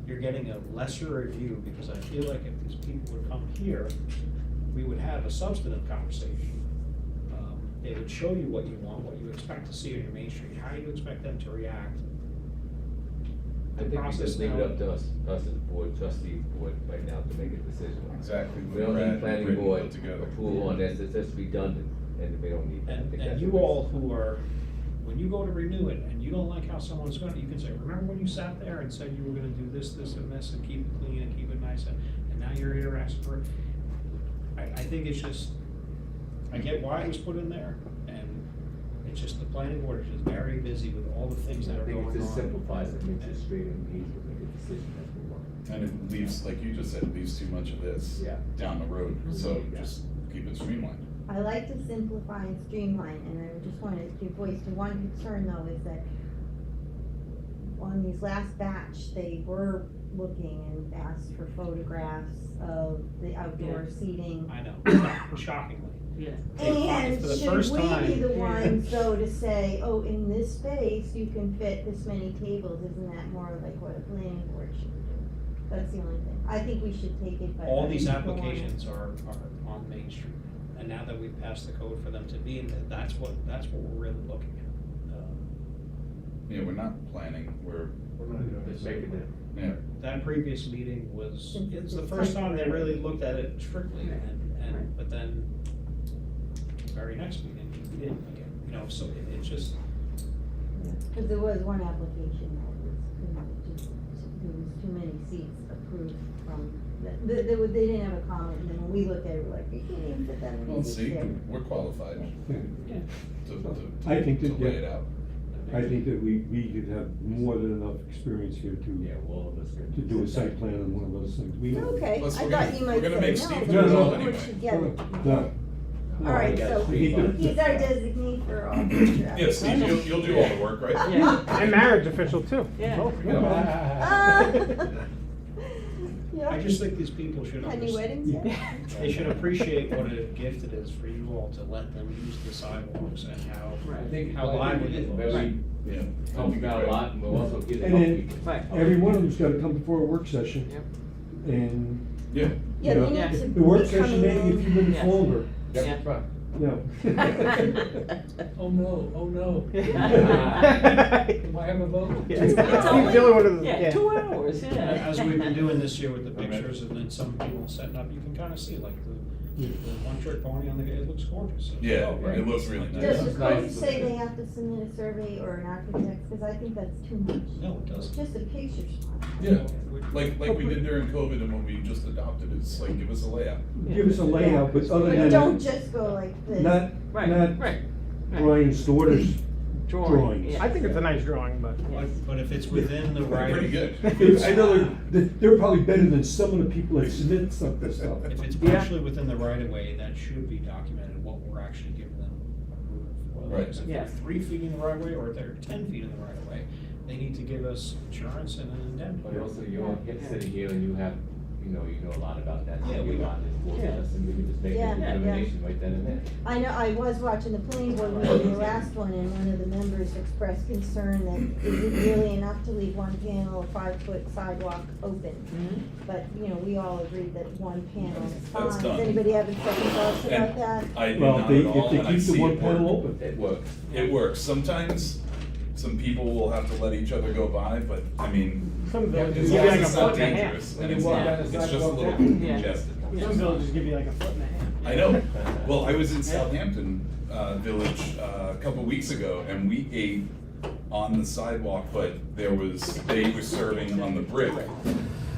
you're getting a lesser review, because I feel like if these people would come here, we would have a substantive conversation. They would show you what you want, what you expect to see on your Main Street, how you expect them to react. I think we process just leave it now- up to us as the board, trustees board, right now to make a decision. Exactly. We don't need planning Brittany board put together. approval on this, it's just redundant, and we don't need that. I think And that's you a waste. all who are, when you go to renew it, and you don't like how someone's gonna, you can say, remember when you sat there and said you were gonna do this, this, and this, and keep it clean and keep it nice, and now you're here asking for it. I think it's just, I get why it was put in there, and it's just the planning board is just very busy with all the things that I are think going on. it just simplifies it, makes it straight and easy to make a decision as we want. And it leaves, like you just said, it leaves too much of this Yeah. down the road, so just keep it streamlined. I like to simplify and streamline, and I just wanted to give voice to one concern though, is that on these last batch, they were looking and asked for photographs of the outdoor seating. I know, shockingly. Yeah. And For the should first we be time- the ones though to say, oh, in this space, you can fit this many tables, isn't that more like what a planning board should do? That's the only thing, I think we should take it, but. All these I don't wanna- applications are on Main Street, and now that we've passed the code for them to be in there, that's what we're really looking at. Yeah, we're not planning, we're, Just make it, yeah, That previous meeting was, Since it's the it's first time they temporary. really looked at it strictly, Right. and, but then, the very next meeting, we didn't again, you know, so it's just, Cause there was one application that was, just, there was too many seats approved from, they didn't have a comment, and then when we looked at it, we're like, you can't even fit that many well, seats see, there. we're qualified Yeah. to I think that, lay yeah. it out. I think that we could have more than enough experience here yeah, to, all of us. to do a site plan on one of those things. We don't. Okay, I Plus, thought we're gonna- you we're might gonna say make no, Steve but do it the all board anyway. should get it. No. All right, No, so he did- he's our designee for all future Yeah, Steve, applications. you'll do all the work, right? Yeah. And marriage official too. Yeah. Both. Yeah. I just think these people should Any understand. weddings yet? They should appreciate what a gift it is for you all to let them use the sidewalks and how, I think how lively it looks. very, Yeah. helping out a lot, and we'll also get And help then- people. Right. Every one of them's gotta come before a work session. Yep. And, Yeah, Yeah, you know, they need to the work be session coming maybe a in. few minutes Yes. longer, That's Yeah. right. no. Oh, no, oh, no. Do I have a vote? It's only- only one of the- Yeah, yeah. 2 hours, yeah. As we've been doing this year with the pictures and then some people setting up, you can kind of see like the one-trick pony on the, it looks gorgeous. yeah, Oh, right. it looks really nice. Does the That's code nice. say they have to submit a survey or an architect, cause I think that's too much. No, it doesn't. Just a picture spot. Yeah, like we did during COVID and when we just adopted, it's like, give us a layout. Give us a layout, but other But than. don't just go like this. Not, Right, not right. Brian Storter's Drawing, drawings. yeah. I think it's a nice drawing, but. But if it's within the right. Pretty good. I know they're probably better than some of the people that submit some of this stuff. If it's Yeah. actually within the right of way, that should be documented, what we're actually giving them approval for. Right. Because if Yeah. they're 3 feet in the right of way, or if they're 10 feet in the right of way, they need to give us insurance and an indemnity. But also, you're sitting here and you have, you know a lot about that, so Yeah, we you're do. on this board Yeah. with us, and we can just make Yeah, a yeah. determination right then and there. I know, I was watching the planning board meeting, the last one, and one of the members expressed concern that is it really enough to leave one panel, a 5-foot sidewalk open? But, you know, we all agreed that one panel is fine. That's Does done. anybody have any second thoughts about And that? I do Well, not they, at all, if they and I keep the see one it panel work. open. It works. It works. Sometimes, some people will have to let each other go by, but I mean, Some as villages long give you as like a it's not foot and a half. dangerous When and you it's walk not, down the it's just a sidewalk little down. Yeah. congested. Some villages give you like a foot and a half. I know. Well, I was in Southampton Village a couple weeks ago, and we ate on the sidewalk, but they were serving on the brick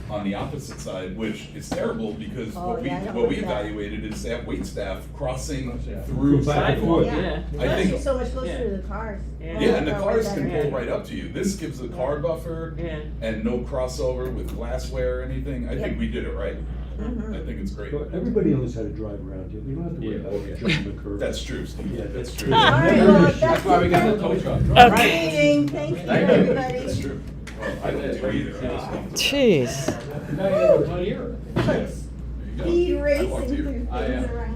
on the opposite side, which is terrible because Oh, yeah, I don't what we like that. evaluated is that wait staff crossing Yeah. through Go back and sidewalk. forth. Yeah. I Plus, think- you're so much closer Yeah. to the cars. Yeah. Yeah, and the Oh, cars way can better. pull right up to you. This gives a car buffer Yeah. and no crossover with glassware or anything. I think Yep. we did it right. Mhm. I think it's great. So everybody knows how to drive around here, you don't have to worry Yeah, about oh, yeah. jumping the curb. That's true, Steve. Yeah. That's true. All right, well, if That's why we got the tow truck. Meeting, thank you, everybody. That's true. Well, I don't do either. I just walk. Jeez. Now you have a clear. There you go. Speed I racing walked through here. things I am. around.